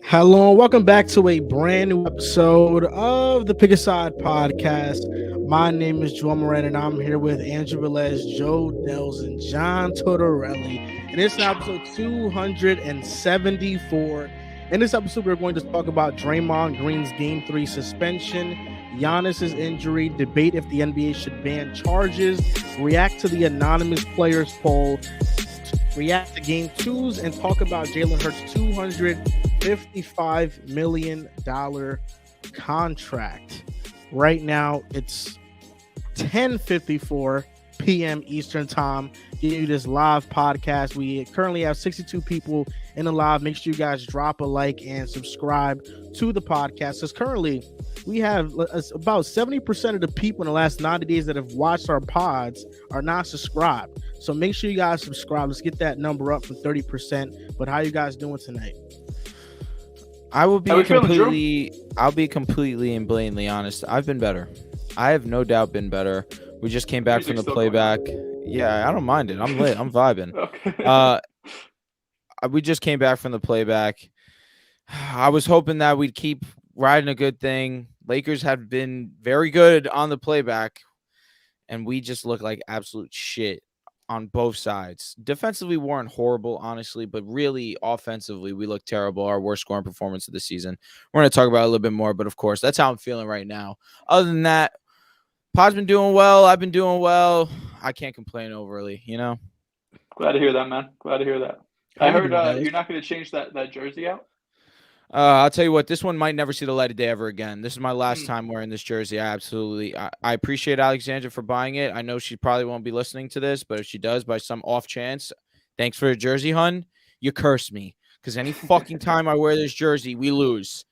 Hello, and welcome back to a brand new episode of the Pick a Side podcast. My name is Moran, and I'm here with Andrew Velez, Joe Dehls, and John Tortorelli. And it's now episode 274. In this episode, we're going to talk about Draymond Green's Game 3 suspension, Giannis's injury, debate if the NBA should ban charges, react to the anonymous players poll, react to Game 2s, and talk about Jalen Hurts' $255 million contract. Right now, it's 10:54 p.m. Eastern Time. Giving you this live podcast. We currently have 62 people in the live. Make sure you guys drop a like and subscribe to the podcast. Because currently, we have about 70% of the people in the last 90 days that have watched our pods are not subscribed. So make sure you guys subscribe. Let's get that number up from 30%. But how you guys doing tonight? I'll be completely and blatantly honest. I've been better. I have no doubt been better. We just came back from the playback. Yeah, I don't mind it. I'm lit. I'm vibing. Okay. We just came back from the playback. I was hoping that we'd keep riding a good thing. Lakers have been very good on the playback, and we just look like absolute shit on both sides. Defensively, we weren't horrible, honestly, but really offensively, we look terrible. Our worst scoring performance of the season. We're going to talk about it a little bit more, but of course, that's how I'm feeling right now. Other than that, Pod's been doing well. I've been doing well. I can't complain overly, you know? Glad to hear that, man. Glad to hear that. I heard you're not going to change that jersey out? I'll tell you what, this one might never see the light of day ever again. This is my last time wearing this jersey. I appreciate Alexandra for buying it. I know she probably won't be listening to this, but if she does by some off chance, thanks for the jersey, hun. You curse me because any fucking time I wear this jersey, we lose.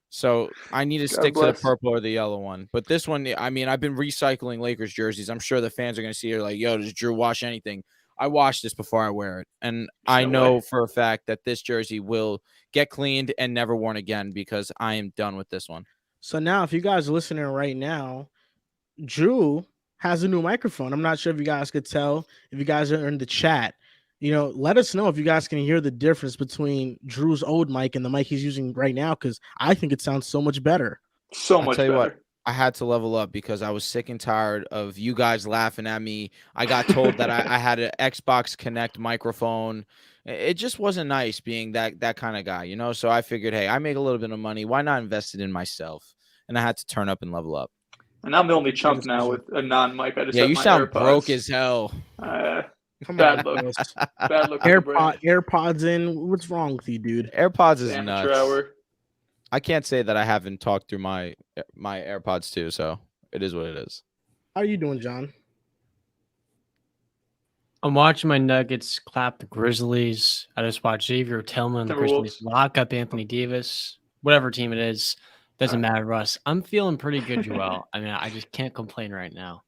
So I need to stick to the purple or the yellow one. But this one, I mean, I've been recycling Lakers jerseys. I'm sure the fans are going to see it like, yo, does Drew wash anything? I wash this before I wear it. And I know for a fact that this jersey will get cleaned and never worn again because I am done with this one. So now, if you guys are listening right now, Drew has a new microphone. I'm not sure if you guys could tell. If you guys are in the chat, let us know if you guys can hear the difference between Drew's old mic and the mic he's using right now, because I think it sounds so much better. So much better. What, I had to level up because I was sick and tired of you guys laughing at me. I got told that I had an Xbox Connect microphone. It just wasn't nice being that kind of guy, So I figured, hey, I make a little bit of money. Why not invest it in myself? And I had to turn up and level up. And I'm the only chump now with a non-mic. I just have you my sound AirPods. Broke as hell. Bad look. Bad look. AirPods in. What's wrong with you, dude? AirPods is nuts. I can't say that I haven't talked through my AirPods too, so it is what it is. How are you doing, John? I'm watching my Nuggets clap the Grizzlies. I just watched Xavier Tillman, the Grizzlies lock up Anthony Davis. Whatever team it is, doesn't matter to us. I'm feeling pretty good, Joel. I mean, I just can't complain right now.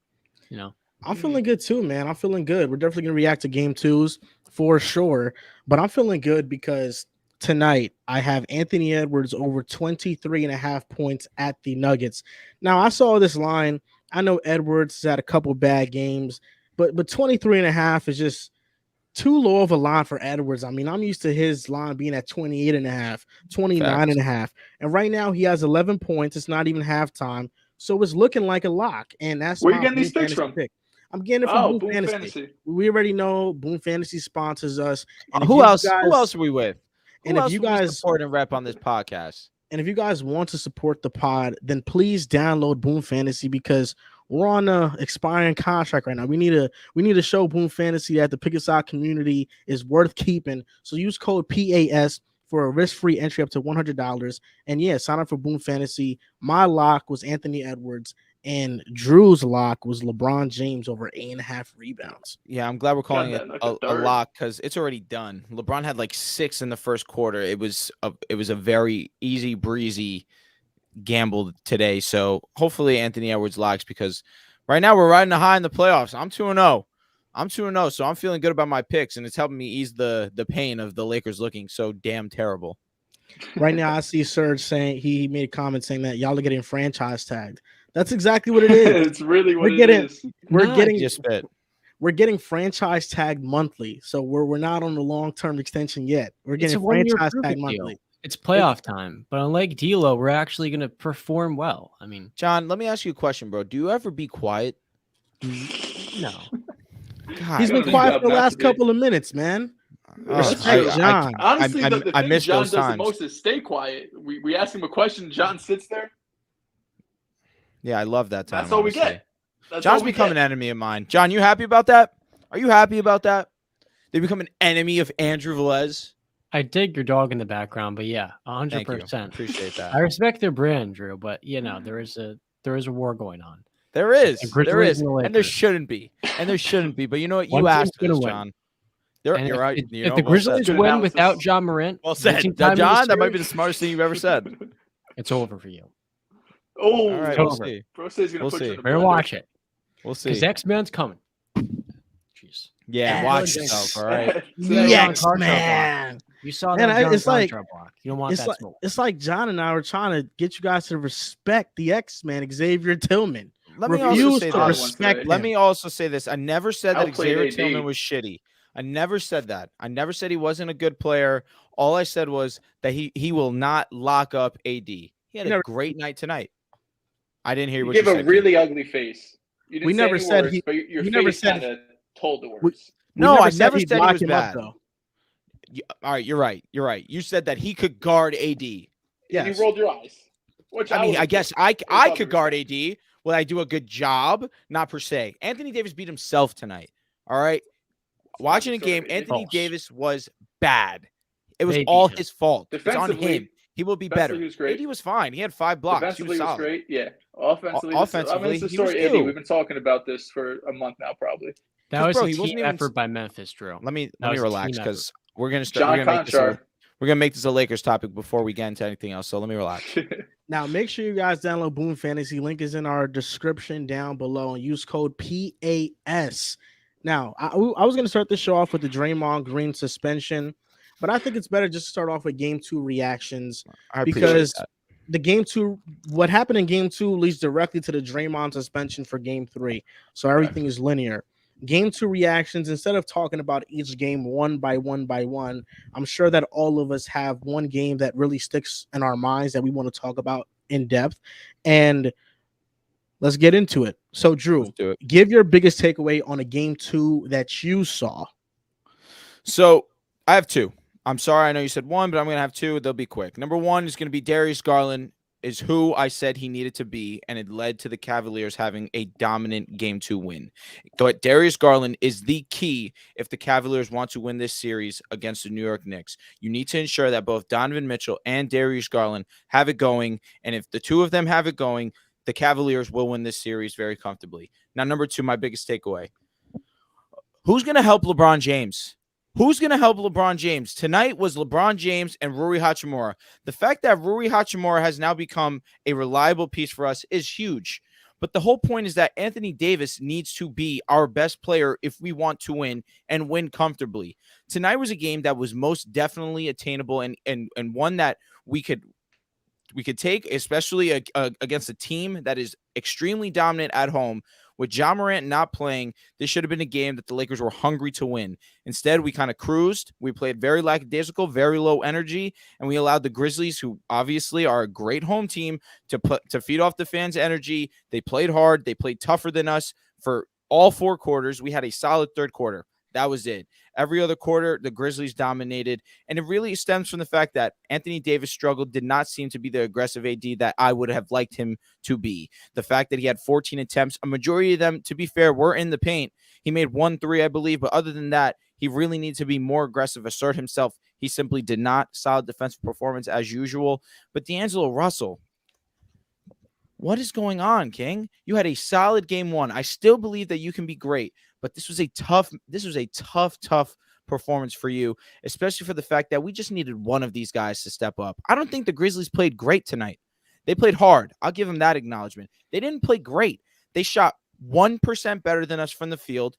I'm feeling good too, man. I'm feeling good. We're definitely going to react to Game 2s for sure. But I'm feeling good because tonight I have Anthony Edwards over 23.5 points at the Nuggets. Now, I saw this line. I know Edwards has had a couple bad games, but 23.5 is just too low of a line for Edwards. I mean, I'm used to his line being at 28.5, 29.5. And right now he has 11 points. It's not even halftime. So it's looking like a lock. And that's where you getting these picks from? Pick. I'm getting it from Boom Fantasy. We already know Boom Fantasy sponsors us. And who else are we with? And if you guys support and rep on this podcast, and if you guys want to support the pod, then please download Boom Fantasy because we're on a expiring contract right now. We need to show Boom Fantasy that the Pick a Side community is worth keeping. So use code PAS for a risk-free entry up to $100. And yeah, sign up for Boom Fantasy. My lock was Anthony Edwards. And Drew's lock was LeBron James over 8.5 rebounds. Yeah, I'm glad we're calling it a lock because it's already done. LeBron had like 6 in the first quarter. It was a very easy breezy gamble today. So hopefully Anthony Edwards locks because right now we're riding a high in the playoffs. I'm 2-0. So I'm feeling good about my picks, and it's helping me ease the pain of the Lakers looking so damn terrible. Right now, I see Serge saying he made a comment saying that y'all are getting franchise tagged. That's exactly what it is. It's really what it is. We're getting franchise tagged monthly, so we're not on the long-term extension yet. We're getting franchise tagged monthly. It's playoff time, but unlike D'Lo, we're actually going to perform well. I mean, John, let me ask you a question, bro. Do you ever be quiet? no. God, He's been Good quiet job for the not last to be. couple of minutes, man. Respect John. Honestly, the I thing miss John those does the times. most is stay quiet. We ask him a question, John sits there. Yeah, I love that time. That's all we honestly. get. That's John's all we become get. an enemy of mine. John, you happy about that? Are you happy about that? They become an enemy of Andrew Velez. I dig your dog in the background, but yeah, Thank you. 100%. Appreciate that. I respect their brand, Drew, but there is a war going on. There is, The Grizzlies there is, and the and there Lakers. shouldn't be, But you know what? One You team's asked gonna this, win. John. And You're right. if the Grizzlies Good win analysis. without John Morant, Well said, missing time in the John. That might be the series, smartest thing you've ever said. it's over for you. Oh, All right, It's we'll over. see. Bro says he's gonna We'll put see. you in the Better blender. watch it. We'll Because see. X-Man's coming. Jeez. Yeah, watch yourself. All right. The John X Carter Man. You saw Man, that John it's like- Carter block. You don't want that smoke. It's like John and I were trying to get you guys to respect the X Man, Xavier Tillman. Let me also Refuse say to this. respect Let him. me also say this. I never said that Outplayed Xavier AD. Tillman was shitty. I never said that. I never said he wasn't a good player. All I said was that he will not lock up AD. He had a great night tonight. I didn't hear You what give you a said. really ugly face. You didn't We say never any said words, he- but your we never face said- kind of told the words. We No, I said never he'd said he lock was him up, bad. though. All right, you're right. You're right. You said that he could guard AD. Yes. You rolled your eyes. Which I mean, was I guess okay. I could guard AD. Will I do a good job? Not per se. Anthony Davis beat himself tonight. All right. Watching a game, Anthony False. Davis was bad. It was They beat all him. his fault. It's on Defensively- him. He will be defensively better. he was great. AD was fine. He had 5 blocks. He Defensively was was solid. great. Yeah. Offensively, Offensively, it's the he was story. AD. too. We've been talking about this for a month now, probably. That 'Cause, was bro, a he wasn't team even- effort by Memphis, Drew. Let me was a relax team because we're gonna start. John We're gonna make this a Lakers topic before we get into anything else. So let me relax. Now, make sure you guys download Boom Fantasy. Link is in our description down below and use code PAS. Now, I was going to start this show off with the Draymond Green suspension, but I think it's better just to start off with game 2 reactions I appreciate because that. the game 2, what happened in game 2 leads directly to the Draymond suspension for game 3. So everything is linear. Game 2 reactions, instead of talking about each game one by one, I'm sure that all of us have one game that really sticks in our minds that we want to talk about in depth. And let's get into it. So, Drew, Let's do it. give your biggest takeaway on a game 2 that you saw. So I have 2. I'm sorry, I know you said 1, but I'm gonna have 2. They'll be quick. Number 1 is gonna be Darius Garland is who I said he needed to be, and it led to the Cavaliers having a dominant game 2 win. But Darius Garland is the key if the Cavaliers want to win this series against the New York Knicks. You need to ensure that both Donovan Mitchell and Darius Garland have it going, and if the two of them have it going, the Cavaliers will win this series very comfortably. Now, number 2, my biggest takeaway. Who's going to help LeBron James? Who's going to help LeBron James? Tonight was LeBron James and Rui Hachimura. The fact that Rui Hachimura has now become a reliable piece for us is huge. But the whole point is that Anthony Davis needs to be our best player if we want to win and win comfortably. Tonight was a game that was most definitely attainable and one that we could take, especially against a team that is extremely dominant at home. With Ja Morant not playing, this should have been a game that the Lakers were hungry to win. Instead, we kind of cruised. We played very lackadaisical, very low energy, and we allowed the Grizzlies, who obviously are a great home team, to feed off the fans' energy. They played hard. They played tougher than us for all 4 quarters. We had a solid third quarter. That was it. Every other quarter, the Grizzlies dominated. And it really stems from the fact that Anthony Davis struggled, did not seem to be the aggressive AD that I would have liked him to be. The fact that he had 14 attempts, a majority of them, to be fair, were in the paint. He made 1 3, I believe. But other than that, he really needs to be more aggressive, assert himself. He simply did not. Solid defensive performance as usual. But D'Angelo Russell, what is going on, King? You had a solid game 1. I still believe that you can be great, but this was a tough performance for you, especially for the fact that we just needed one of these guys to step up. I don't think the Grizzlies played great tonight. They played hard. I'll give them that acknowledgement. They didn't play great. They shot 1% better than us from the field.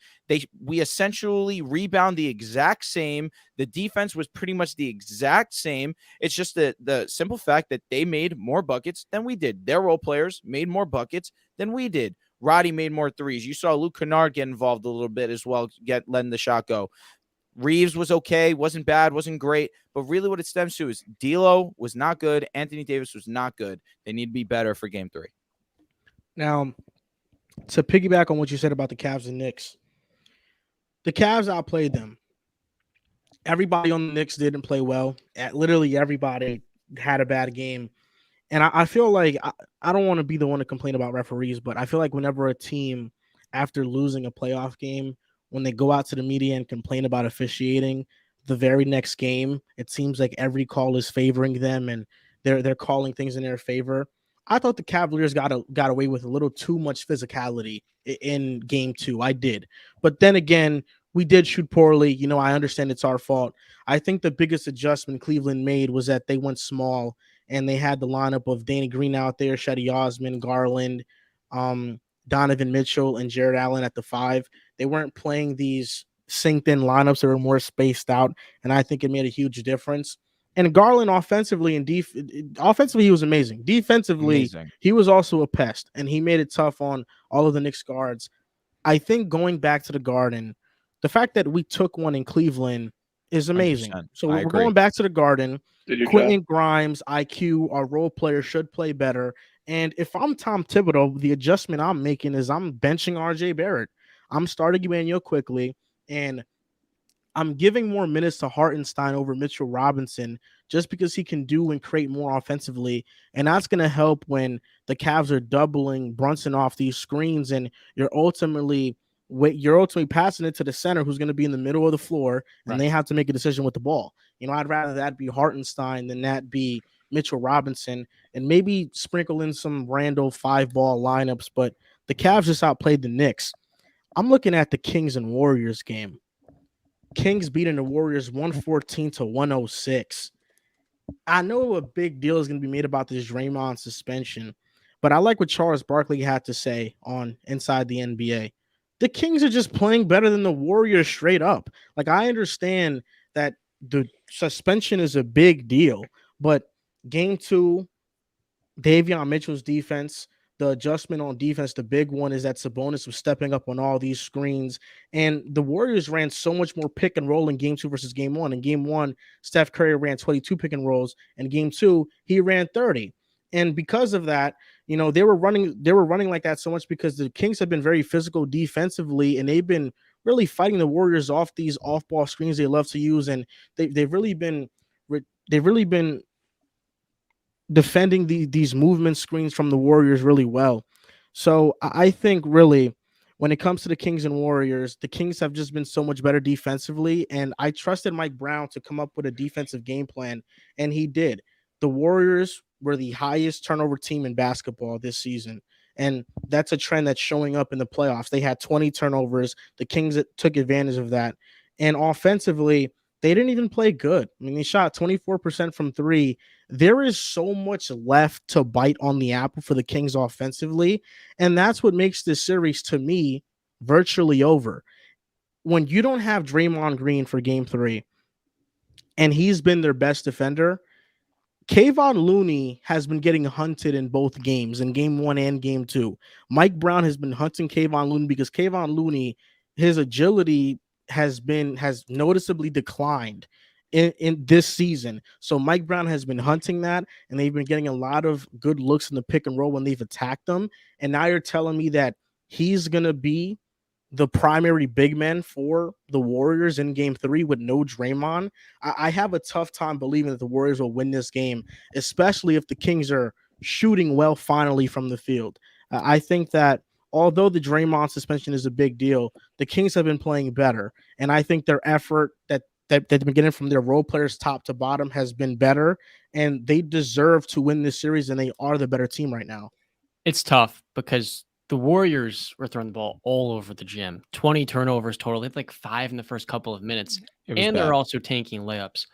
We essentially rebound the exact same. The defense was pretty much the exact same. It's just the simple fact that they made more buckets than we did. Their role players made more buckets than we did. Roddy made more threes. You saw Luke Kennard get involved a little bit as well, letting the shot go. Reeves was okay, wasn't bad, wasn't great. But really what it stems to is D'Lo was not good. Anthony Davis was not good. They need to be better for game 3. Now, to piggyback on what you said about the Cavs and Knicks, the Cavs outplayed them. Everybody on the Knicks didn't play well. Literally everybody had a bad game. And I feel like I don't want to be the one to complain about referees, but I feel like whenever a team, after losing a playoff game, when they go out to the media and complain about officiating, the very next game, it seems like every call is favoring them and they're calling things in their favor. I thought the Cavaliers got away with a little too much physicality in game 2. I did. But then again, we did shoot poorly. You know, I understand it's our fault. I think the biggest adjustment Cleveland made was that they went small and they had the lineup of Danny Green out there, Shetty Osman, Garland, Donovan Mitchell, and Jared Allen at the 5. They weren't playing these synced-in lineups that were more spaced out, and I think it made a huge difference. And Garland offensively offensively, he was amazing. Defensively, he was also a pest, and he made it tough on all of the Knicks guards. I think going back to the Garden, the fact that we took one in Cleveland is amazing. 100%. So we're going back to the Garden. Quentin try? Grimes, IQ, our role player should play better. And if I'm Tom Thibodeau, the adjustment I'm making is I'm benching RJ Barrett. I'm starting Emmanuel quickly, and I'm giving more minutes to Hartenstein over Mitchell Robinson just because he can do and create more offensively. And that's going to help when the Cavs are doubling Brunson off these screens and you're ultimately passing it to the center who's going to be in the middle of the floor, and they have to make a decision with the ball. You know, I'd rather that be Hartenstein than that be Mitchell Robinson, and maybe sprinkle in some random 5-ball lineups. But the Cavs just outplayed the Knicks. I'm looking at the Kings and Warriors game. Kings beating the Warriors 114-106. I know a big deal is going to be made about this Draymond suspension, but I like what Charles Barkley had to say on Inside the NBA. The Kings are just playing better than the Warriors straight up. Like, I understand that the suspension is a big deal, but game 2, Davion Mitchell's defense, the adjustment on defense, the big one is that Sabonis was stepping up on all these screens. And the Warriors ran so much more pick and roll in game 2 versus game 1. In game 1, Steph Curry ran 22 pick and rolls. In game 2, he ran 30. And because of that, you know, they were running like that so much because the Kings have been very physical defensively, and they've been really fighting the Warriors off these off-ball screens they love to use. And they've really been defending these movement screens from the Warriors really well. So I think really when it comes to the Kings and Warriors, the Kings have just been so much better defensively, and I trusted Mike Brown to come up with a defensive game plan, and he did. The Warriors were the highest turnover team in basketball this season, and that's a trend that's showing up in the playoffs. They had 20 turnovers. The Kings took advantage of that, and offensively, they didn't even play good. I mean, they shot 24% from 3. There is so much left to bite on the apple for the Kings offensively, and that's what makes this series, to me, virtually over. When you don't have Draymond Green for game 3, and he's been their best defender, Kayvon Looney has been getting hunted in both games, in game 1 and game 2. Mike Brown has been hunting Kayvon Looney because Kayvon Looney, his agility has noticeably declined in this season. So Mike Brown has been hunting that, and they've been getting a lot of good looks in the pick and roll when they've attacked them. And now you're telling me that he's going to be the primary big man for the Warriors in game 3 with no Draymond. I have a tough time believing that the Warriors will win this game, especially if the Kings are shooting well finally from the field. I think that although the Draymond suspension is a big deal, the Kings have been playing better. And I think their effort that they've been getting from their role players top to bottom has been better, and they deserve to win this series, and they are the better team right now. It's tough because the Warriors were throwing the ball all over the gym. 20 turnovers total. They had like 5 in the first couple of minutes. And they're also tanking layups.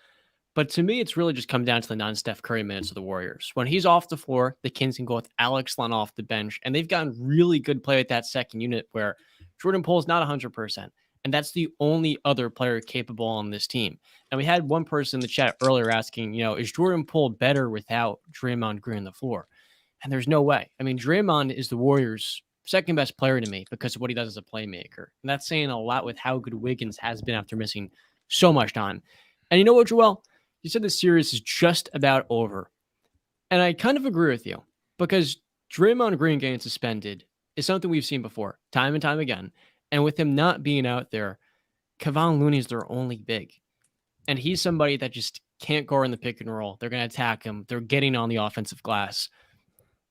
But to me, it's really just come down to the non-Steph Curry minutes of the Warriors. When he's off the floor, the Kings can go with Alex Len off the bench. And they've gotten really good play at that second unit where Jordan Poole's not 100%. And that's the only other player capable on this team. And we had one person in the chat earlier asking, is Jordan Poole better without Draymond Green on the floor? And there's no way. I mean, Draymond is the Warriors' second best player to me because of what he does as a playmaker. And that's saying a lot with how good Wiggins has been after missing So much time. And you know what, Joel? You said the series is just about over. And I kind of agree with you because Draymond Green getting suspended is something we've seen before, time and time again. And with him not being out there, Kevon Looney's their only big. And he's somebody that just can't guard in the pick and roll. They're going to attack him. They're getting on the offensive glass.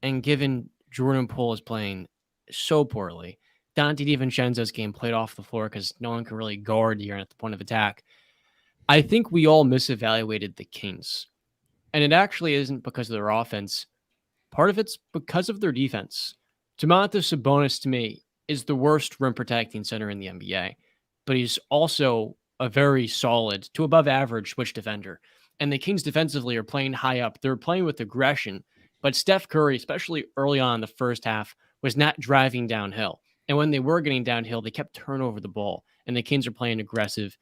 And given Jordan Poole is playing so poorly, Dante DiVincenzo's game played off the floor because no one can really guard here at the point of attack. I think we all misevaluated the Kings. And it actually isn't because of their offense. Part of it's because of their defense. Domantas Sabonis, to me, is the worst rim protecting center in the NBA. But he's also a very solid to above average switch defender. And the Kings defensively are playing high up. They're playing with aggression. But Steph Curry, especially early on in the first half, was not driving downhill. And when they were getting downhill, they kept turning over the ball. And the Kings are playing aggressive.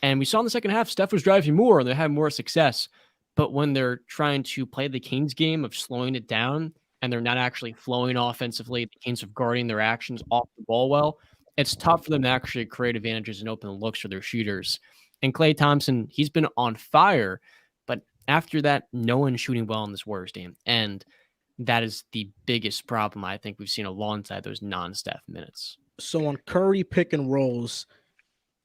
And we saw in the second half, Steph was driving more and they had more success. But when they're trying to play the Kings game of slowing it down and they're not actually flowing offensively, the Kings are guarding their actions off the ball well, it's tough for them to actually create advantages and open looks for their shooters. And Klay Thompson, he's been on fire, but after that, no one's shooting well in this Warriors game. And that is the biggest problem I think we've seen alongside those non-Steph minutes. So on Curry pick and rolls,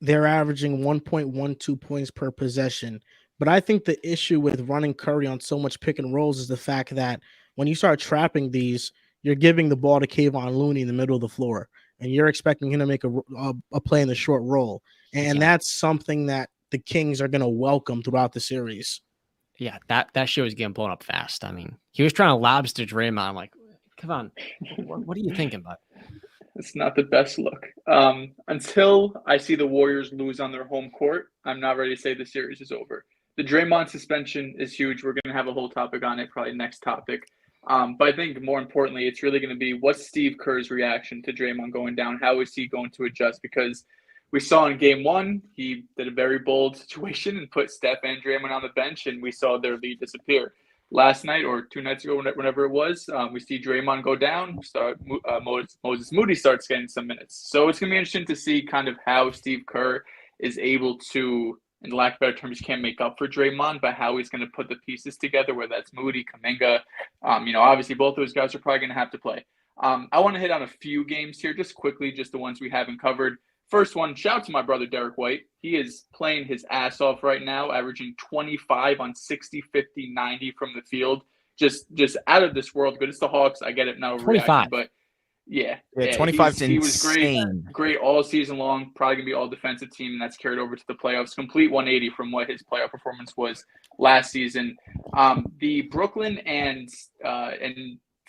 they're averaging 1.12 points per possession. But I think the issue with running Curry on so much pick and rolls is the fact that when you start trapping these, you're giving the ball to Kevon Looney in the middle of the floor, and you're expecting him to make a play in the short roll. And that's something that the Kings are going to welcome throughout the series. Yeah, that shit was getting blown up fast. I mean, he was trying to lobster Draymond. I'm like, come on, what are you thinking about? It's not the best look. Until I see the Warriors lose on their home court, I'm not ready to say the series is over. The Draymond suspension is huge. We're going to have a whole topic on it, probably next topic. But I think more importantly, it's really going to be what's Steve Kerr's reaction to Draymond going down? How is he going to adjust? Because we saw in game one, he did a very bold situation and put Steph and Draymond on the bench, and we saw their lead disappear. Last night or 2 nights ago, whenever it was, we see Draymond go down. Moses Moody starts getting some minutes. So it's going to be interesting to see kind of how Steve Kerr is able to, in lack of better terms, can't make up for Draymond, but how he's going to put the pieces together, whether that's Moody, Kuminga. Obviously both those guys are probably going to have to play. I want to hit on a few games here just quickly, just the ones we haven't covered. First one, shout out to my brother Derek White. He is playing his ass off right now, averaging 25 on 60, 50, 90 from the field. Just out of this world. But it's the Hawks. I get it. Not overreaction, but yeah, 25 he was great all season long. Probably gonna be all defensive team, and that's carried over to the playoffs. Complete 180 from what his playoff performance was last season. The Brooklyn and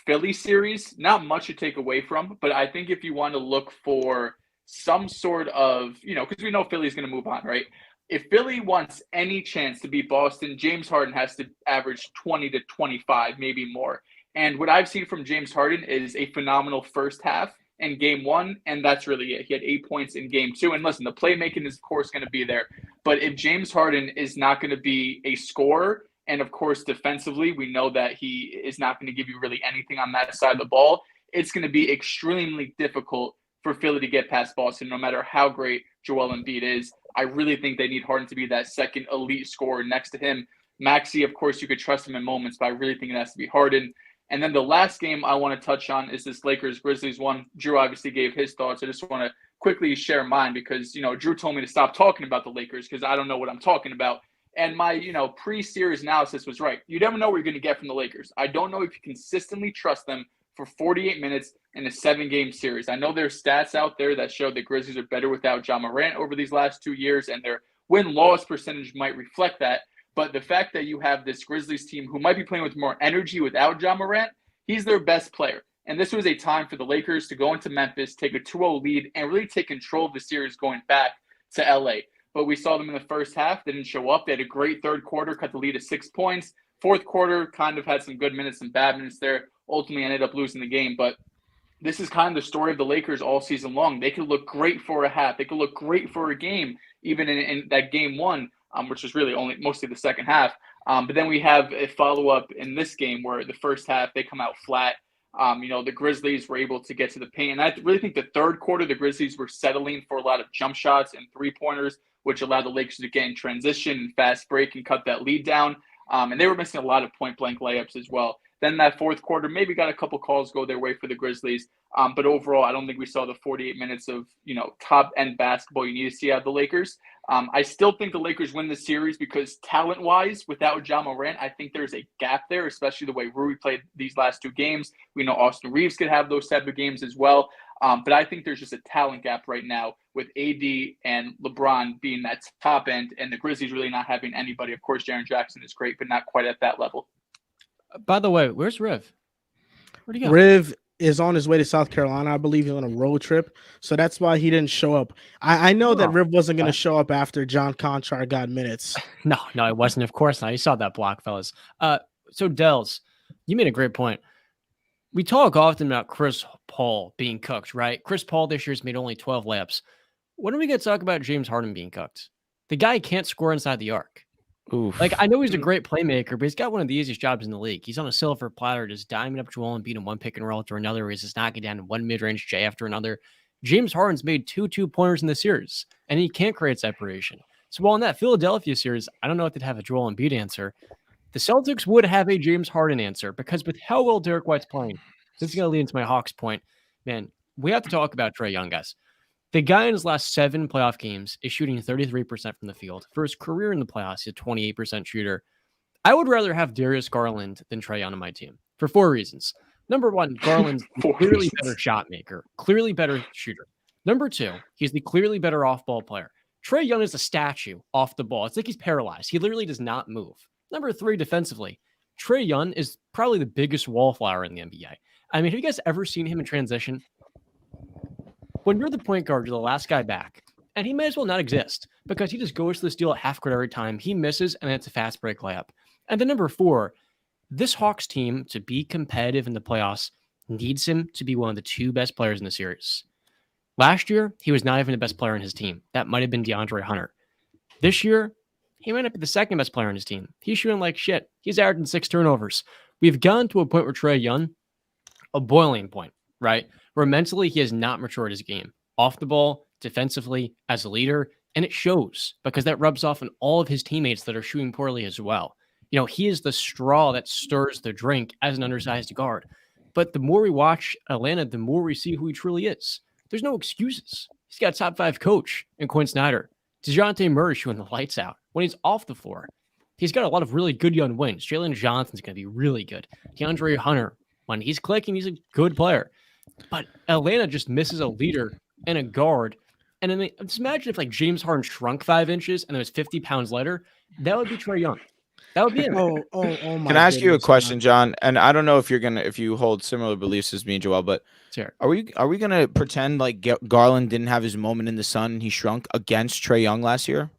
Philly series, not much to take away from, but I think if you want to look for some sort of, because we know Philly's going to move on, right? If Philly wants any chance to beat Boston, James Harden has to average 20 to 25, maybe more. And what I've seen from James Harden is a phenomenal first half in game one, and that's really it. He had 8 points in game two. And listen, the playmaking is, of course, going to be there. But if James Harden is not going to be a scorer, and of course, defensively, we know that he is not going to give you really anything on that side of the ball, it's going to be extremely difficult for Philly to get past Boston, no matter how great Joel Embiid is. I really think they need Harden to be that second elite scorer next to him. Maxey, of course, you could trust him in moments, but I really think it has to be Harden. And then the last game I want to touch on is this Lakers-Grizzlies one. Drew obviously gave his thoughts. I just want to quickly share mine because, Drew told me to stop talking about the Lakers because I don't know what I'm talking about. And my, pre-series analysis was right. You never know what you're going to get from the Lakers. I don't know if you consistently trust them for 48 minutes in a 7-game series. I know there's stats out there that show the Grizzlies are better without Ja Morant over these last 2 years, and their win-loss percentage might reflect that. But the fact that you have this Grizzlies team who might be playing with more energy without Ja Morant, he's their best player. And this was a time for the Lakers to go into Memphis, take a 2-0 lead, and really take control of the series going back to LA. But we saw them in the first half. They didn't show up. They had a great third quarter, cut the lead to 6 points. Fourth quarter kind of had some good minutes and bad minutes there. Ultimately ended up losing the game. But this is kind of the story of the Lakers all season long. They could look great for a half. They could look great for a game, even in that game one, which was really mostly the second half. But then we have a follow-up in this game where the first half they come out flat. The Grizzlies were able to get to the paint. And I really think the third quarter, the Grizzlies were settling for a lot of jump shots and three-pointers, which allowed the Lakers to get in transition and fast break and cut that lead down. And they were missing a lot of point-blank layups as well. Then that fourth quarter, maybe got a couple calls go their way for the Grizzlies. But overall, I don't think we saw the 48 minutes of, top-end basketball you need to see out of the Lakers. I still think the Lakers win the series because talent-wise, without Ja Moran, I think there's a gap there, especially the way Rui played these last two games. We know Austin Reeves could have those type of games as well. But I think there's just a talent gap right now with AD and LeBron being that top end and the Grizzlies really not having anybody. Of course, Jaren Jackson is great, but not quite at that level. By the way, where's Riv? Where'd he go? Riv is on his way to South Carolina. I believe he's on a road trip. So that's why he didn't show up. I know that Riv wasn't going to show up after John Conchar got minutes. No, it wasn't. Of course not. You saw that block, fellas. So Dehls, you made a great point. We talk often about Chris Paul being cooked, right? Chris Paul this year's made only 12 layups. When are we going to talk about James Harden being cooked? The guy can't score inside the arc. Oof. Like, I know he's a great playmaker, but he's got one of the easiest jobs in the league. He's on a silver platter, just diming up Joel and beating one pick and roll after another. He's just knocking down one mid-range J after another. James Harden's made two two-pointers in the series, and he can't create separation. So while in that Philadelphia series, I don't know if they'd have a Joel Embiid answer. The Celtics would have a James Harden answer because with how well Derek White's playing, this is going to lead into my Hawks point. Man, we have to talk about Trae Young, guys. The guy in his last 7 playoff games is shooting 33% from the field. For his career in the playoffs, he's a 28% shooter. I would rather have Darius Garland than Trae Young on my team for 4 reasons. Number 1, Garland's clearly better shot maker, clearly better shooter. Number 2, he's the clearly better off-ball player. Trae Young is a statue off the ball. It's like he's paralyzed. He literally does not move. Number 3, defensively, Trae Young is probably the biggest wallflower in the NBA. I mean, have you guys ever seen him in transition? When you're the point guard, you're the last guy back. And he may as well not exist because he just goes to the steal at half court every time. He misses, and then it's a fast break layup. And then number 4, this Hawks team, to be competitive in the playoffs, needs him to be one of the 2 best players in the series. Last year, he was not even the best player in his team. That might have been DeAndre Hunter. This year, he might not be the second best player in his team. He's shooting like shit. He's averaging 6 turnovers. We've gotten to a point where Trae Young, a boiling point, right? Where mentally he has not matured his game. Off the ball, defensively, as a leader, and it shows because that rubs off on all of his teammates that are shooting poorly as well. He is the straw that stirs the drink as an undersized guard. But the more we watch Atlanta, the more we see who he truly is. There's no excuses. He's got a top 5 coach in Quinn Snyder. DeJounte Murray shooting the lights out when he's off the floor. He's got a lot of really good young wings. Jalen Johnson's going to be really good. DeAndre Hunter, when he's clicking, he's a good player. But Atlanta just misses a leader and a guard. And then just imagine if James Harden shrunk 5 inches and it was 50 pounds lighter. That would be Trae Young. That would be him. Oh my Can I ask you a question, John? And I don't know if you hold similar beliefs as me and Joel, but sure. Are we gonna pretend like Garland didn't have his moment in the sun and he shrunk against Trae Young last year?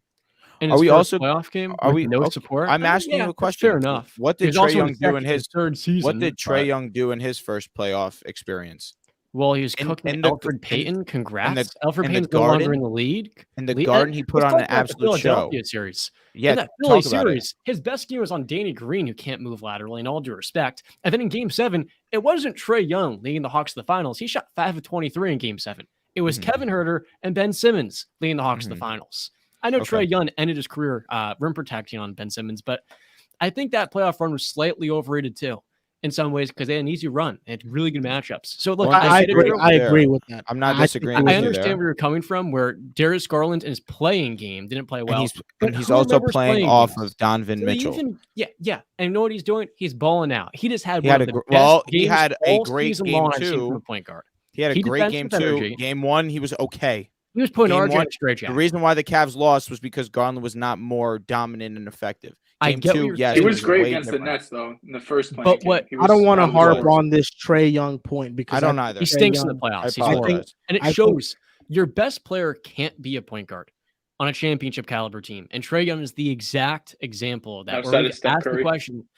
Are we also playoff game? Are we no support? I'm asking you a question. Fair enough. What did Trae Young do in his third season? What did Trae Young do in his first playoff experience? Well, he was cooking Elfrid Payton. Congrats. Elfrid Payton's no longer in the league. In the Garden, he put on an absolute show. Series. Yeah, in that Philly series, his best game was on Danny Green, who can't move laterally, in all due respect. And then in Game 7, it wasn't Trae Young leading the Hawks to the finals. He shot 5 of 23 in Game 7. It was Kevin Huerter and Ben Simmons leading the Hawks to the finals. I know Trae Young ended his career rim protecting on Ben Simmons, but I think that playoff run was slightly overrated too. In some ways, because they had an easy run. They had really good matchups. So look, I agree with that. I'm not disagreeing. I understand where you're coming from, where Darius Garland in his playing game didn't play well. And he's also playing off of Donovan Mitchell. Yeah. And you know what he's doing? He's balling out. He just had he had a great game too. Point guard. He had a great game too. Game 1, he was okay. He was putting RJ in a straight jacket. The reason why the Cavs lost was because Garland was not more dominant and effective. Game 2, yes, he was great against the Nets though in the first play. But what I don't want to harp on this Trae Young point because I don't either. He stinks in the playoffs. And it shows your best player can't be a point guard on a championship caliber team. And Trae Young is the exact example of that. Outside of Steph Curry. The question,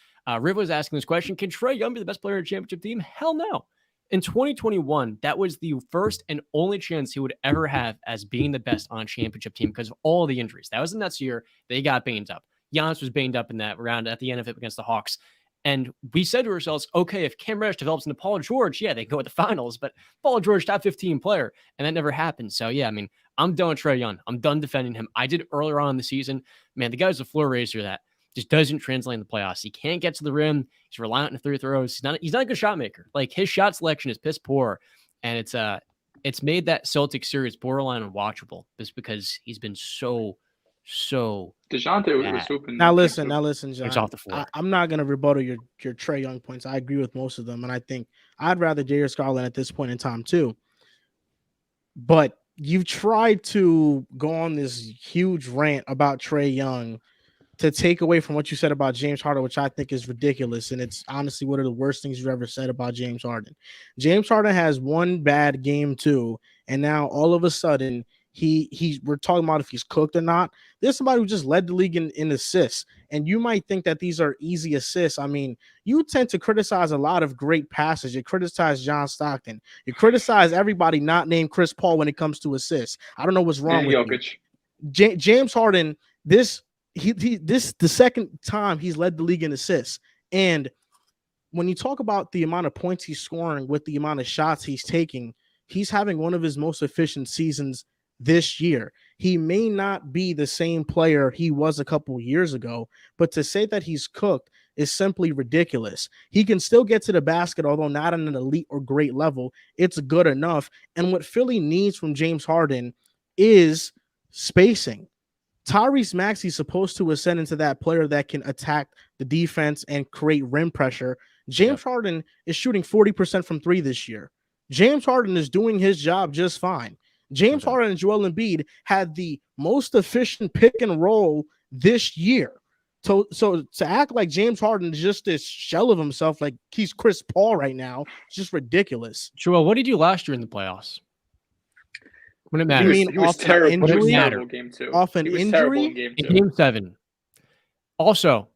Riv was asking this question: can Trae Young be the best player on a championship team? Hell no. In 2021, that was the first and only chance he would ever have as being the best on a championship team because of all the injuries. That was the Nets year. They got banged up. Giannis was banged up in that round at the end of it against the Hawks. And we said to ourselves, okay, if Cam Reddish develops into Paul George, yeah, they go at the finals, but Paul George, top 15 player. And that never happened. So, yeah, I mean, I'm done with Trae Young. I'm done defending him. I did earlier on in the season. Man, the guy's a floor raiser that just doesn't translate in the playoffs. He can't get to the rim. He's reliant on free throws. He's not a good shot maker. Like, his shot selection is piss poor. And it's made that Celtics series borderline unwatchable just because he's been so DeJounte was swooping. Now listen, John. It's off the floor. I'm not gonna rebuttal your Trae Young points. I agree with most of them, and I think I'd rather Darius Garland at this point in time too. But you've tried to go on this huge rant about Trae Young to take away from what you said about James Harden, which I think is ridiculous, and it's honestly one of the worst things you've ever said about James Harden. James Harden has one bad game too, and now all of a sudden we're talking about if he's cooked or not. There's somebody who just led the league in assists, and you might think that these are easy assists. I mean, you tend to criticize a lot of great passes. You criticize John Stockton. You criticize everybody not named Chris Paul when it comes to assists. I don't know what's wrong with you. James Harden, this the second time he's led the league in assists. And when you talk about the amount of points he's scoring with the amount of shots he's taking, he's having one of his most efficient seasons this year. He may not be the same player he was a couple years ago, but to say that he's cooked is simply ridiculous. He can still get to the basket, although not at an elite or great level. It's good enough. And what Philly needs from James Harden is spacing. Tyrese Maxey's supposed to ascend into that player that can attack the defense and create rim pressure. James Harden is shooting 40% from three this year. James Harden is doing his job just fine. James Harden and Joel Embiid had the most efficient pick and roll this year. So to act like James Harden is just this shell of himself, like he's Chris Paul right now, it's just ridiculous. Joel, what did you do last year in the playoffs? When it mattered. He was terrible. Terrible game two. Off an injury? In game 7. Also,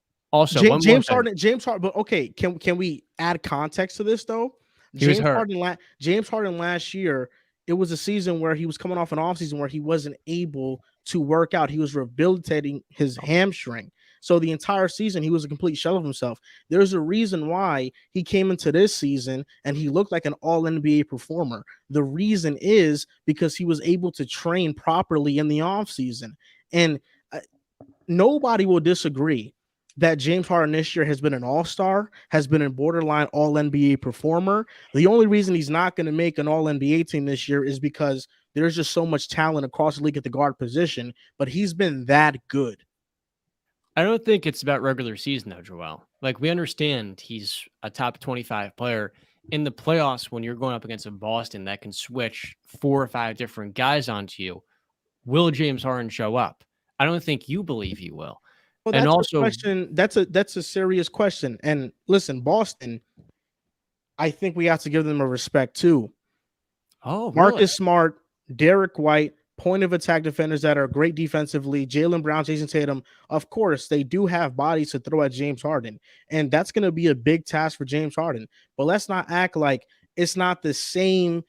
James Harden. But okay, can we add context to this though? James Harden last year, it was a season where he was coming off an offseason where he wasn't able to work out. He was rehabilitating his hamstring. So the entire season, he was a complete shell of himself. There's a reason why he came into this season and he looked like an all-NBA performer. The reason is because he was able to train properly in the offseason. And nobody will disagree that James Harden this year has been an all-star, has been a borderline all-NBA performer. The only reason he's not going to make an all-NBA team this year is because there's just so much talent across the league at the guard position, but he's been that good. I don't think it's about regular season, though, Joel. Like, we understand he's a top 25 player. In the playoffs, when you're going up against a Boston that can switch 4 or 5 different guys onto you, will James Harden show up? I don't think you believe he will. Well, and that's also, a question. That's a serious question. And listen, Boston, I think we have to give them a respect too. Oh, Marcus Smart, Derek White, point of attack defenders that are great defensively. Jaylen Brown, Jason Tatum. Of course, they do have bodies to throw at James Harden, and that's going to be a big task for James Harden. But let's not act like it's not the same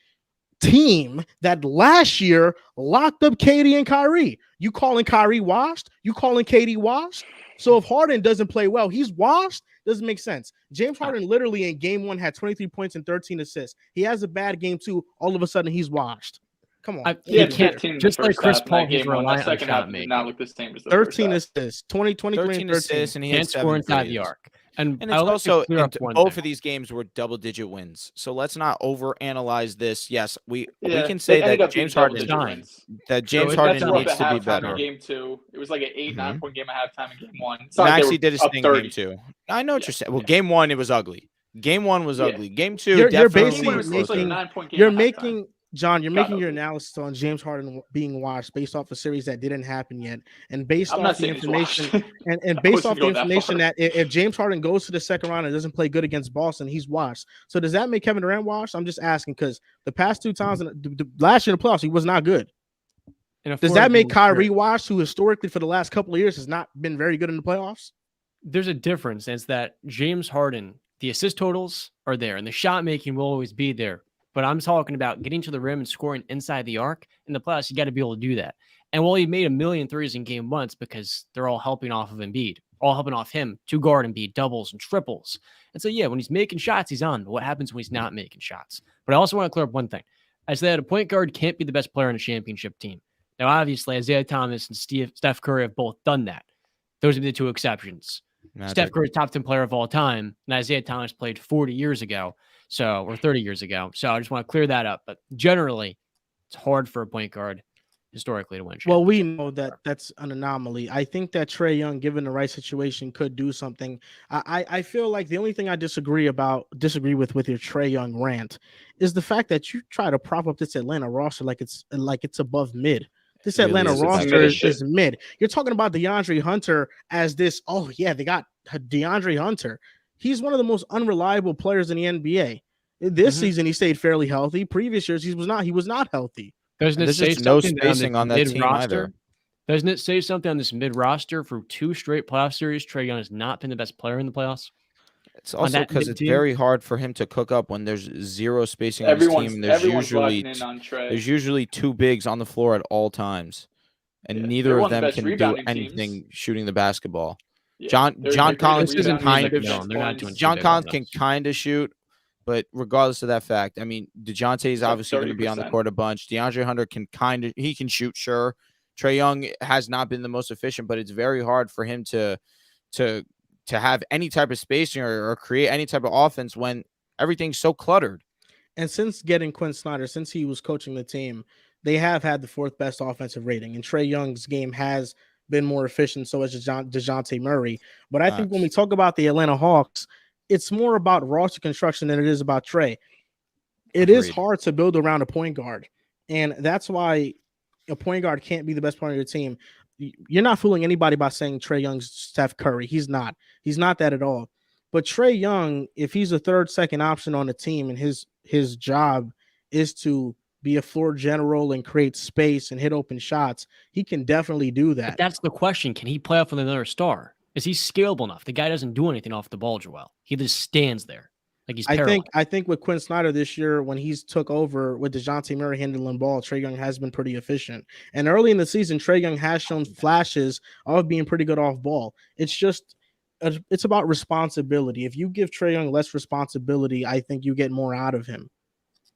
team that last year locked up KD and Kyrie. You calling Kyrie washed? You calling KD washed? So if Harden doesn't play well, he's washed? Doesn't make sense. James Harden literally in game 1 had 23 points and 13 assists. He has a bad game 2. All of a sudden, he's washed. Come on. He had 15 just like Chris Paul, he's reliant on shot making. Not look the same as the 13 assists, 13 assists, and he had 7 score inside the arc. And it's also both of these games were double-digit wins. So let's not overanalyze this. Yes, we can say that James Harden needs to be better. Game 2, it was like an 8-9 point game at halftime in game 1. Maxey did his thing in game 2. I know what you're saying. Well, game 1 it was ugly. Game 1 was ugly. Game 2 you're making John, you're making your analysis on James Harden being washed based off a series that didn't happen yet, and based off the information, and based off the information that if James Harden goes to the second round and doesn't play good against Boston, he's washed. So does that make Kevin Durant washed? I'm just asking because the past 2 times, last year in the playoffs, he was not good. Does that make Kyrie washed, who historically for the last couple of years has not been very good in the playoffs? There's a difference. It's that James Harden, the assist totals are there, and the shot making will always be there. But I'm talking about getting to the rim and scoring inside the arc. In the playoffs, you got to be able to do that. And while he made 1 million threes in game 1, because they're all helping off of Embiid. all helping off him to guard and be doubles and triples. And so, yeah, when he's making shots, he's on. But what happens when he's not making shots? But I also want to clear up one thing. I said a point guard can't be the best player on a championship team. Now, obviously, Isaiah Thomas and Steph Curry have both done that. Those are the two exceptions. Magic. Steph Curry is top 10 player of all time, and Isaiah Thomas played 40 years ago, or 30 years ago. So I just want to clear that up. But generally, it's hard for a point guard historically to win. Well, we know that that's an anomaly. I think that Trae Young, given the right situation, could do something. I feel like the only thing I disagree with your Trae Young rant is the fact that you try to prop up this Atlanta roster like it's above mid. This Atlanta roster is mid. You're talking about DeAndre Hunter as this. Oh yeah, they got DeAndre Hunter. He's one of the most unreliable players in the NBA. This season, he stayed fairly healthy. Previous years, he was not healthy. Doesn't it say no spacing on that team either? Doesn't it say something on this mid roster for 2 straight playoff series? Trae Young has not been the best player in the playoffs. It's also because it's very hard for him to cook up when there's zero spacing on his team. There's usually 2 bigs on the floor at all times, and neither of them can do anything shooting the basketball. Yeah. John Collins can kind of shoot. But regardless of that fact, I mean, DeJounte is obviously going to be on the court a bunch. DeAndre Hunter can shoot, sure. Trae Young has not been the most efficient, but it's very hard for him to have any type of spacing or create any type of offense when everything's so cluttered. And since getting Quinn Snyder, since he was coaching the team, they have had the 4th best offensive rating. And Trae Young's game has been more efficient, so has DeJounte Murray. But I think when we talk about the Atlanta Hawks, it's more about roster construction than it is about Trae. It is hard to build around a point guard, and that's why a point guard can't be the best player on your team. You're not fooling anybody by saying Trae Young's Steph Curry. He's not that at all. But Trae Young, if he's a third, second option on the team, and his job is to be a floor general and create space and hit open shots, he can definitely do that. But that's the question. Can he play off with another star? Is he scalable enough? The guy doesn't do anything off the ball, Joel. He just stands there like he's paralyzed. I think with Quinn Snyder this year, when he's took over with DeJounte Murray handling ball, Trae Young has been pretty efficient. And early in the season, Trae Young has shown flashes of being pretty good off ball. It's about responsibility. If you give Trae Young less responsibility, I think you get more out of him.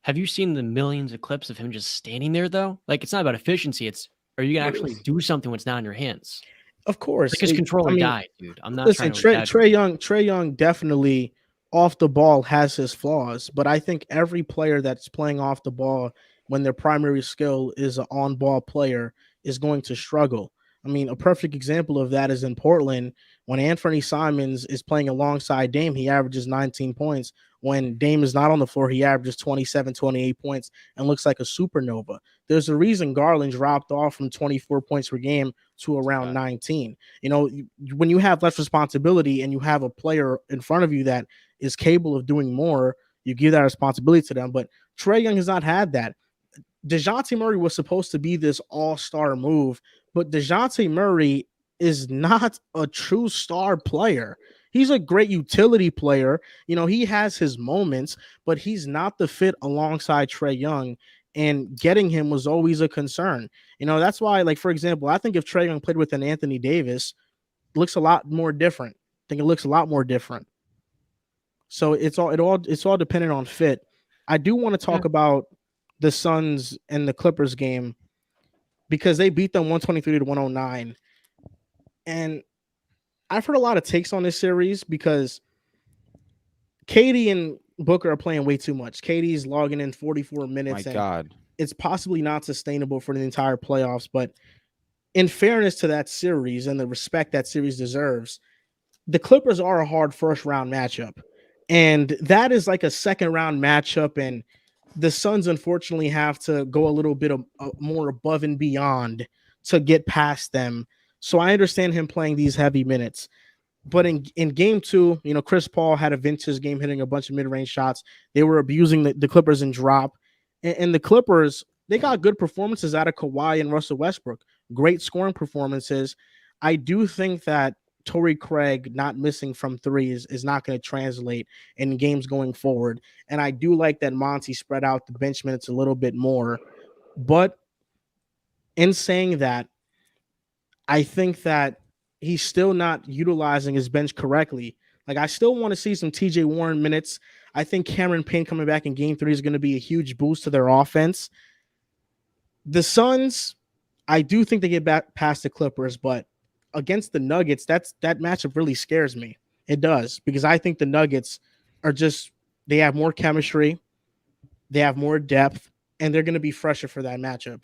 Have you seen the millions of clips of him just standing there, though? Like, it's not about efficiency. It's, are you going to actually do something when it's not in your hands? Of course. Because controlling guy, dude. I'm not listen, Trae Young definitely off the ball has his flaws, but I think every player that's playing off the ball when their primary skill is an on-ball player is going to struggle. I mean, a perfect example of that is in Portland. When Anthony Simons is playing alongside Dame, he averages 19 points. When Dame is not on the floor, he averages 27, 28 points and looks like a supernova. There's a reason Garland dropped off from 24 points per game to around 19. You know, when you have less responsibility and you have a player in front of you that is capable of doing more, you give that responsibility to them. But Trae Young has not had that. DeJounte Murray was supposed to be this all-star move, but DeJounte Murray is not a true star player. He's a great utility player. You know, he has his moments, but he's not the fit alongside Trae Young, and getting him was always a concern. You know, that's why, like, for example, I think if Trae Young played with an Anthony Davis, it looks a lot more different. I think it looks a lot more different. So it's all dependent on fit. I do want to talk about the Suns and the Clippers game because they beat them 123-109. And I've heard a lot of takes on this series because KD and Booker are playing way too much. KD's logging in 44 minutes. My God. It's possibly not sustainable for the entire playoffs. But in fairness to that series and the respect that series deserves, the Clippers are a hard first-round matchup. And that is like a second-round matchup, and the Suns unfortunately have to go a little bit more above and beyond to get past them. So I understand him playing these heavy minutes. But in game 2, you know, Chris Paul had a vintage game hitting a bunch of mid-range shots. They were abusing the Clippers in drop. And the Clippers, they got good performances out of Kawhi and Russell Westbrook. Great scoring performances. I do think that Torrey Craig not missing from threes is not going to translate in games going forward. And I do like that Monty spread out the bench minutes a little bit more. But in saying that, I think that he's still not utilizing his bench correctly. Like, I still want to see some TJ Warren minutes. I think Cameron Payne coming back in game 3 is going to be a huge boost to their offense. The Suns, I do think they get back past the Clippers, but against the Nuggets, that matchup really scares me. It does, because I think the Nuggets they have more chemistry, they have more depth, and they're going to be fresher for that matchup.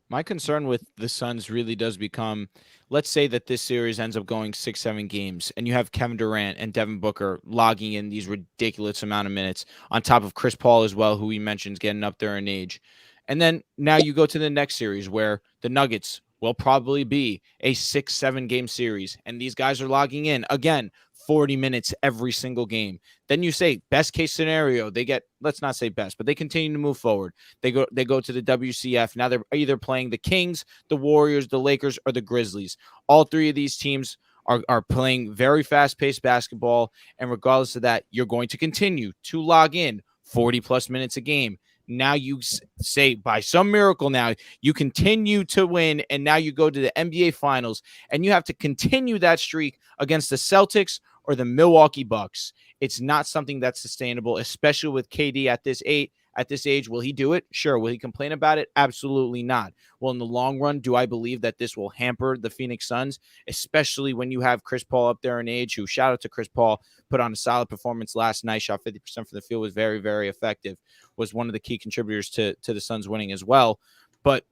My concern with the Suns really does become, let's say that this series ends up going 6-7 games, and you have Kevin Durant and Devin Booker logging in these ridiculous amount of minutes on top of Chris Paul as well, who he mentions getting up there in age. And then now you go to the next series where the Nuggets will probably be a 6-7 game series, and these guys are logging in, again, 40 minutes every single game. Then you say best case scenario, they get, let's not say best, but they continue to move forward. They go to the WCF. Now they're either playing the Kings, the Warriors, the Lakers, or the Grizzlies. All three of these teams are playing very fast-paced basketball, and regardless of that, you're going to continue to log in 40-plus minutes a game. Now you say, by some miracle, now you continue to win, and now you go to the NBA Finals, and you have to continue that streak against the Celtics or the Milwaukee Bucks. It's not something that's sustainable, especially with KD at this age. Will he do it? Sure. Will he complain about it? Absolutely not. Well, in the long run, do I believe that this will hamper the Phoenix Suns, especially when you have Chris Paul up there in age, who, shout out to Chris Paul, put on a solid performance last night, shot 50% from the field, was very, very effective, was one of the key contributors to the Suns winning as well. But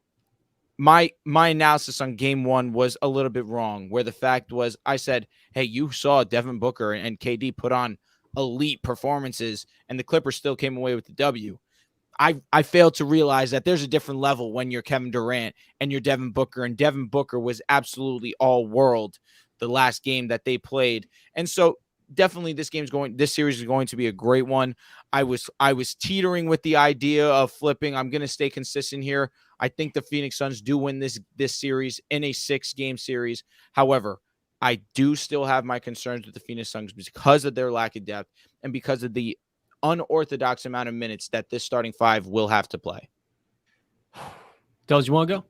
my analysis on game 1 was a little bit wrong, where the fact was, I said, hey, you saw Devin Booker and KD put on elite performances, and the Clippers still came away with the W. I failed to realize that there's a different level when you're Kevin Durant and you're Devin Booker, and Devin Booker was absolutely all world the last game that they played. And so definitely this series is going to be a great one. I was teetering with the idea of flipping. I'm going to stay consistent here. I think the Phoenix Suns do win this series in a 6-game series. However, I do still have my concerns with the Phoenix Suns because of their lack of depth and because of the unorthodox amount of minutes that this starting 5 will have to play. Dehls, you want to go?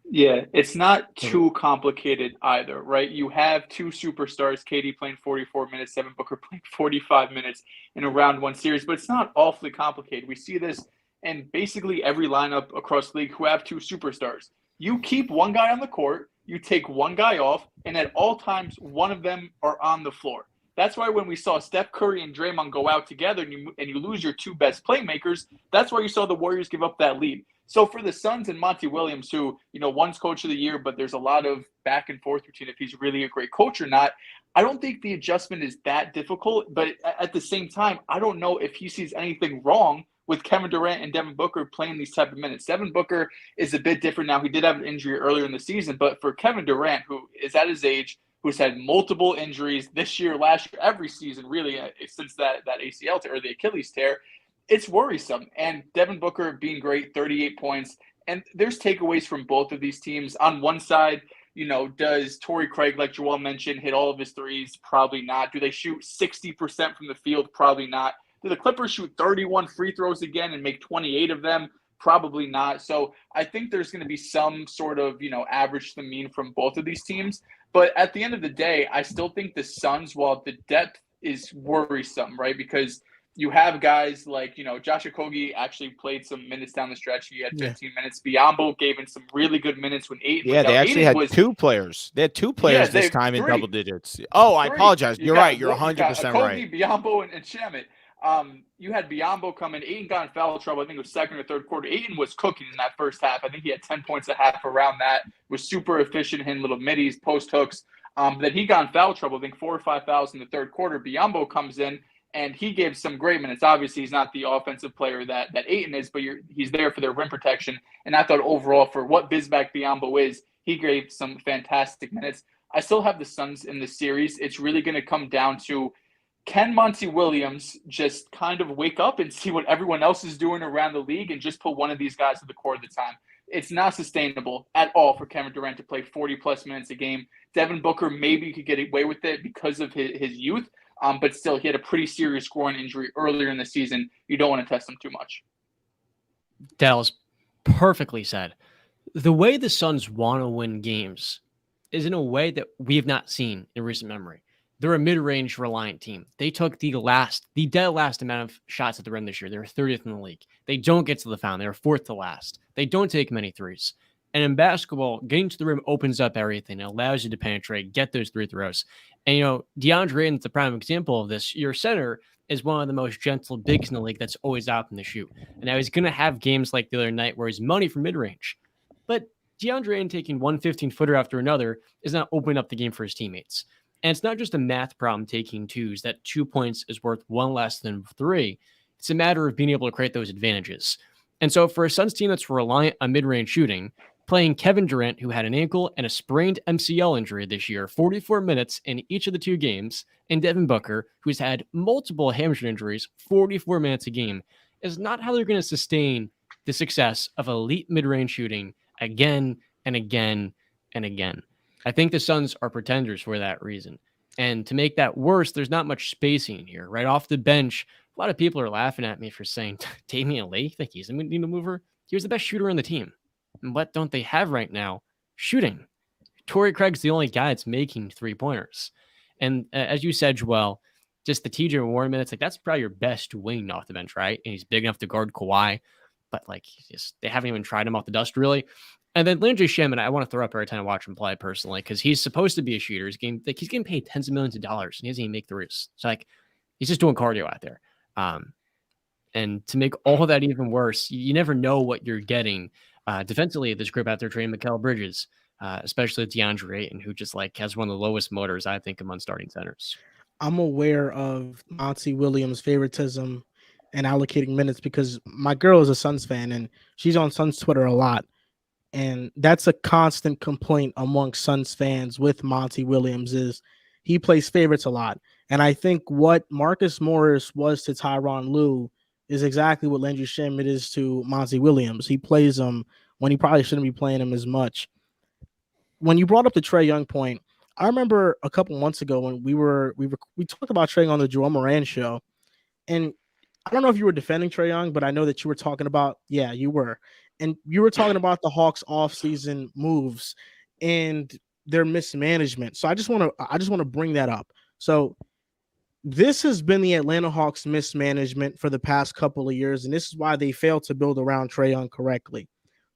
Yeah, it's not too complicated either, right? You have 2 superstars, KD playing 44 minutes, Devin Booker playing 45 minutes in a round 1 series, but it's not awfully complicated. We see this in basically every lineup across the league who have 2 superstars. You keep one guy on the court, you take one guy off, and at all times, one of them are on the floor. That's why when we saw Steph Curry and Draymond go out together and you lose your 2 best playmakers, that's why you saw the Warriors give up that lead. So for the Suns and Monty Williams, who, one's coach of the year, but there's a lot of back and forth between if he's really a great coach or not, I don't think the adjustment is that difficult. But at the same time, I don't know if he sees anything wrong with Kevin Durant and Devin Booker playing these type of minutes. Devin Booker is a bit different now. He did have an injury earlier in the season, but for Kevin Durant, who is at his age, who's had multiple injuries this year, last year, every season, really, since that ACL tear or the Achilles tear, it's worrisome. And Devin Booker being great, 38 points. And there's takeaways from both of these teams. On one side, does Torrey Craig, like Joel mentioned, hit all of his threes? Probably not. Do they shoot 60% from the field? Probably not. Do the Clippers shoot 31 free throws again and make 28 of them? Probably not. So I think there's going to be some sort of, average to the mean from both of these teams. But at the end of the day, I still think the Suns, while the depth is worrisome, right? Because you have guys like, Josh Okogie actually played some minutes down the stretch. He had 15 minutes. Biombo gave in some really good minutes when Ayton was out. They actually had 2 players. They had 2 players this time in double digits. Oh, I apologize. You're right. You're 100% right. Biombo and Shamet. You had Biombo come in. Ayton got in foul trouble. I think it was second or third quarter. Ayton was cooking in that first half. I think he had 10 points a half around that. Was super efficient, hitting little middies, post hooks. Then he got in foul trouble. I think 4 or 5 fouls in the third quarter. Biombo comes in and he gave some great minutes. Obviously, he's not the offensive player that Ayton is, but he's there for their rim protection. And I thought overall, for what Bismack Biombo is, he gave some fantastic minutes. I still have the Suns in the series. It's really going to come down to, can Monty Williams just kind of wake up and see what everyone else is doing around the league and just put one of these guys at the core of the time? It's not sustainable at all for Kevin Durant to play 40-plus minutes a game. Devin Booker maybe could get away with it because of his youth, but still, he had a pretty serious groin injury earlier in the season. You don't want to test him too much. Dehls, perfectly said. The way the Suns want to win games is in a way that we have not seen in recent memory. They're a mid-range reliant team. They took the dead last amount of shots at the rim this year. They're 30th in the league. They don't get to the foul. They're 4th to last. They don't take many threes. And in basketball, getting to the rim opens up everything. It allows you to penetrate, get those free throws. And, DeAndre Ayton's the prime example of this. Your center is one of the most gentle bigs in the league that's always out in the shoot. And now he's going to have games like the other night where he's money for mid-range. But DeAndre Ayton taking one 15-footer after another is not opening up the game for his teammates. And it's not just a math problem taking twos, that 2 points is worth one less than 3. It's a matter of being able to create those advantages. And so for a Suns team that's reliant on mid-range shooting, playing Kevin Durant, who had an ankle and a sprained MCL injury this year, 44 minutes in each of the 2 games, and Devin Booker, who's had multiple hamstring injuries, 44 minutes a game, is not how they're going to sustain the success of elite mid-range shooting again and again and again. I think the Suns are pretenders for that reason. And to make that worse, there's not much spacing here. Right off the bench, a lot of people are laughing at me for saying, Damian Lee, think he's a needle mover? He was the best shooter on the team. And what don't they have right now? Shooting. Torrey Craig's the only guy that's making 3-pointers. And as you said, Joel, just the TJ Warren minutes, like that's probably your best wing off the bench, right? And he's big enough to guard Kawhi. But they haven't even tried him off the dust, really. And then Landry Shamet, I want to throw up every time I watch him play personally, because he's supposed to be a shooter. He's getting paid tens of millions of dollars, and he doesn't even make threes. So he's just doing cardio out there. And to make all of that even worse, you never know what you're getting defensively. This group out there training Mikal Bridges, especially DeAndre Ayton, who just has one of the lowest motors, I think, among starting centers. I'm aware of Monty Williams' favoritism and allocating minutes because my girl is a Suns fan and she's on Suns Twitter a lot. And that's a constant complaint among Suns fans with Monty Williams is he plays favorites a lot. And I think what Marcus Morris was to Tyronn Lue is exactly what Landry Shamet is to Monty Williams. He plays him when he probably shouldn't be playing him as much. When you brought up the Trae Young point, I remember a couple months ago when we talked about Trae on the Joel Moran show, and I don't know if you were defending Trae Young, but I know that you were talking about, yeah, you were. And you were talking about the Hawks offseason moves and their mismanagement. So I just want to bring that up. So this has been the Atlanta Hawks mismanagement for the past couple of years, and this is why they failed to build around Trae Young correctly.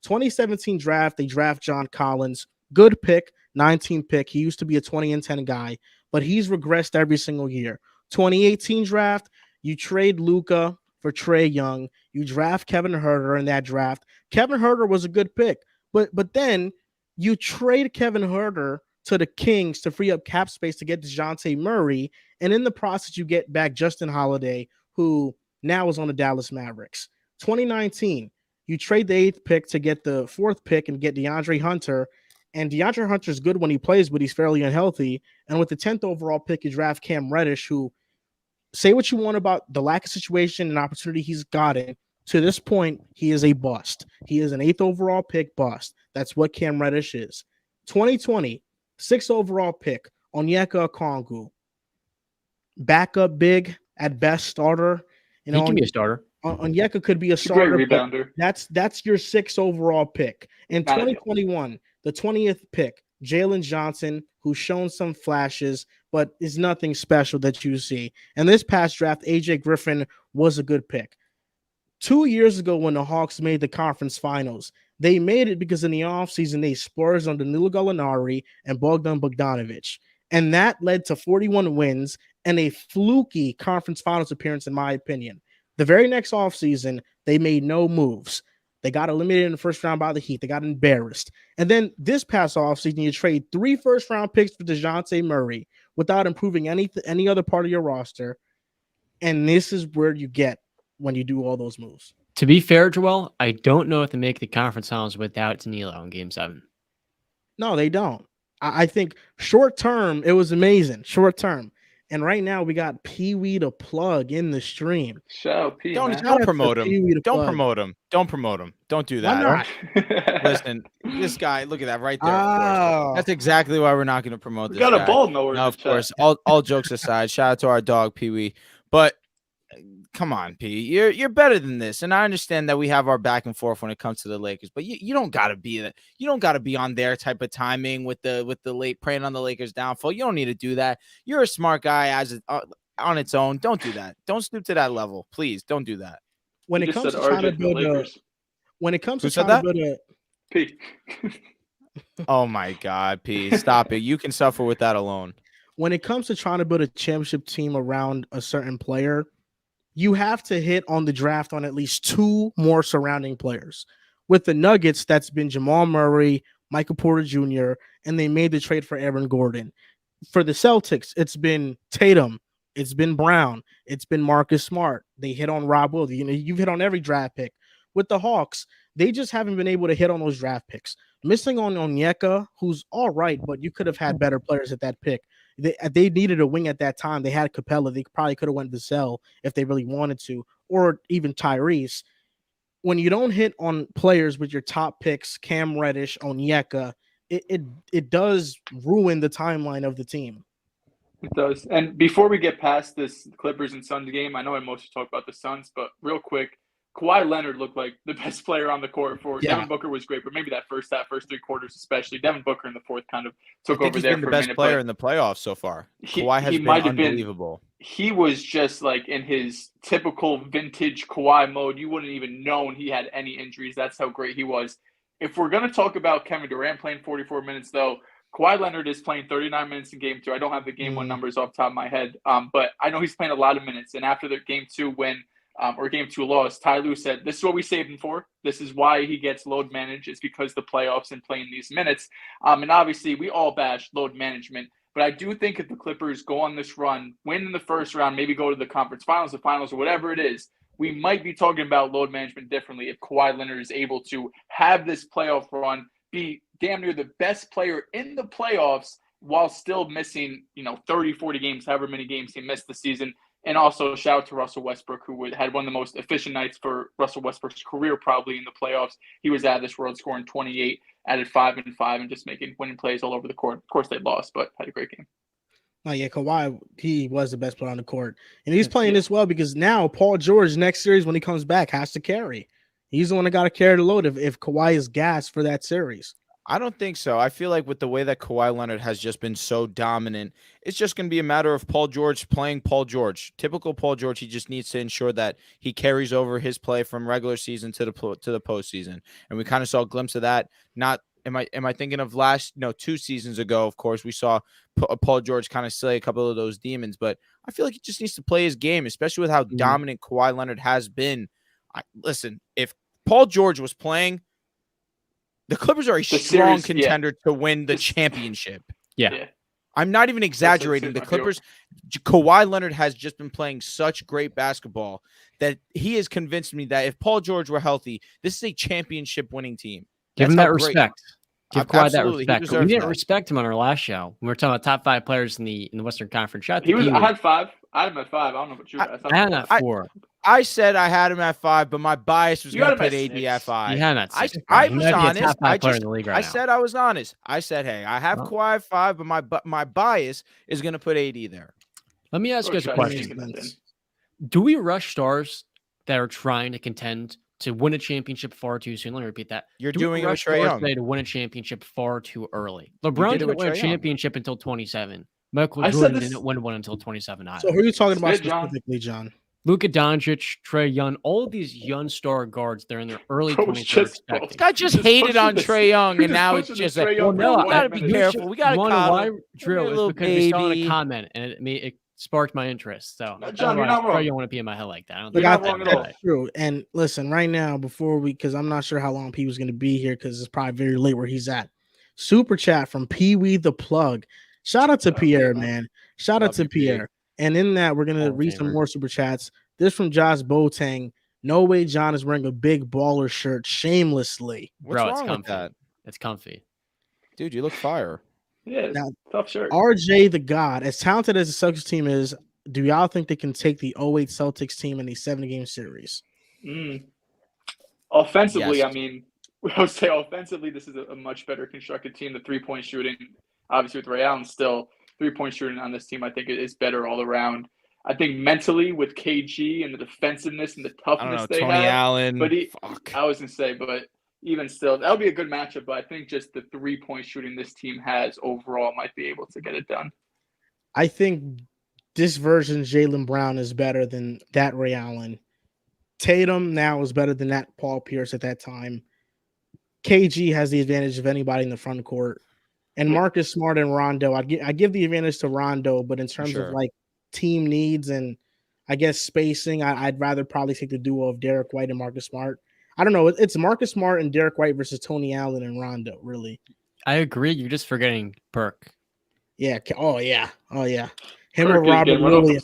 2017 draft, they draft John Collins. Good pick, 19 pick. He used to be a 20 and 10 guy, but he's regressed every single year. 2018 draft, you trade Luka for Trae Young. You draft Kevin Huerter in that draft. Kevin Huerter was a good pick, but then you trade Kevin Huerter to the Kings to free up cap space to get DeJounte Murray, and in the process, you get back Justin Holiday, who now is on the Dallas Mavericks. 2019, you trade the 8th pick to get the 4th pick and get DeAndre Hunter, and DeAndre Hunter is good when he plays, but he's fairly unhealthy, and with the 10th overall pick, you draft Cam Reddish, who, say what you want about the lack of situation and opportunity he's gotten, to this point, he is a bust. He is an 8th overall pick bust. That's what Cam Reddish is. 2020, 6th overall pick, Onyeka Okongwu. Backup big, at best starter. He can be a starter. Onyeka could be a starter. Great rebounder. That's your 6th overall pick. In 2021, the 20th pick, Jalen Johnson, who's shown some flashes, but is nothing special that you see. And this past draft, AJ Griffin was a good pick. 2 years ago when the Hawks made the conference finals, they made it because in the offseason they splurged on Danilo Gallinari and Bogdan Bogdanovic. And that led to 41 wins and a fluky conference finals appearance, in my opinion. The very next offseason, they made no moves. They got eliminated in the first round by the Heat. They got embarrassed. And then this past offseason, you trade 3 first-round picks for DeJounte Murray without improving any other part of your roster. And this is where you get when you do all those moves. To be fair, Joel, I don't know if they make the conference finals without Danilo in Game 7. No, they don't. I think short term, it was amazing. Short term. And right now, we got Pee Wee to plug in the stream. Shout Pee, don't promote him. Don't promote him. Don't promote him. Don't do that. Why not? Listen, this guy, look at that right there. Oh. That's exactly why we're not going to promote this guy. Got a ball nowhere. No, of course. All jokes aside, shout out to our dog, Pee Wee. But come on, P. You're better than this, and I understand that we have our back and forth when it comes to the Lakers, but you don't gotta be that. You don't gotta be on their type of timing with the late preying on the Lakers' downfall. You don't need to do that. You're a smart guy on its own. Don't do that. Don't stoop to that level, please. Don't do that. When it comes to trying to build a P. Oh my God, P. Stop it. You can suffer with that alone. When it comes to trying to build a championship team around a certain player, you have to hit on the draft on at least 2 more surrounding players. With the Nuggets, that's been Jamal Murray, Michael Porter Jr., and they made the trade for Aaron Gordon. For the Celtics, it's been Tatum, it's been Brown, it's been Marcus Smart. They hit on Rob Will. You've hit on every draft pick. With the Hawks, they just haven't been able to hit on those draft picks. Missing on Onyeka, who's all right, but you could have had better players at that pick. They needed a wing at that time. They had Capella. They probably could have went Vassell if they really wanted to, or even Tyrese. When you don't hit on players with your top picks, Cam Reddish, Onyeka, it does ruin the timeline of the team. It does. And before we get past this Clippers and Suns game, I know I mostly talk about the Suns, but real quick, Kawhi Leonard looked like the best player on the court for Devin Booker was great, but maybe that first 3 quarters especially. Devin Booker in the fourth kind of took over there for a minute. He's been the best player in the playoffs so far. Kawhi has been unbelievable. He was just like in his typical vintage Kawhi mode. You wouldn't even known he had any injuries. That's how great he was. If we're going to talk about Kevin Durant playing 44 minutes, though, Kawhi Leonard is playing 39 minutes in Game 2. I don't have the Game 1 numbers off the top of my head, but I know he's playing a lot of minutes. And after the Game 2 win, or Game 2 loss, Ty Lue said, this is what we saved him for. This is why he gets load managed. It's because the playoffs and playing these minutes. And obviously, we all bash load management. But I do think if the Clippers go on this run, win in the first round, maybe go to the conference finals, the finals, or whatever it is, we might be talking about load management differently if Kawhi Leonard is able to have this playoff run, be damn near the best player in the playoffs while still missing, 30, 40 games, however many games he missed this season. And also shout out to Russell Westbrook, who had one of the most efficient nights for Russell Westbrook's career, probably in the playoffs. He was out of this world, scoring 28, added 5 and 5, and just making winning plays all over the court. Of course, they lost, but had a great game. Oh yeah, Kawhi, he was the best player on the court, and he's playing this well because now Paul George next series when he comes back has to carry. He's the one that got to carry the load if Kawhi is gassed for that series. I don't think so. I feel like with the way that Kawhi Leonard has just been so dominant, it's just going to be a matter of Paul George playing Paul George. Typical Paul George, he just needs to ensure that he carries over his play from regular season to the postseason. And we kind of saw a glimpse of that. Am I thinking of 2 seasons ago? Of course, we saw Paul George kind of slay a couple of those demons, but I feel like he just needs to play his game, especially with how dominant Kawhi Leonard has been. Listen, if Paul George was playing, the Clippers are a strong contender to win the championship. Yeah. I'm not even exaggerating. The Clippers, Kawhi Leonard has just been playing such great basketball that he has convinced me that if Paul George were healthy, this is a championship winning team. Give him that respect. Give Kawhi that respect. We didn't that. Respect him on our last show. We were talking about top 5 players in the Western Conference. I had 5. I had him at 5. I don't know what you had. I had him at 4. I said I had him at 5, but my bias was going to put AD at 5. You had him at 6. I was honest. I said I was honest. I said, hey, I have Kawhi at 5, but my bias is going to put AD there. Let me ask you guys a question. Do we rush stars that are trying to contend to win a championship far too soon? Let me repeat that. You're doing it with Trae Young. To win a championship far too early. LeBron didn't win a championship until 27. Michael Jordan didn't win one until 27 either. So who are you talking about specifically, John? Luka Doncic, Trae Young, all of these young star guards, they're in their early 20s. This guy just hated on Trae Young, and now it's just like, well, no, we got to be careful. We got to why Drill is because we saw a comment, and it sparked my interest. So, John, you're not wrong. You don't want to be in my head like that. I don't think that's wrong at all. True. And listen, right now, because I'm not sure how long P was going to be here, because it's probably very late where he's at. Super chat from Pee Wee the Plug. Shout out to Pierre, man. Shout out to Pierre. And in that, we're going to read some more super chats. This from Josh Boateng. No way John is wearing a big baller shirt shamelessly. What's wrong with that? It's comfy. Dude, you look fire. Yeah, tough shirt. RJ the God, as talented as the Celtics team is, do y'all think they can take the 08 Celtics team in the 7-game series? Offensively, yes. I mean, I would say offensively, this is a much better constructed team. The three-point shooting, obviously with Ray Allen still, three-point shooting on this team, I think is better all around. I think mentally with KG and the defensiveness and the I don't toughness know, they Tony have. Allen. But Fuck. I was going to say, but even still, that'll be a good matchup. But I think just the 3-point shooting this team has overall might be able to get it done. I think this version Jaylen Brown is better than that Ray Allen. Tatum now is better than that Paul Pierce at that time. KG has the advantage of anybody in the front court. And Marcus Smart and Rondo, I give the advantage to Rondo, but in terms of like team needs and I guess spacing, I'd rather probably take the duo of Derek White and Marcus Smart. I don't know. It's Marcus Smart and Derek White versus Tony Allen and Rondo, really. I agree. You're just forgetting Burke. Yeah. Oh, yeah. Him Burke or Robert Williams.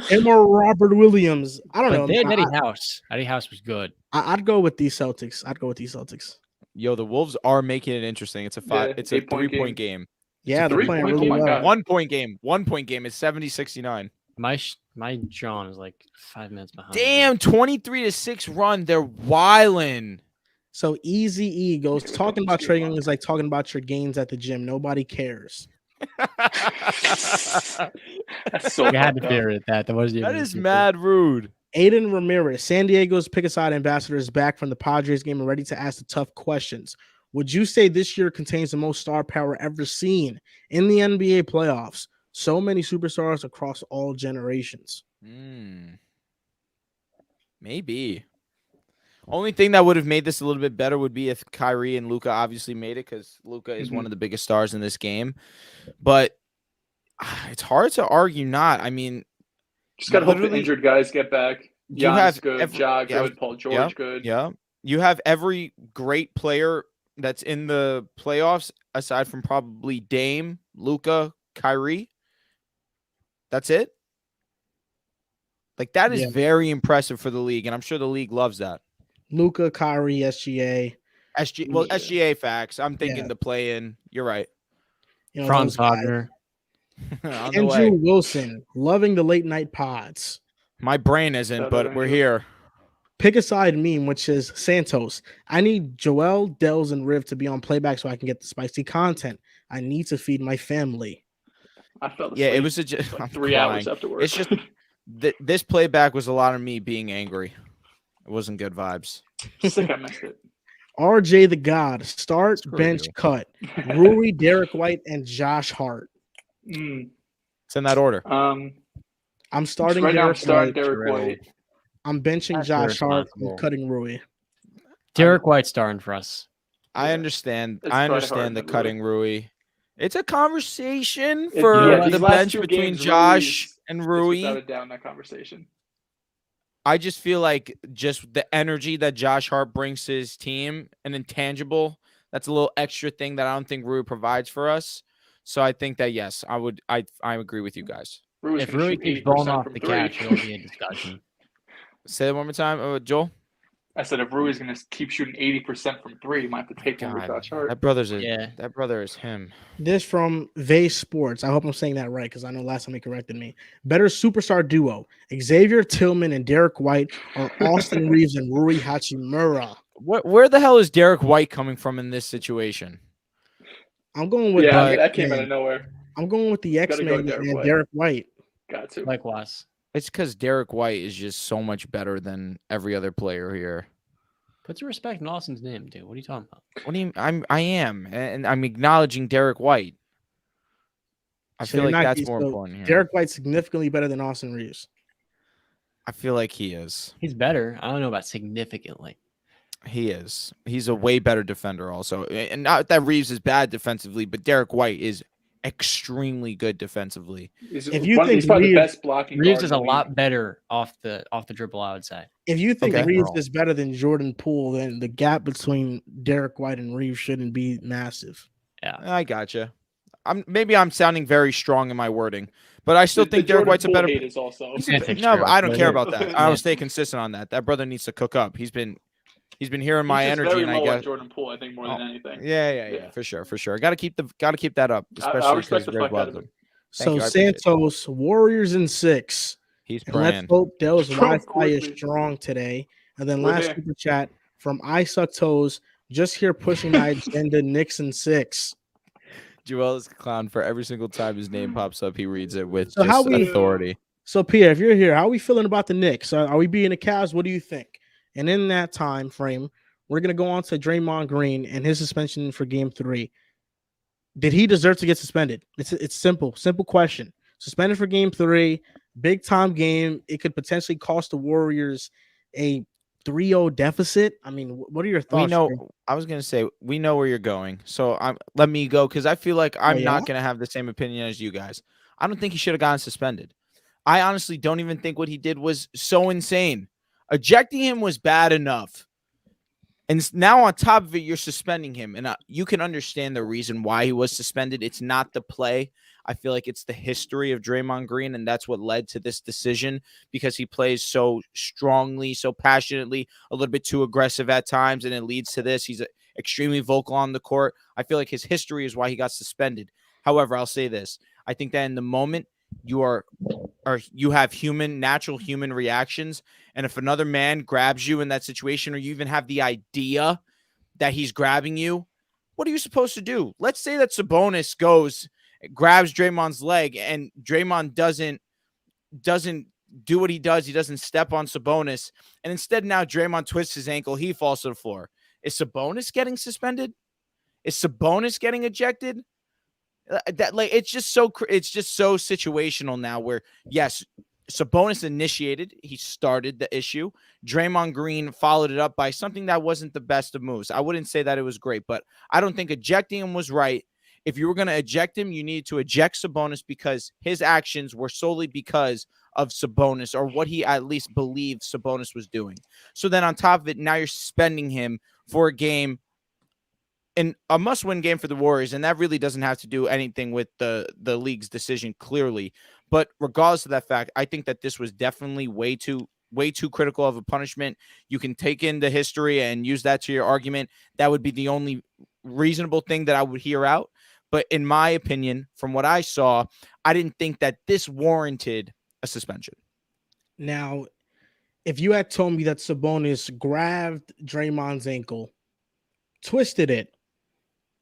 Him or Robert Williams. I don't know. They had Eddie House. Eddie House was good. I'd go with these Celtics. Yo, the Wolves are making it interesting. It's a 3-point game. Yeah, they're playing really well. 1 point game. 1 point game is 70-69. My John is like 5 minutes behind. Damn, 23-6 run. They're wildin'. So Easy E goes talking about Trae Young is like talking about your gains at the gym. Nobody cares. That's so you had to fear it. That is mad rude. Aiden Ramirez, San Diego's pick-a-side ambassador, is back from the Padres game and ready to ask the tough questions. Would you say this year contains the most star power ever seen in the NBA playoffs? So many superstars across all generations. Maybe. Only thing that would have made this a little bit better would be if Kyrie and Luka obviously made it, because Luka is one of the biggest stars in this game. But it's hard to argue not. I mean, just gotta hope the injured guys get back. Giannis good, Ja good, Paul George good. Yeah. You have every great player that's in the playoffs aside from probably Dame, Luka, Kyrie. That's it. Like, that is very impressive for the league, and I'm sure the league loves that. Luka, Kyrie, SGA. SGA facts. I'm thinking the play-in. You're right. Franz Wagner. Andrew Wilson, loving the late night pods. My brain isn't, but we're here. Pick a side meme, which is Santos. I need Joel, Dehls, and Riv to be on playback so I can get the spicy content. I need to feed my family. I felt it was like 3 hours afterwards. It's just this playback was a lot of me being angry. It wasn't good vibes. I missed it. RJ the God, start, bench, cut. Rui, Derek White, and Josh Hart. It's in that order. I'm starting right Derek Derek White. I'm benching Josh Hart and cutting Rui. Derek White starting for us. I understand. I understand the cutting Rui. It's a conversation for the bench between Josh and Rui. Without a doubt in that conversation. I just feel like just the energy that Josh Hart brings to his team, an intangible, that's a little extra thing that I don't think Rui provides for us. So I think that, yes, I agree with you guys. If Rui keeps balling off the catch, it'll be a discussion. Say that one more time, Joel. I said if Rui's going to keep shooting 80% from 3, he might have to take one with Josh Hart. That brother is him. This from Vase Sports. I hope I'm saying that right because I know last time he corrected me. Better superstar duo. Xavier Tillman and Derek White or Austin Reeves and Rui Hachimura. Where the hell is Derek White coming from in this situation? I'm going with that came out of nowhere. I'm going with the X-Men and Derek White. Got to. Likewise. It's because Derek White is just so much better than every other player here. Put some respect in Austin's name, dude. What are you talking about? What do you? I am, and I'm acknowledging Derek White. I feel like that's more important here. Derek White's significantly better than Austin Reeves. I feel like he is. He's better. I don't know about significantly. He is. He's a way better defender also. And not that Reeves is bad defensively, but Derek White is extremely good defensively. If you think he's probably the best blocking guard Reeves is a lot better off the dribble, I would say. If you think Reeves is better than Jordan Poole, then the gap between Derek White and Reeves shouldn't be massive. Yeah, I gotcha. Maybe I'm sounding very strong in my wording, but I still think Derek White's a better. No, I don't care about that. I will stay consistent on that. That brother needs to cook up. He's been hearing my energy, and I guess Jordan Poole, I think, more than anything. Yeah, for sure. Got to keep that up, especially because Red loves him. So Santos, Warriors in 6. He's praying. Let's hope Dell's Wi-Fi is strong today. And then last super chat from I Suck Toes, just here pushing my agenda. Knicks in 6. Joel is a clown for every single time his name pops up. He reads it with authority. So Pierre, if you're here, how are we feeling about the Knicks? Are we beating the Cavs? What do you think? And in that time frame, we're gonna go on to Draymond Green and his suspension for Game 3. Did he deserve to get suspended? It's simple question. Suspended for Game 3, big time game. It could potentially cost the Warriors a 3-0 deficit. I mean, what are your thoughts? We know. I was gonna say we know where you're going. So let me go because I feel like I'm not gonna have the same opinion as you guys. I don't think he should have gotten suspended. I honestly don't even think what he did was so insane. Ejecting him was bad enough. And now on top of it, you're suspending him. And you can understand the reason why he was suspended. It's not the play. I feel like it's the history of Draymond Green, and that's what led to this decision because he plays so strongly, so passionately, a little bit too aggressive at times, and it leads to this. He's extremely vocal on the court. I feel like his history is why he got suspended. However, I'll say this. I think that in the moment, you have natural human reactions. And if another man grabs you in that situation, or you even have the idea that he's grabbing you, what are you supposed to do? Let's say that Sabonis grabs Draymond's leg, and Draymond doesn't do what he does. He doesn't step on Sabonis. And instead now Draymond twists his ankle. He falls to the floor. Is Sabonis getting suspended? Is Sabonis getting ejected? It's just so situational now where, yes, Sabonis initiated. He started the issue. Draymond Green followed it up by something that wasn't the best of moves. I wouldn't say that it was great, but I don't think ejecting him was right. If you were going to eject him, you needed to eject Sabonis because his actions were solely because of Sabonis, or what he at least believed Sabonis was doing. So then on top of it, now you're suspending him for a game, and a must-win game for the Warriors, and that really doesn't have to do anything with the league's decision, clearly. But regardless of that fact, I think that this was definitely way too critical of a punishment. You can take in the history and use that to your argument. That would be the only reasonable thing that I would hear out. But in my opinion, from what I saw, I didn't think that this warranted a suspension. Now, if you had told me that Sabonis grabbed Draymond's ankle, twisted it,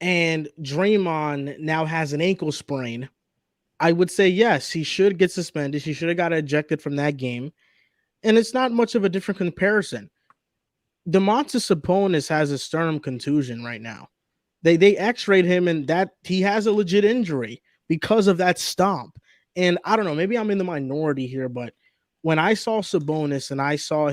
and Draymond now has an ankle sprain, I would say yes, he should get suspended. He should have got ejected from that game. And it's not much of a different comparison. Domantas Sabonis has a sternum contusion right now. They x-rayed him, and that he has a legit injury because of that stomp. And I don't know, maybe I'm in the minority here, but when I saw Sabonis and I saw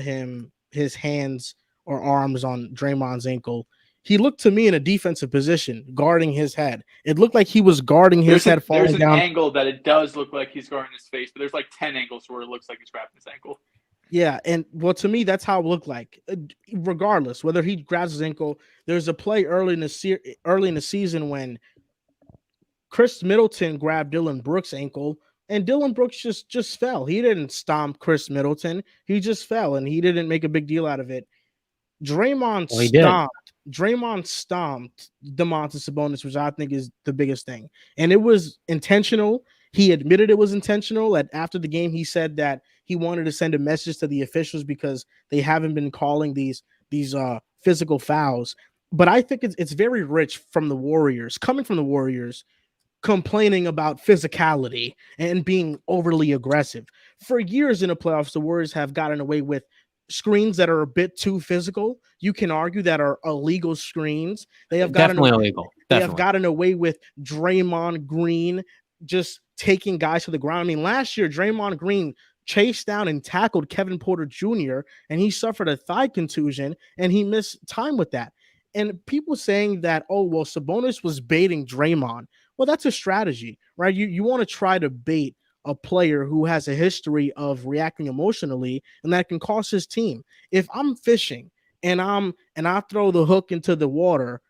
his hands or arms on Draymond's ankle, he looked to me in a defensive position, guarding his head. It looked like he was guarding his head falling down. There's an angle that it does look like he's guarding his face, but there's like 10 angles where it looks like he's grabbing his ankle. Yeah, and well, to me, that's how it looked like. Regardless, whether he grabs his ankle, there's a play early in the season when Chris Middleton grabbed Dylan Brooks' ankle, and Dylan Brooks just fell. He didn't stomp Chris Middleton. He just fell, and he didn't make a big deal out of it. Draymond stomped Domantas Sabonis, which I think is the biggest thing. And it was intentional. He admitted it was intentional. That after the game, he said that he wanted to send a message to the officials because they haven't been calling these physical fouls. But I think it's very rich from the Warriors, coming from the Warriors, complaining about physicality and being overly aggressive. For years in the playoffs, the Warriors have gotten away with screens that are a bit too physical. You can argue that are illegal screens. They have gotten illegal. They have gotten away with Draymond Green just taking guys to the ground. I mean, last year, Draymond Green chased down and tackled Kevin Porter Jr., and he suffered a thigh contusion, and he missed time with that. And people saying that, oh, well, Sabonis was baiting Draymond. Well, that's a strategy, right? You want to try to bait a player who has a history of reacting emotionally, and that can cost his team. If I'm fishing and I throw the hook into the water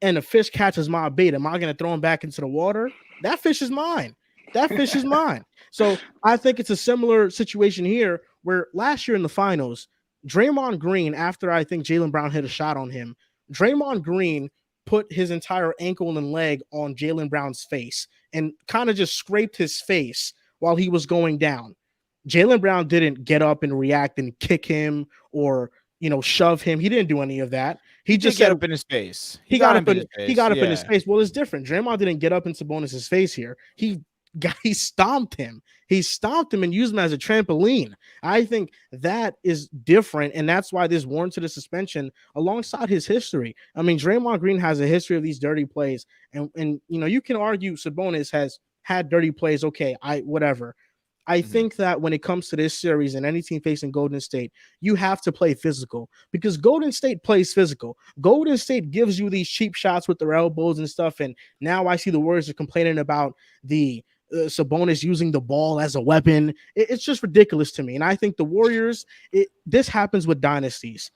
and the fish catches my bait, am I going to throw him back into the water? That fish is mine. That fish is mine. So I think it's a similar situation here where last year in the finals, Draymond Green, after I think Jaylen Brown hit a shot on him, Draymond Green put his entire ankle and leg on Jaylen Brown's face and kind of just scraped his face while he was going down. Jaylen Brown didn't get up and react and kick him or, shove him. He didn't do any of that. He just got up in his face. He got up in his face. Well, it's different. Draymond didn't get up in Sabonis's face here. He he stomped him. He stomped him and used him as a trampoline. I think that is different, and that's why this warranted a suspension alongside his history. I mean, Draymond Green has a history of these dirty plays, and you can argue Sabonis has had dirty plays. Okay, whatever. I think that when it comes to this series and any team facing Golden State, you have to play physical because Golden State plays physical. Golden State gives you these cheap shots with their elbows and stuff. And now I see the Warriors are complaining about the Sabonis using the ball as a weapon. It's just ridiculous to me. And I think the Warriors, this happens with dynasties.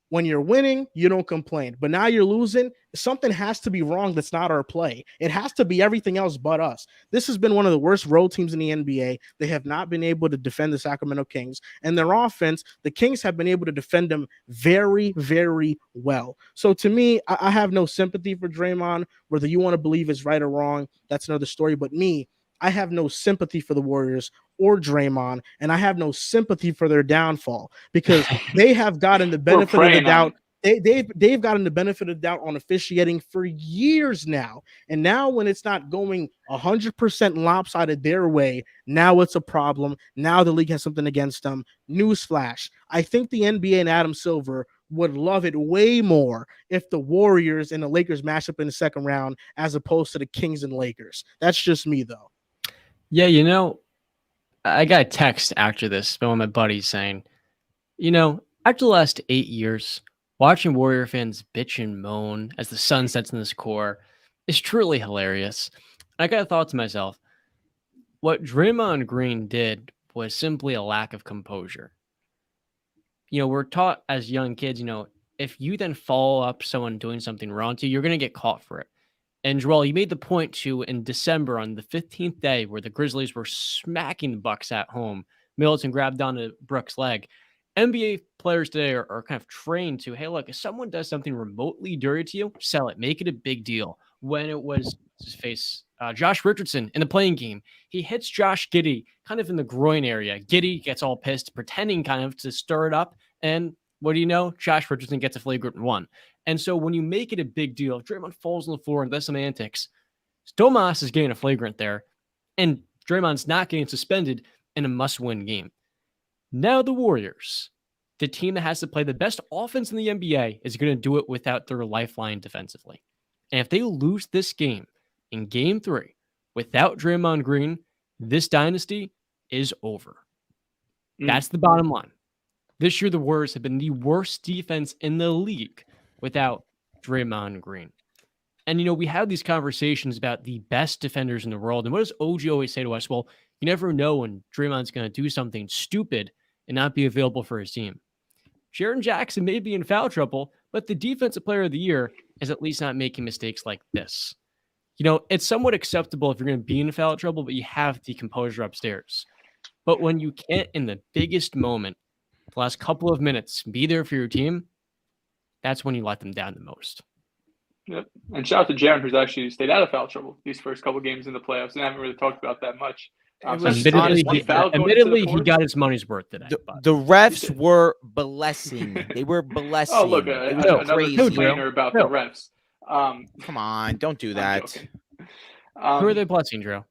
When you're winning, you don't complain. But now you're losing. Something has to be wrong that's not our play. It has to be everything else but us. This has been one of the worst road teams in the NBA. They have not been able to defend the Sacramento Kings. And their offense, the Kings have been able to defend them very, very well. So to me, I have no sympathy for Draymond. Whether you want to believe it's right or wrong, that's another story. But me, I have no sympathy for the Warriors or Draymond, and I have no sympathy for their downfall because they have gotten the benefit of the doubt. They've gotten the benefit of the doubt on officiating for years now. And now when it's not going 100% lopsided their way, now it's a problem. Now the league has something against them. Newsflash. I think the NBA and Adam Silver would love it way more if the Warriors and the Lakers match up in the second round as opposed to the Kings and Lakers. That's just me, though. Yeah, I got a text after this from one of my buddies saying, after the last 8 years, watching Warrior fans bitch and moan as the sun sets in this core is truly hilarious. I got a thought to myself, what Draymond Green did was simply a lack of composure. We're taught as young kids, if you then follow up someone doing something wrong to you, you're going to get caught for it. And Joel, you made the point too in December on the 15th day where the Grizzlies were smacking the Bucks at home. Middleton grabbed onto Brooks' leg. NBA players today are kind of trained to, hey, look, if someone does something remotely dirty to you, sell it, make it a big deal. When it was his face, Josh Richardson in the playing game, he hits Josh Giddey kind of in the groin area. Giddey gets all pissed, pretending kind of to stir it up. And what do you know? Josh Richardson gets a flagrant one. And so when you make it a big deal, if Draymond falls on the floor and does some antics, Domas is getting a flagrant there, and Draymond's not getting suspended in a must-win game. Now the Warriors, the team that has to play the best offense in the NBA, is going to do it without their lifeline defensively. And if they lose this game in Game 3 without Draymond Green, this dynasty is over. That's the bottom line. This year, the Warriors have been the worst defense in the league without Draymond Green. And, we have these conversations about the best defenders in the world. And what does OG always say to us? Well, you never know when Draymond's going to do something stupid and not be available for his team. Jaren Jackson may be in foul trouble, but the defensive player of the year is at least not making mistakes like this. It's somewhat acceptable if you're going to be in foul trouble, but you have the composure upstairs. But when you can't, in the biggest moment, the last couple of minutes, be there for your team, that's when you let them down the most. Yep. And shout out to Jaren, who's actually stayed out of foul trouble these first couple games in the playoffs and haven't really talked about that much. Admittedly, he got his money's worth today. The refs were blessing. They were blessing. Oh, look, another complainer about the refs. Come on, don't do that. Who are they blessing, Drew?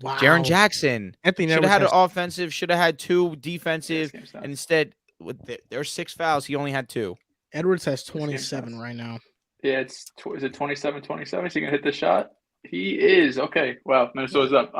Wow. Jaren Jackson. Anthony should have had an offensive, should have had 2 defensive, and instead, with their 6 fouls, he only had 2. Edwards has 27 right now. Yeah, is it 27-27? Is he going to hit the shot? He is. Okay. Wow, Minnesota's up.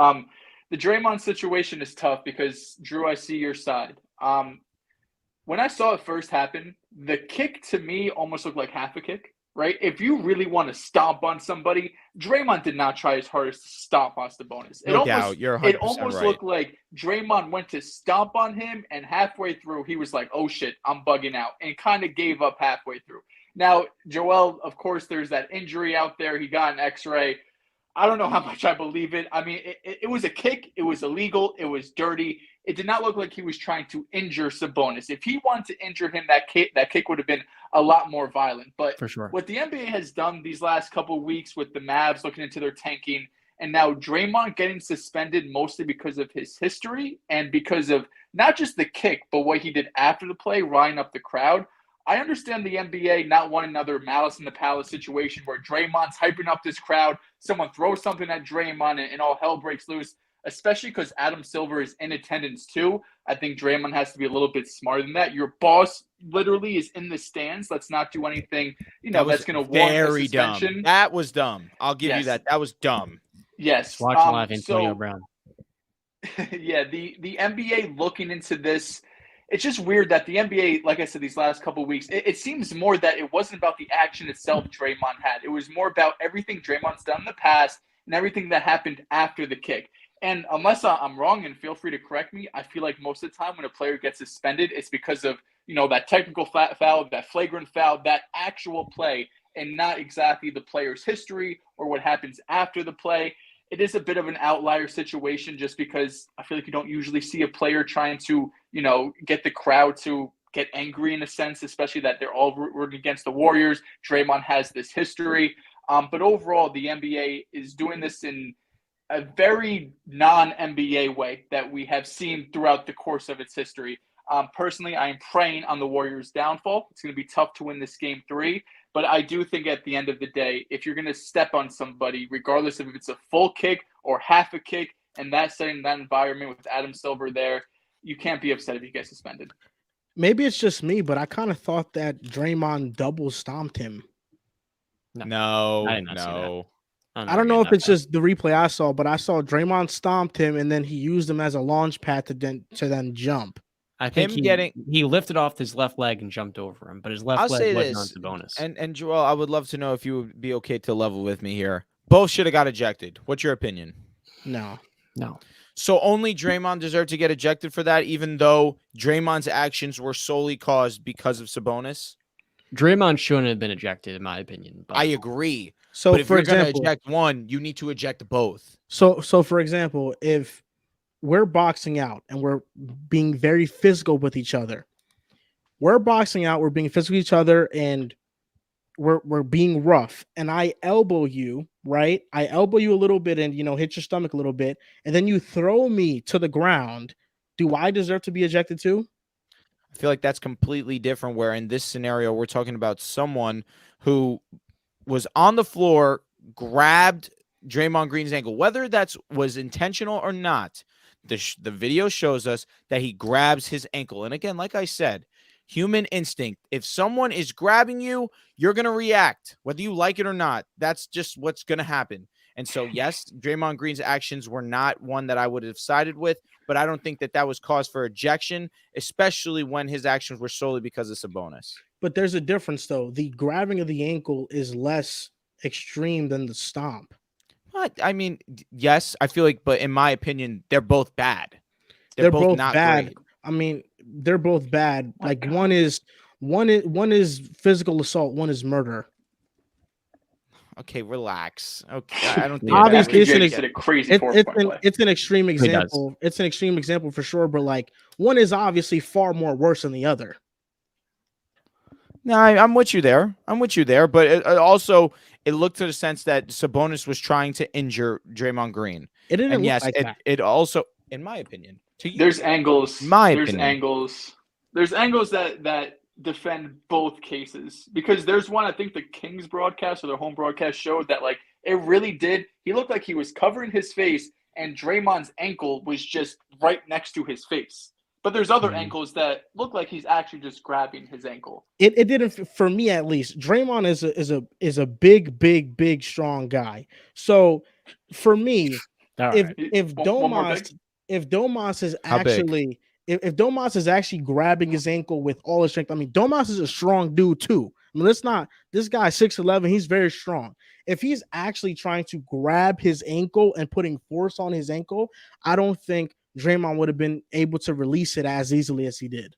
The Draymond situation is tough because, Drew, I see your side. When I saw it first happen, the kick to me almost looked like half a kick, right? If you really want to stomp on somebody, Draymond did not try his hardest to stomp on Sabonis. It almost looked like Draymond went to stomp on him, and halfway through, he was like, oh, shit, I'm bugging out, and kind of gave up halfway through. Now, Joel, of course, there's that injury out there. He got an X-ray. I don't know how much I believe it. I mean, it was a kick. It was illegal. It was dirty. It did not look like he was trying to injure Sabonis. If he wanted to injure him, that kick would have been a lot more violent. But for sure, what the NBA has done these last couple of weeks with the Mavs looking into their tanking, and now Draymond getting suspended mostly because of his history and because of not just the kick, but what he did after the play, riling up the crowd. I understand the NBA not wanting another Malice in the Palace situation where Draymond's hyping up this crowd, someone throws something at Draymond, and all hell breaks loose. especially because Adam Silver is in attendance too. I think Draymond has to be a little bit smarter than that. Your boss literally is in the stands. Let's not do anything, that's going to warrant a suspension. Dumb. That was dumb. I'll give you that. That was dumb. Yes. Just watch live Antonio Brown. Yeah, the NBA looking into this. It's just weird that the NBA, like I said, these last couple of weeks, it seems more that it wasn't about the action itself Draymond had. It was more about everything Draymond's done in the past and everything that happened after the kick. And unless I'm wrong, and feel free to correct me, I feel like most of the time when a player gets suspended, it's because of, that technical foul, that flagrant foul, that actual play, and not exactly the player's history or what happens after the play. It is a bit of an outlier situation just because I feel like you don't usually see a player trying to, get the crowd to get angry in a sense, especially that they're all rooting against the Warriors. Draymond has this history. But overall, the NBA is doing this in a very non-NBA way that we have seen throughout the course of its history. Personally, I am praying on the Warriors' downfall. It's going to be tough to win this game 3. But I do think at the end of the day, if you're going to step on somebody, regardless of if it's a full kick or half a kick, and that setting, that environment with Adam Silver there, you can't be upset if you get suspended. Maybe it's just me, but I kind of thought that Draymond double stomped him. No. I don't know if it's just the replay I saw, but I saw Draymond stomped him, and then he used him as a launch pad to then jump. I think he lifted off his left leg and jumped over him, but his left leg wasn't on the bonus. And Joel, I would love to know if you would be okay to level with me here. Both should have got ejected. What's your opinion? No. So only Draymond deserved to get ejected for that, even though Draymond's actions were solely caused because of Sabonis? Draymond shouldn't have been ejected, in my opinion. But I agree. So but if for you're going to example, eject one, you need to eject both. So for example, if we're boxing out and we're being very physical with each other, we're being physical with each other, and we're being rough, and I elbow you, right? I elbow you a little bit and, hit your stomach a little bit, and then you throw me to the ground. Do I deserve to be ejected too? I feel like that's completely different, where in this scenario, we're talking about someone who was on the floor, grabbed Draymond Green's ankle, whether was intentional or not. The video shows us that he grabs his ankle. And again, like I said, human instinct. If someone is grabbing you, you're going to react, whether you like it or not. That's just what's going to happen. And so, yes, Draymond Green's actions were not one that I would have sided with, but I don't think that was cause for ejection, especially when his actions were solely because of Sabonis. But there's a difference, though. The grabbing of the ankle is less extreme than the stomp. I mean, yes, I feel like, but in my opinion, they're both bad. They're both not bad. Great. I mean, they're both bad. Like one is physical assault, one is murder. Okay, relax. Okay, I don't think obviously it's a crazy. It's an extreme example. It's an extreme example for sure, but like one is obviously far more worse than the other. No, I'm with you there. But it looked to the sense that Sabonis was trying to injure Draymond Green. It didn't. Look like that. It also, in my opinion, there's angles. There's angles that defend both cases, because there's one, I think the Kings broadcast or their home broadcast showed that like it really did. He looked like he was covering his face, and Draymond's ankle was just right next to his face. But there's other ankles that look like he's actually just grabbing his ankle. It didn't, for me at least. Draymond is a big, strong guy. So for me, if Domas is actually grabbing his ankle with all his strength, I mean, Domas is a strong dude too. I mean, this guy 6'11", he's very strong. If he's actually trying to grab his ankle and putting force on his ankle, I don't think Draymond would have been able to release it as easily as he did.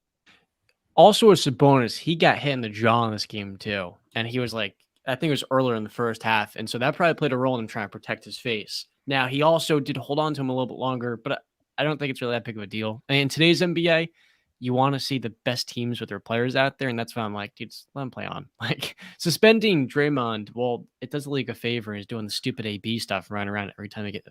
Also, as Sabonis, he got hit in the jaw in this game too, and he was like, I think it was earlier in the first half, and so that probably played a role in him trying to protect his face. Now, he also did hold on to him a little bit longer, but I don't think it's really that big of a deal. And in today's NBA, you want to see the best teams with their players out there, and that's why I'm like, dude, let him play on. Like, suspending Draymond, well, it does the league a favor. He's doing the stupid AB stuff, running around every time he gets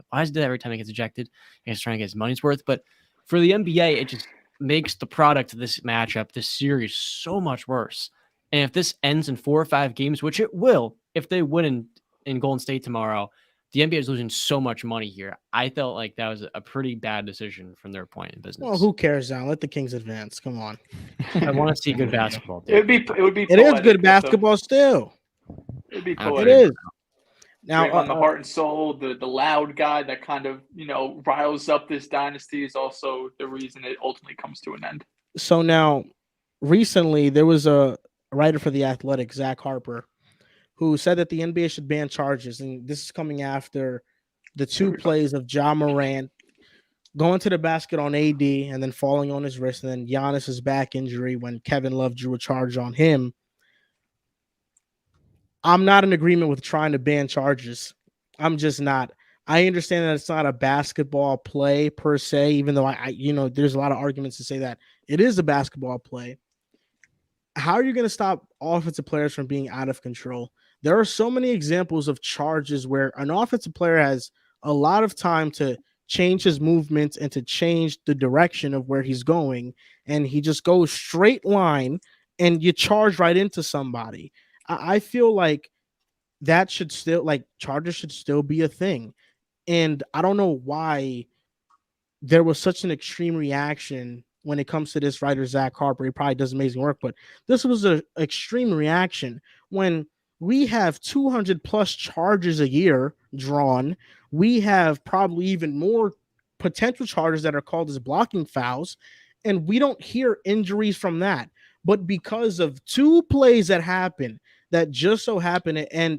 ejected. He's trying to get his money's worth. But for the NBA, it just makes the product of this matchup, this series, so much worse. And if this ends in 4 or 5 games, which it will, if they win in Golden State tomorrow, the NBA is losing so much money here. I felt like that was a pretty bad decision from their point in business. Well, who cares now? Let the Kings advance. Come on. I want to see good basketball. It would be. It is good basketball still. It'd be It poetic. is. Now, Draymond, the heart and soul, the loud guy that kind of riles up this dynasty is also the reason it ultimately comes to an end. So now, recently there was a writer for The Athletic, Zach Harper, who said that the NBA should ban charges, and this is coming after the two plays of Moran going to the basket on AD and then falling on his wrist, and then Giannis's back injury when Kevin Love drew a charge on him. I'm not in agreement with trying to ban charges. I'm just not. I understand that it's not a basketball play per se, even though I there's a lot of arguments to say that it is a basketball play. How are you going to stop offensive players from being out of control? There are so many examples of charges where an offensive player has a lot of time to change his movements and to change the direction of where he's going, and he just goes straight line and you charge right into somebody. I feel like that should still, like, charges should still be a thing. And I don't know why there was such an extreme reaction when it comes to this writer, Zach Harper. He probably does amazing work, but this was an extreme reaction when we have 200 plus charges a year drawn. We have probably even more potential charges that are called as blocking fouls, and we don't hear injuries from that. But because of two plays that happened that just so happened to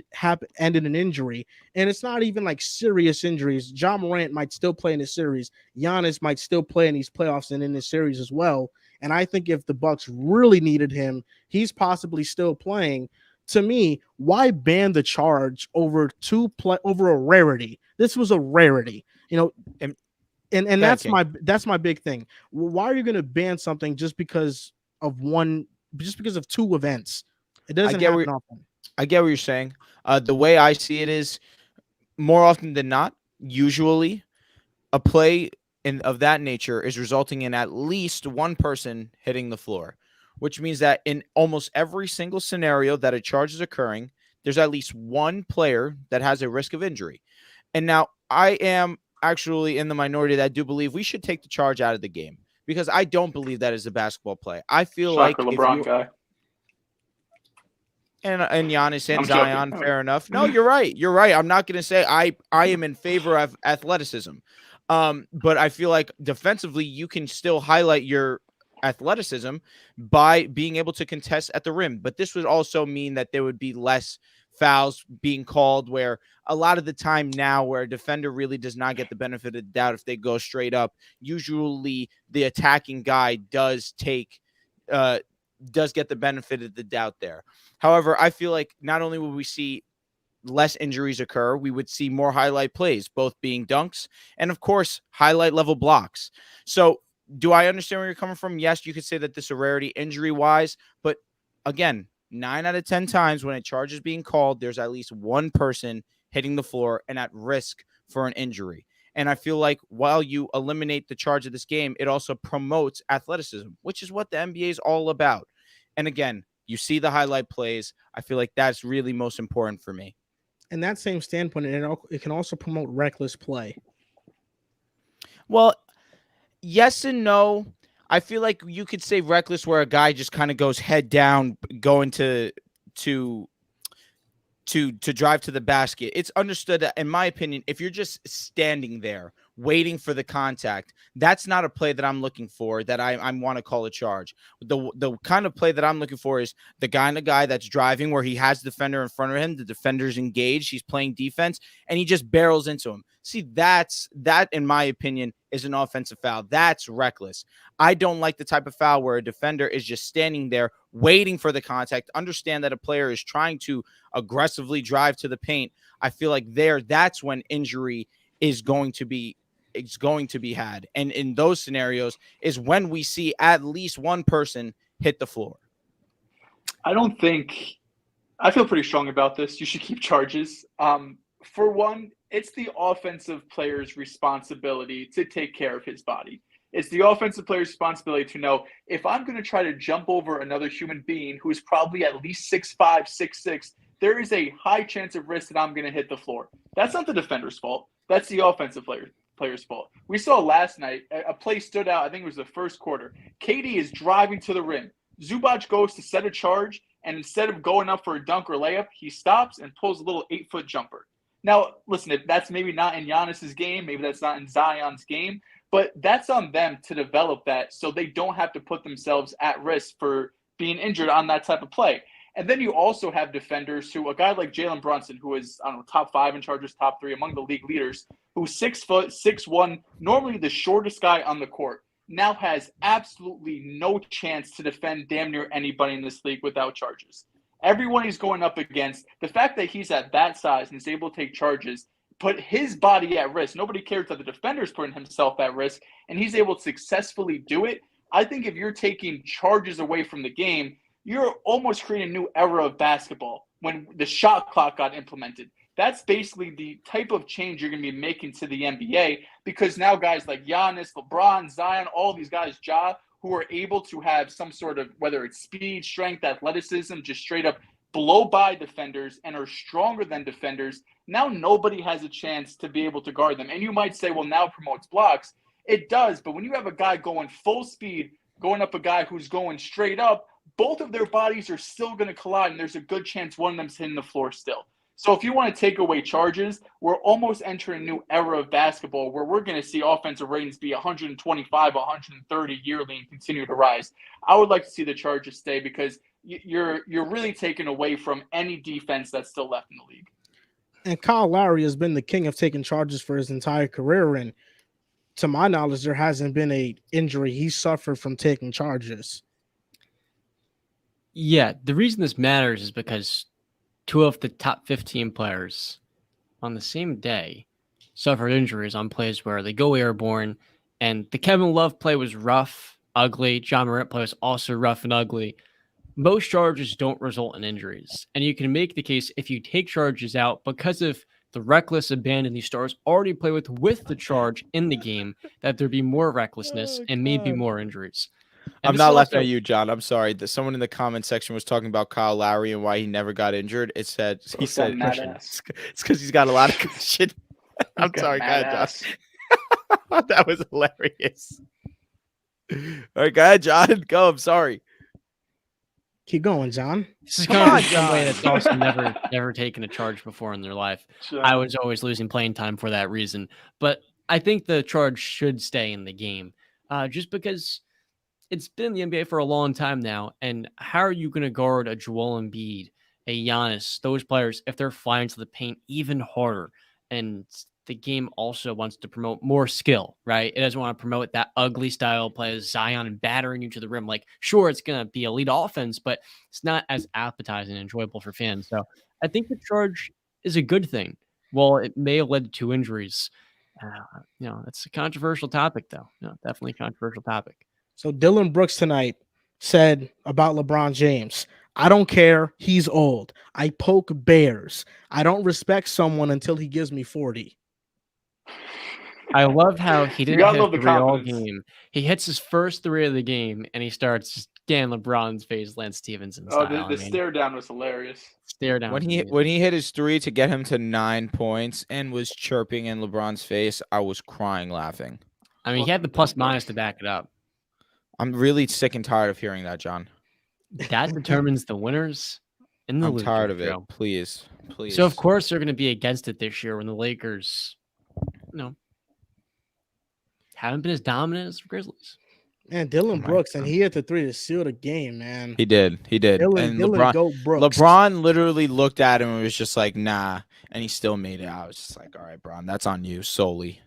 ended in injury, and it's not even like serious injuries. Moran might still play in this series. Giannis might still play in these playoffs and in this series as well. And I think if the Bucks really needed him, he's possibly still playing. To me, why ban the charge over over a rarity? This was a rarity, and that's my big thing. Why are you going to ban something just because of two events? It doesn't happen often. I get what you're saying. The way I see it is, more often than not, usually a play of that nature is resulting in at least one person hitting the floor, which means that in almost every single scenario that a charge is occurring, there's at least one player that has a risk of injury. And now I am actually in the minority that do believe we should take the charge out of the game, because I don't believe that is a basketball play. I feel like LeBron guy. And Giannis and Zion, fair enough. No, you're right. You're right. I'm not going to say I am in favor of athleticism. But I feel like defensively, you can still highlight your athleticism by being able to contest at the rim. But this would also mean that there would be less fouls being called, where a lot of the time now where a defender really does not get the benefit of the doubt if they go straight up, usually the attacking guy does get the benefit of the doubt there. However, I feel like not only will we see less injuries occur, we would see more highlight plays, both being dunks and, of course, highlight level blocks. So do I understand where you're coming from? Yes, you could say that this is a rarity injury-wise, but again, 9 out of 10 times when a charge is being called, there's at least one person hitting the floor and at risk for an injury. And I feel like while you eliminate the charge of this game, it also promotes athleticism, which is what the NBA is all about. And again, you see the highlight plays. I feel like that's really most important for me. And that same standpoint, it can also promote reckless play. Well, yes and no. I feel like you could say reckless where a guy just kind of goes head down, going to drive to the basket. It's understood that, in my opinion, if you're just standing there waiting for the contact, that's not a play that I'm looking for, that I want to call a charge. The kind of play that I'm looking for is the kind of guy that's driving where he has the defender in front of him, the defender's engaged, he's playing defense, and he just barrels into him. See, that, in my opinion, is an offensive foul. That's reckless. I don't like the type of foul where a defender is just standing there waiting for the contact. Understand that a player is trying to aggressively drive to the paint. I feel like that's when injury is going to be had. And in those scenarios is when we see at least one person hit the floor. I feel pretty strong about this. You should keep charges. For one, it's the offensive player's responsibility to take care of his body. It's the offensive player's responsibility to know, if I'm going to try to jump over another human being who is probably at least 6'5", 6'6", there is a high chance of risk that I'm going to hit the floor. That's not the defender's fault. That's the offensive player's fault. We saw last night a play stood out. I think it was the first quarter. KD is driving to the rim. Zubac goes to set a charge, and instead of going up for a dunk or layup, he stops and pulls a little 8-foot jumper. Now, listen, if that's maybe not in Giannis's game, maybe that's not in Zion's game, but that's on them to develop that so they don't have to put themselves at risk for being injured on that type of play. And then you also have defenders who, a guy like Jalen Brunson, who is, I don't know, top 5 in charges, top 3 among the league leaders, who's 6 foot, 6'1", normally the shortest guy on the court, now has absolutely no chance to defend damn near anybody in this league without charges. Everyone he's going up against, the fact that he's at that size and is able to take charges, put his body at risk. Nobody cares that the defender's putting himself at risk, and he's able to successfully do it. I think if you're taking charges away from the game, you're almost creating a new era of basketball when the shot clock got implemented. That's basically the type of change you're going to be making to the NBA, because now guys like Giannis, LeBron, Zion, all these guys, Ja, who are able to have some sort of, whether it's speed, strength, athleticism, just straight up blow by defenders and are stronger than defenders. Now nobody has a chance to be able to guard them. And you might say, well, now promotes blocks. It does, but when you have a guy going full speed, going up a guy who's going straight up, both of their bodies are still going to collide, and there's a good chance one of them's hitting the floor still. So if you want to take away charges, we're almost entering a new era of basketball where we're going to see offensive ratings be 125, 130 yearly and continue to rise. I would like to see the charges stay because you're really taking away from any defense that's still left in the league. And Kyle Lowry has been the king of taking charges for his entire career, and to my knowledge, there hasn't been an injury he suffered from taking charges. Yeah, the reason this matters is because 2 of the top 15 players on the same day suffered injuries on plays where they go airborne, and the Kevin Love play was rough, ugly. John Morant play was also rough and ugly. Most charges don't result in injuries, and you can make the case if you take charges out because of the reckless abandon these stars already play with the charge in the game, that there'd be more recklessness and maybe more injuries. And I'm not laughing at you, John. I'm sorry. Someone in the comment section was talking about Kyle Lowry and why he never got injured. He said it's because he's got a lot of cushion. I'm sorry, go ahead, John. That was hilarious. All right, go ahead, John. Go. I'm sorry. Keep going, John. This is kind of somebody that's also never taken a charge before in their life. Sure. I was always losing playing time for that reason. But I think the charge should stay in the game just because it's been in the NBA for a long time now. And how are you going to guard a Joel Embiid, a Giannis, those players, if they're flying to the paint even harder? And the game also wants to promote more skill, right? It doesn't want to promote that ugly style of play as Zion and battering you to the rim. Like, sure, it's going to be elite offense, but it's not as appetizing and enjoyable for fans. So I think the charge is a good thing. Well, it may have led to 2 injuries. It's a controversial topic, though. Definitely a controversial topic. So Dylan Brooks tonight said about LeBron James, I don't care. He's old. I poke bears. I don't respect someone until he gives me 40. I love how he didn't hit the 3 all game. He hits his first 3 of the game, and he starts just getting LeBron's face, Lance Stevenson style. The stare down was hilarious. Stare down. When he hit his 3 to get him to 9 points and was chirping in LeBron's face, I was crying laughing. I mean, he had the plus minus to back it up. I'm really sick and tired of hearing that, John. That determines the winners in the I'm league. tired of it. Please. So, of course, they're going to be against it this year when the Lakers, haven't been as dominant as the Grizzlies. Man, Dylan Brooks, and he hit the 3 to seal the game, man. He did. Dylan LeBron literally looked at him and was just like, nah, and he still made it. I was just like, all right, Bron, that's on you solely.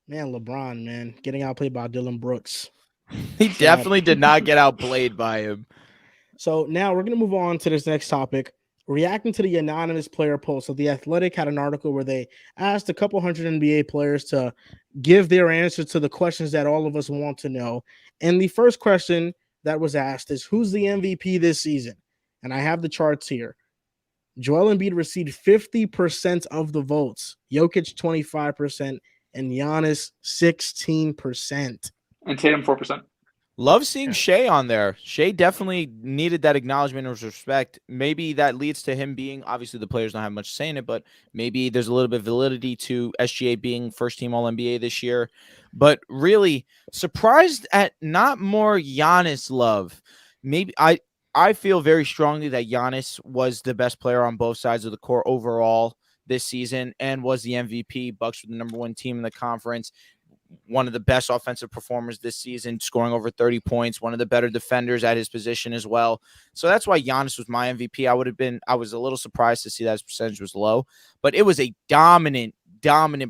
Man, LeBron, man, getting outplayed by Dylan Brooks. He definitely did not get outplayed by him. So now we're going to move on to this next topic. Reacting to the anonymous player poll. So The Athletic had an article where they asked a couple hundred NBA players to give their answer to the questions that all of us want to know. And the first question that was asked is, who's the MVP this season? And I have the charts here. Joel Embiid received 50% of the votes, Jokic 25%, and Giannis 16%. And Tatum 4%. Love seeing Shea on there. Shea definitely needed that acknowledgement of respect. Maybe that leads to him being, obviously the players don't have much to say in it, but maybe there's a little bit of validity to SGA being first team All NBA this year. But really surprised at not more Giannis love. Maybe I feel very strongly that Giannis was the best player on both sides of the court overall this season and was the MVP. Bucks were the number 1 team in the conference. One of the best offensive performers this season, scoring over 30 points, one of the better defenders at his position as well. So that's why Giannis was my MVP. I was a little surprised to see that his percentage was low, but it was a dominant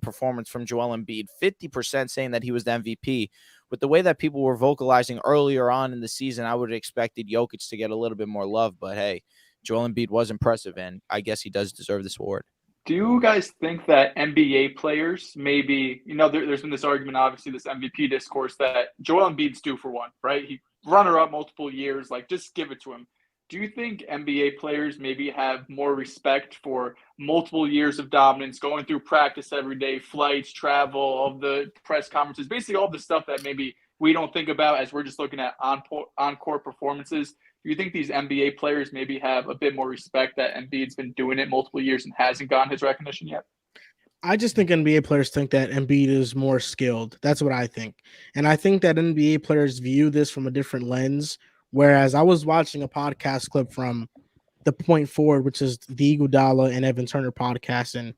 performance from Joel Embiid, 50% saying that he was the MVP. With the way that people were vocalizing earlier on in the season, I would have expected Jokic to get a little bit more love, but hey, Joel Embiid was impressive, and I guess he does deserve this award. Do you guys think that NBA players maybe, there's been this argument, obviously, this MVP discourse that Joel Embiid's due for one, right? He runner-up multiple years, like just give it to him. Do you think NBA players maybe have more respect for multiple years of dominance, going through practice every day, flights, travel, all of the press conferences, basically all the stuff that maybe we don't think about as we're just looking at on-court performances? Do you think these NBA players maybe have a bit more respect that Embiid's been doing it multiple years and hasn't gotten his recognition yet? I just think NBA players think that Embiid is more skilled. That's what I think. And I think that NBA players view this from a different lens. Whereas I was watching a podcast clip from the Point Forward, which is the Iguodala and Evan Turner podcast, and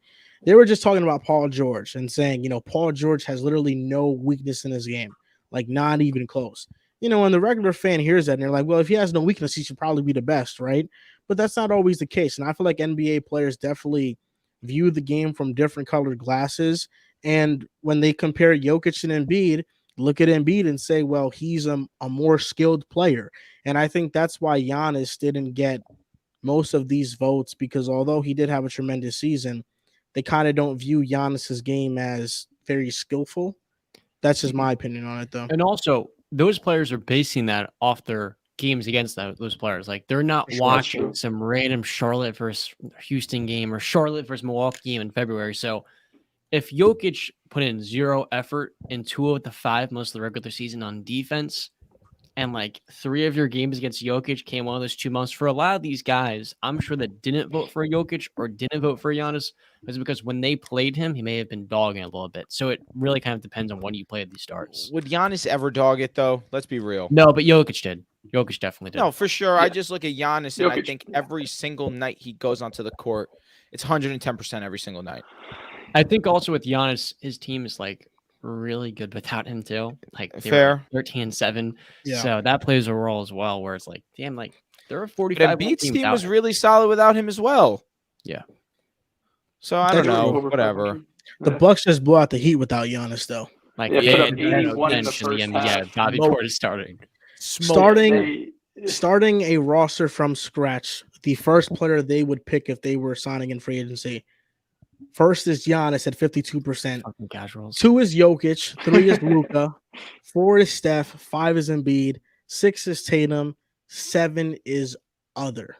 they were just talking about Paul George and saying, Paul George has literally no weakness in his game, like not even close. And the regular fan hears that and they're like, well, if he has no weakness, he should probably be the best, right? But that's not always the case. And I feel like NBA players definitely view the game from different colored glasses. And when they compare Jokic and Embiid, look at Embiid and say, well, he's a more skilled player. And I think that's why Giannis didn't get most of these votes, because although he did have a tremendous season, they kind of don't view Giannis's game as very skillful. That's just my opinion on it, though. And also, those players are basing that off their games against those players. Like, they're not watching some random Charlotte versus Houston game or Charlotte versus Milwaukee game in February. So if Jokic put in 0 effort in 2 of the 5 most of the regular season on defense, and like 3 of your games against Jokic came one of those 2 months, for a lot of these guys, I'm sure that didn't vote for Jokic or didn't vote for Giannis, was because when they played him, he may have been dogging a little bit. So it really kind of depends on when you played these starts. Would Giannis ever dog it, though? Let's be real. No, but Jokic did. Jokic definitely did. No, for sure. Yeah. I just look at Giannis, and I think every single night he goes onto the court, it's 110% every single night. I think also with Giannis, his team is like really good without him too. Like fair 13-7. Yeah. So that plays a role as well, where it's like, damn, like there are 45. Embiid's team was really solid without him as well. Yeah. So I don't know. Whatever. The Bucks just blew out the Heat without Giannis, though. Like Yeah, put up 81 in the first half. Bobby Portis starting. Starting a roster from scratch, the first player they would pick if they were signing in free agency. First is Giannis at 52%. Fucking casuals. 2 is Jokic. 3 is Luka. 4 is Steph. 5 is Embiid. 6 is Tatum. 7 is other.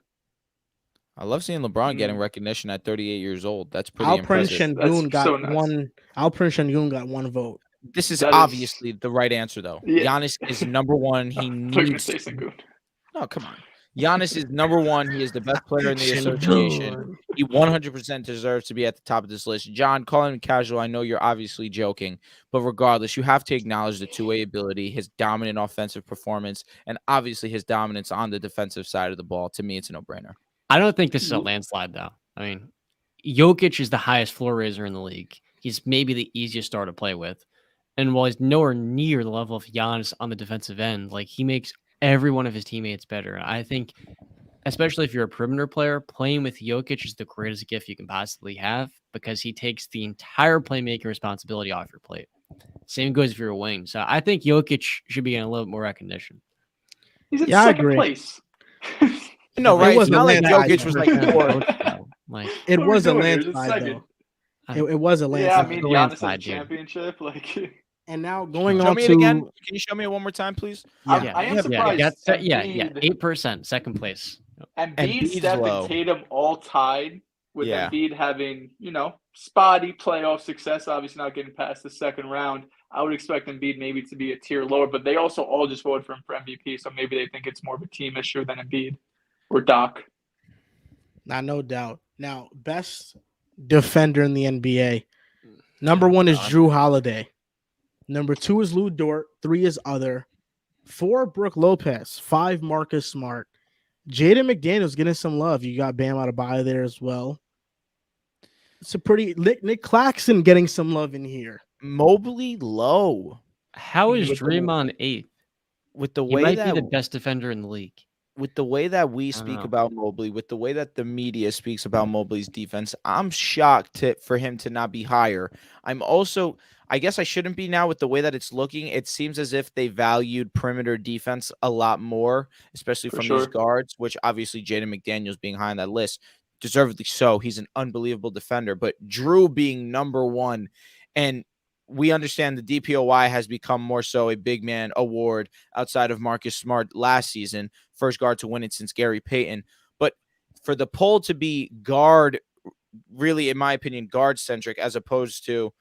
I love seeing LeBron getting recognition at 38 years old. That's pretty Alperen impressive. Şengün got so nice. one. Alperen Şengün got 1 vote. This is That is- obviously the right answer, though. Yeah. Giannis is number 1. He needs. No, come on. Giannis is number 1. He is the best player in the association. He 100% deserves to be at the top of this list. John, calling him casual, I know you're obviously joking, but regardless, you have to acknowledge the two-way ability, his dominant offensive performance, and obviously his dominance on the defensive side of the ball. To me, it's a no-brainer. I don't think this is a landslide, though. I mean, Jokic is the highest floor raiser in the league. He's maybe the easiest star to play with. And while he's nowhere near the level of Giannis on the defensive end, like, he makes every one of his teammates better. I think, especially if you're a perimeter player, playing with Jokic is the greatest gift you can possibly have, because he takes the entire playmaking responsibility off your plate. Same goes if you're a wing. So I think Jokic should be getting a little bit more recognition. He's in I second agree. place. No, right? It's not like landslide. Jokic was like 4. Like, It What are was we a doing here? This is landslide, second. though. It was a Yeah, landslide. I mean, the Giannis has a landslide, dude. championship. Like, And now going Show on me it to again. Can you show me it one more time, please? I am surprised. yeah, Embiid- 8%, second place. Embiid, Embiid's Steph, low. and Tatum all tied with Yeah. Embiid having, spotty playoff success, obviously not getting past the second round. I would expect Embiid maybe to be a tier lower, but they also all just voted for him for MVP, so maybe they think it's more of a team issue than Embiid or Doc. No doubt. Now, best defender in the NBA. Number 1 is Drew Holiday. Number 2 is Lou Dort. 3 is other. 4, Brooke Lopez. 5, Marcus Smart. Jaden McDaniels getting some love. You got Bam Adebayo there as well. It's a pretty Nick Claxton getting some love in here. Mobley low. How is Draymond 8th? With the He way might that be the best defender in the league. With the way that we speak know. about Mobley, with the way that the media speaks about Mobley's defense, I'm shocked for him to not be higher. I'm also, I guess I shouldn't be now with the way that it's looking. It seems as if they valued perimeter defense a lot more, especially from these guards, which obviously Jaden McDaniels being high on that list, deservedly so. He's an unbelievable defender, but Drew being number 1, and we understand the DPOY has become more so a big man award outside of Marcus Smart last season, first guard to win it since Gary Payton. But for the poll to be guard, really, in my opinion, guard centric, as opposed to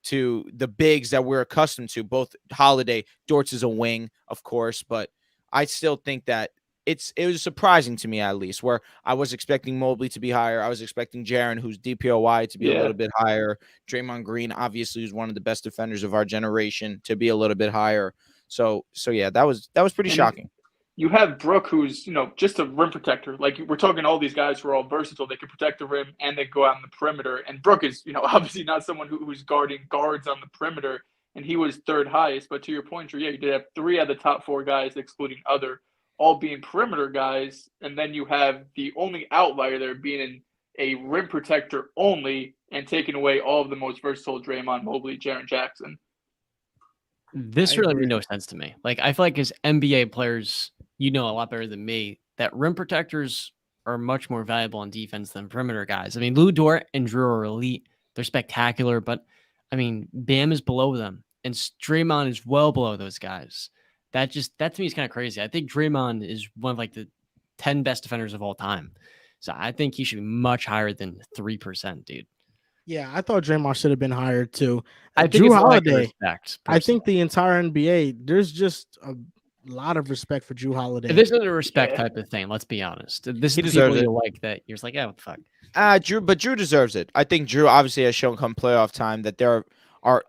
the bigs that we're accustomed to, both Holiday, Dortz is a wing, of course, but I still think that it was surprising to me, at least, where I was expecting Mobley to be higher. I was expecting Jaren, who's DPOY, to be a little bit higher. Draymond Green, obviously, who's one of the best defenders of our generation, to be a little bit higher. So yeah, that was pretty shocking. You have Brooke, who's, just a rim protector. Like, we're talking all these guys who are all versatile. They can protect the rim and they go out on the perimeter. And Brooke is, obviously not someone who's guarding guards on the perimeter. And he was 3rd highest. But to your point, Drew, you did have 3 out of the top 4 guys, excluding other, all being perimeter guys. And then you have the only outlier there being a rim protector only and taking away all of the most versatile Draymond, Mobley, Jaren Jackson. This really made no sense to me. Like, I feel like as NBA players, a lot better than me, that rim protectors are much more valuable on defense than perimeter guys. I mean, Lou Dort and Drew are elite. They're spectacular, but I mean, Bam is below them and Draymond is well below those guys. That to me is kind of crazy. I think Draymond is one of like the 10 best defenders of all time. So I think he should be much higher than 3%, dude. Yeah, I thought Draymond should have been higher too. I think Drew it's Holiday. Respect, I think the entire NBA, there's just a lot of respect for Drew Holiday. This is a respect type of thing. Let's be honest. This is the people you like that you're just like, what the fuck. Drew deserves it. I think Drew obviously has shown come playoff time that there are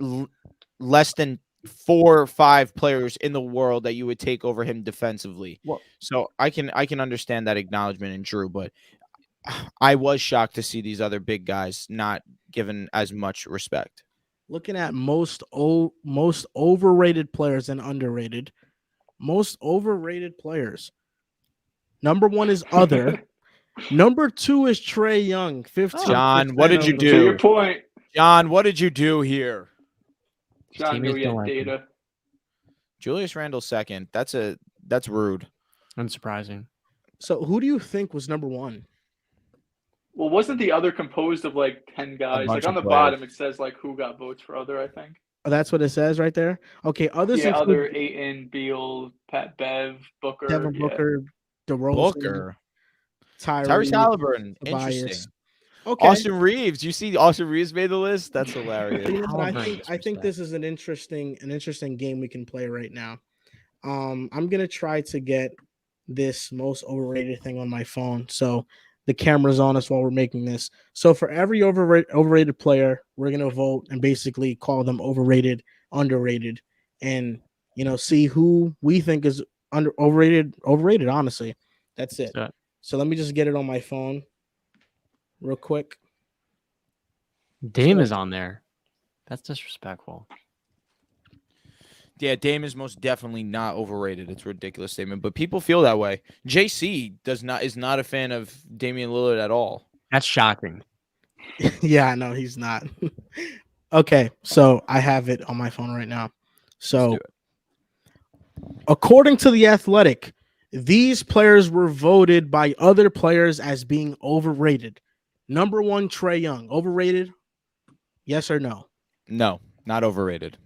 less than 4 or 5 players in the world that you would take over him defensively. So I can understand that acknowledgement in Drew, but I was shocked to see these other big guys not given as much respect. Looking at most overrated players and underrated. Most overrated players. Number 1 is other. Number 2 is Trae Young. 15. John, what did you do? To your point. John, what did you do here? John knew he had data. Julius Randle 2nd. That's rude. Unsurprising. So who do you think was number 1? Well, wasn't the other composed of like 10 guys? Like on the bottom, it says like who got votes for other, I think. Oh, that's what it says right there. Okay, others. Yeah, other Ayton, Beal, Pat Bev, Booker, Devin Booker, DeRozan, Booker, Tyrese Halliburton. Tobias. Interesting. Okay. Austin Reeves. You see, Austin Reeves made the list. That's hilarious. I think this is an interesting game we can play right now. I'm gonna try to get this most overrated thing on my phone. So the camera's on us while we're making this. So for every overrated player, we're going to vote and basically call them overrated, underrated, and, see who we think is overrated, honestly. That's it. Yeah. So let me just get it on my phone real quick. Dame is on there. That's disrespectful. Yeah, Dame is most definitely not overrated. It's a ridiculous statement, but people feel that way. JC is not a fan of Damian Lillard at all. That's shocking. Yeah, no, he's not. Okay, so I have it on my phone right now. So, according to The Athletic, these players were voted by other players as being overrated. Number 1, Trae Young, overrated? Yes or no? No, not overrated.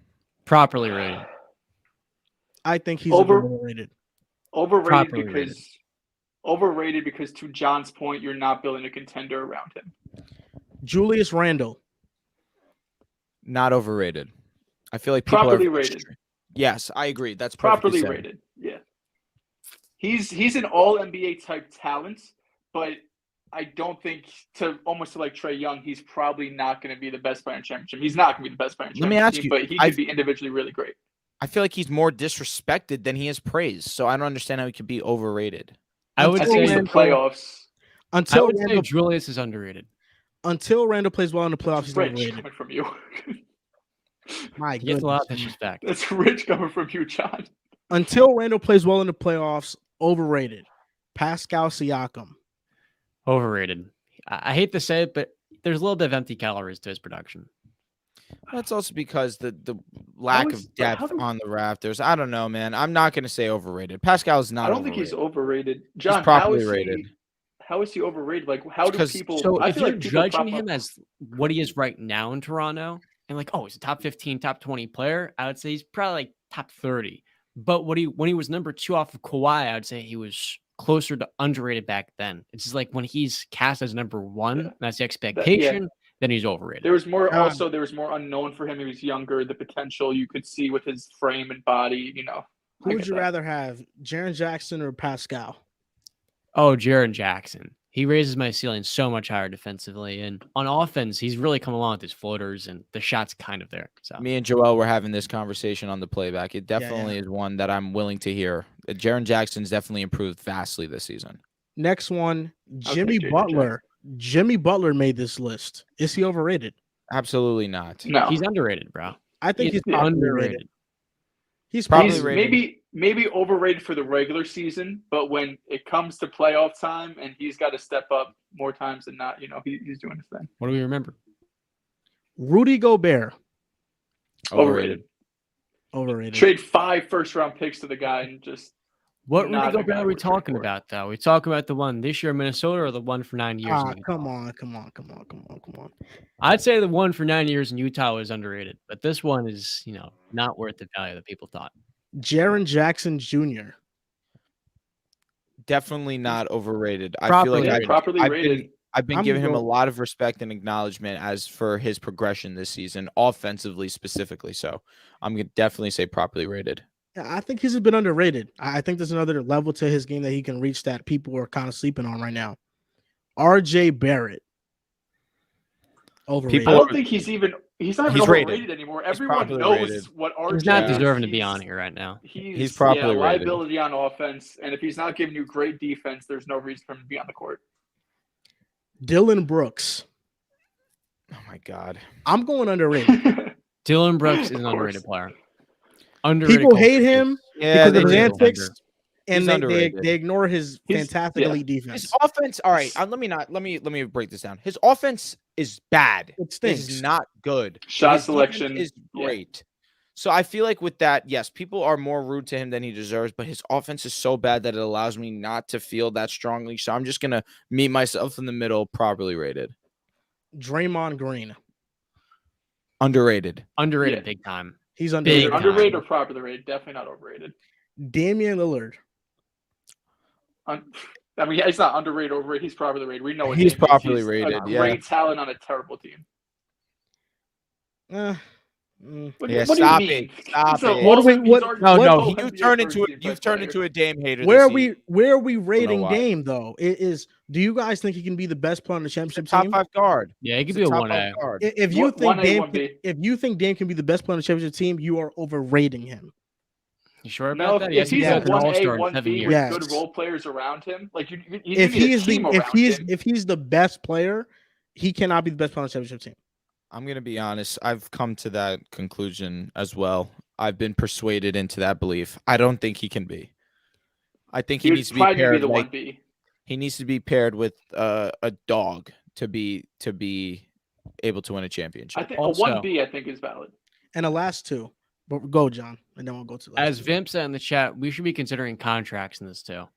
Properly rated. I think he's overrated. Overrated because to John's point, you're not building a contender around him. Julius Randle. Not overrated. I feel like people Properly are rated. Yes, I agree. That's perfectly Properly said. rated. Yeah. He's an all NBA type talent, but I don't think almost like Trey Young, he's probably not going to be the best player in championship. He's not going to be the best player in Let me championship ask team, you, but he could be individually really great. I feel like he's more disrespected than he is praised. So I don't understand how he could be overrated. I would think say the playoffs. I Until would Randle, say Julius is underrated. until Randle plays well in the playoffs, he's Rich overrated. coming from you. My He gets a lot of goodness. disrespect. That's rich coming from you, John. Until Randle plays well in the playoffs, overrated. Pascal Siakam. Overrated. I hate to say it, but there's a little bit of empty calories to his production. That's also because the lack of depth on the Raptors. I don't know, man. I'm not going to say overrated. Pascal's not. I don't think he's overrated. John, he's properly rated. How is he overrated? Like, how do people? So I if feel you're like people judging prop him up- as what he is right now in Toronto, and like, oh, he's a top 15, top 20 player, I would say he's probably like top 30. But when he was number 2 off of Kawhi, I would say he was closer to underrated back then. It's just like when he's cast as number 1, that's the expectation, then he's overrated. There was more unknown for him. He was younger. The potential you could see with his frame and body, Who would you rather have, Jaren Jackson or Pascal? Oh, Jaren Jackson. He raises my ceiling so much higher defensively. And on offense, he's really come along with his floaters and the shot's kind of there. So me and Joel were having this conversation on the playback. It definitely is one that I'm willing to hear. Jaren Jackson's definitely improved vastly this season. Next one, Jimmy Butler. Jimmy Butler made this list. Is he overrated? Absolutely not. No. He's underrated, bro. I think he's underrated. He's probably rated. Maybe overrated for the regular season, but when it comes to playoff time and he's got to step up more times than not, he's doing his thing. What do we remember? Rudy Gobert. Overrated. Trade 5 first-round picks to the guy and just. What Rudy Gobert are we talking about, though? We talking about the one this year in Minnesota or the one for 9 years? Come on. I'd say the one for 9 years in Utah was underrated, but this one is, not worth the value that people thought. Jaren Jackson Jr. Definitely not overrated. I Properly feel like properly rated. I've been giving him a lot of respect and acknowledgement as for his progression this season, offensively specifically. So I'm going to definitely say properly rated. Yeah, I think he's been underrated. I think there's another level to his game that he can reach that people are kind of sleeping on right now. RJ Barrett. Overrated. I don't think he's not even overrated anymore. Everyone knows rated. What RJ He's not is. deserving to be on here right now. He's properly rated. Liability on offense, and if he's not giving you great defense, there's no reason for him to be on the court. Dylan Brooks. Oh my God. I'm going underrated. Dylan Brooks is an underrated player. People hate him because of his antics, and they ignore his fantastic elite defense. His offense, all right. Let me break this down. His offense is bad. It stinks. It's not good. Shot selection is great. So I feel like with that, yes, people are more rude to him than he deserves, but his offense is so bad that it allows me not to feel that strongly. So I'm just gonna meet myself in the middle, properly rated. Draymond Green. Underrated. Big time. He's underrated. Underrated or properly rated? Definitely not overrated. Damian Lillard. He's not underrated, overrated. He's properly rated. We know he's properly rated. A great talent on a terrible team. Stop it. You've turned into a Dame hater. Where are we rating Dame though? Do you guys think he can be the best player on the championship team? Top 5 guard. Yeah, he could be a 1A. If you think Dame can be the best player on the championship team, you are overrating him. You sure about that? If he's a 1A, 1B with with good role players around him, like if he's the best player, he cannot be the best player on the championship team. I'm going to be honest. I've come to that conclusion as well. I've been persuaded into that belief. I don't think he can be. I think he needs to be paired. He needs to be paired with a dog to be able to win a championship. I think a 1B I think is valid. And the last two, but go, John, and then we'll go to the last As Vimp said in the chat, we should be considering contracts in this too.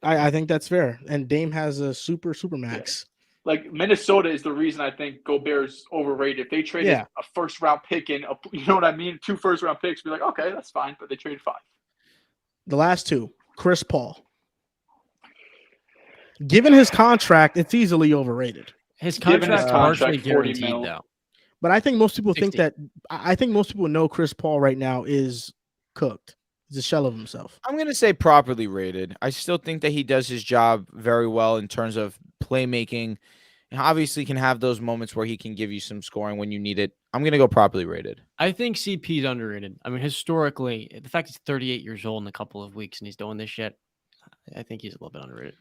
I think that's fair. And Dame has a super max. Yeah. Like Minnesota is the reason I think Gobert's overrated. If they traded a first-round pick and you know what I mean, 2 first-round picks, be like, okay, that's fine. But they traded 5. The last two, Chris Paul. Given his contract, it's easily overrated. His Given his contract contract, partially 40 guaranteed mil. though. But I think most people 60. think that. I think most people know Chris Paul right now is cooked. He's a shell of himself. I'm going to say properly rated. I still think that he does his job very well in terms of playmaking. And obviously can have those moments where he can give you some scoring when you need it. I'm going to go properly rated. I think CP is underrated. I mean, historically, the fact he's 38 years old in a couple of weeks and he's doing this shit, I think he's a little bit underrated.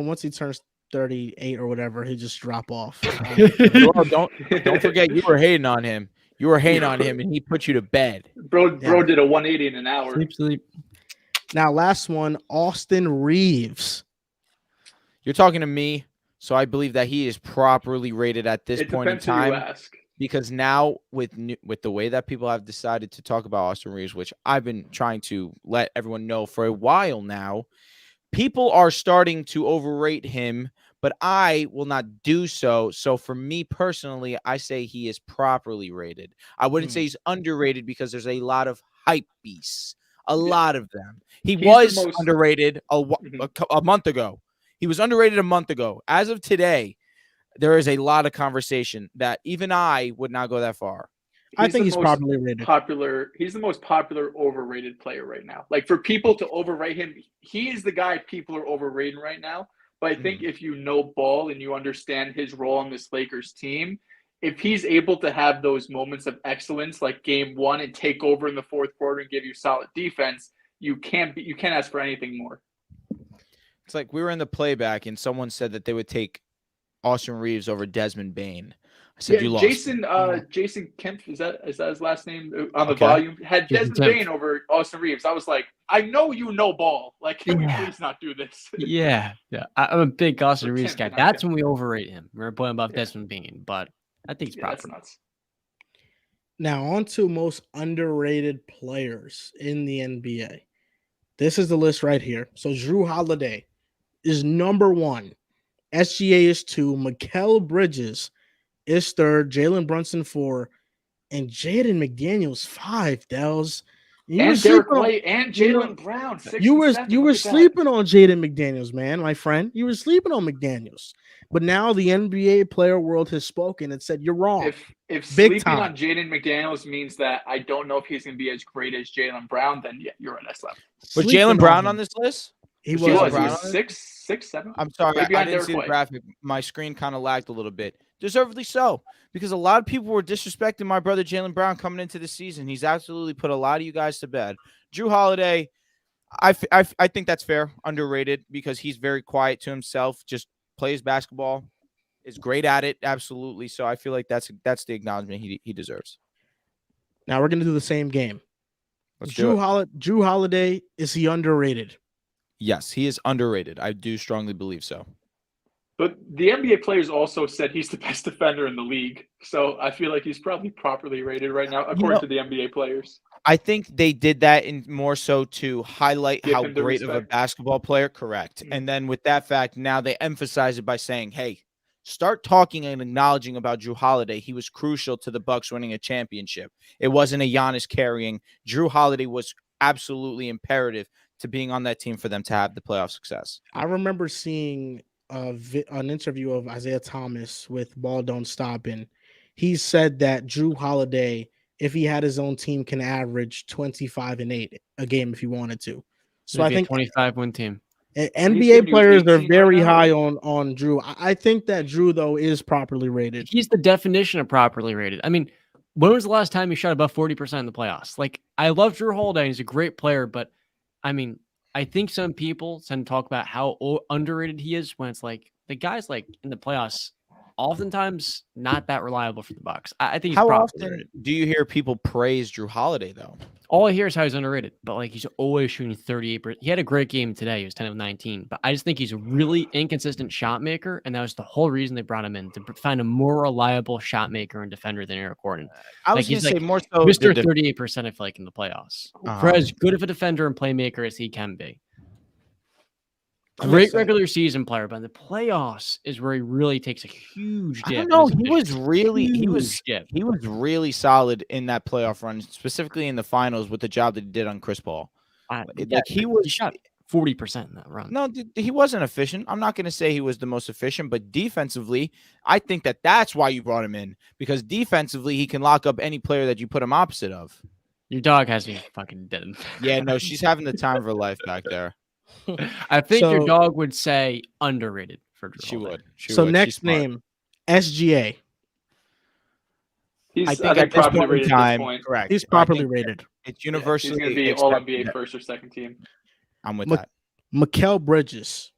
Once he turns 38 or whatever, he just drop off. Well, don't forget you were hating on him. You were hating on him, and he put you to bed. Bro did a 180 in an hour. Sleep. Now, last one, Austin Reeves. You're talking to me, so I believe that he is properly rated at this point in time. Who you ask. Because now with the way that people have decided to talk about Austin Reeves, which I've been trying to let everyone know for a while now, people are starting to overrate him, but I will not do so. So for me personally, I say he is properly rated. I wouldn't say he's underrated because there's a lot of hype beasts, a lot of them. He's was underrated a month ago. He was underrated a month ago. As of today, there is a lot of conversation that even I would not go that far. I think he's properly rated. He's the most popular overrated player right now. Like for people to overrate him, he is the guy people are overrating right now. But I think if you know ball and you understand his role on this Lakers team, if he's able to have those moments of excellence like game one and take over in the fourth quarter and give you solid defense, you can't ask for anything more. It's like we were in the playback and someone said that they would take Austin Reeves over Desmond Bane. I said you lost. Jason Kemp, is that his last name on the volume? Had Desmond Bane over Austin Reeves. I was like, I know you know ball. Like, can we please not do this? Yeah. I'm a big Austin Reeves guy. That's when we overrate him. We're putting above Desmond Bane, but I think he's proper. That's nuts. Now on to most underrated players in the NBA. This is the list right here. So Jrue Holiday is number 1. SGA is 2. Mikal Bridges is 3rd. Jalen Brunson 4. And Jaden McDaniels 5. Dehls. And Derek White and Jalen Brown. 6 You and 7. were sleeping on Jaden McDaniels, man, my friend. You were sleeping on McDaniels. But now the NBA player world has spoken and said you're wrong. If sleeping on Jaden McDaniels means that I don't know if he's going to be as great as Jalen Brown, then yeah, you're right. That's left. Was Jalen Brown on this list? He was 6, 7. I'm sorry, I didn't see the graphic. My screen kind of lagged a little bit. Deservedly so, because a lot of people were disrespecting my brother Jalen Brown coming into the season. He's absolutely put a lot of you guys to bed. Jrue Holiday, I think that's fair, underrated, because he's very quiet to himself, just plays basketball, is great at it, absolutely. So I feel like that's the acknowledgement he deserves. Now we're going to do the same game. Let's do it. Jrue Holiday, is he underrated? Yes, he is underrated. I do strongly believe so. But the NBA players also said he's the best defender in the league. So I feel like he's probably properly rated right now, according to the NBA players. I think they did that in more so to highlight how great of a basketball player. Correct. And then with that fact, now they emphasize it by saying, hey, start talking and acknowledging about Jrue Holiday. He was crucial to the Bucks winning a championship. It wasn't a Giannis carrying. Jrue Holiday was absolutely imperative to being on that team for them to have the playoff success. I remember seeing an interview of Isaiah Thomas with Ball Don't Stop, and he said that Jrue Holiday, if he had his own team, can average 25 and 8 a game if he wanted to. So I think 25-win team. NBA players are very high on Jrue. I think that Jrue, though, is properly rated. He's the definition of properly rated. I mean, when was the last time he shot above 40% in the playoffs? Like, I love Jrue Holiday. He's a great player, but I mean, I think some people tend to talk about how underrated he is when it's like the guy's like in the playoffs, oftentimes not that reliable for the Bucks. I think he's how probably often rated. Do you hear people praise Jrue Holiday though? All I hear is how he's underrated, but like he's always shooting 38%. He had a great game today. He was 10 of 19, but I just think he's a really inconsistent shot maker, and that was the whole reason they brought him in, to find a more reliable shot maker and defender than Eric Gordon. I was going to say more so Mr. 38%, I feel like, in the playoffs. For as good of a defender and playmaker as he can be. Great regular season player, but in the playoffs is where he really takes a huge dip. I don't know. He was really solid in that playoff run, specifically in the finals with the job that he did on Chris Paul. He was 40% in that run. No, he wasn't efficient. I'm not going to say he was the most efficient, but defensively, I think that's why you brought him in, because defensively he can lock up any player that you put him opposite of. Your dog has me fucking dead. Yeah, no, she's having the time of her life back there. I think your dog would say underrated for Drew. She would. So next name, SGA. I think properly rated at this point. Correct. He's properly rated. It's universally. He's going to be all NBA first or second team. I'm with that. Mikal Bridges.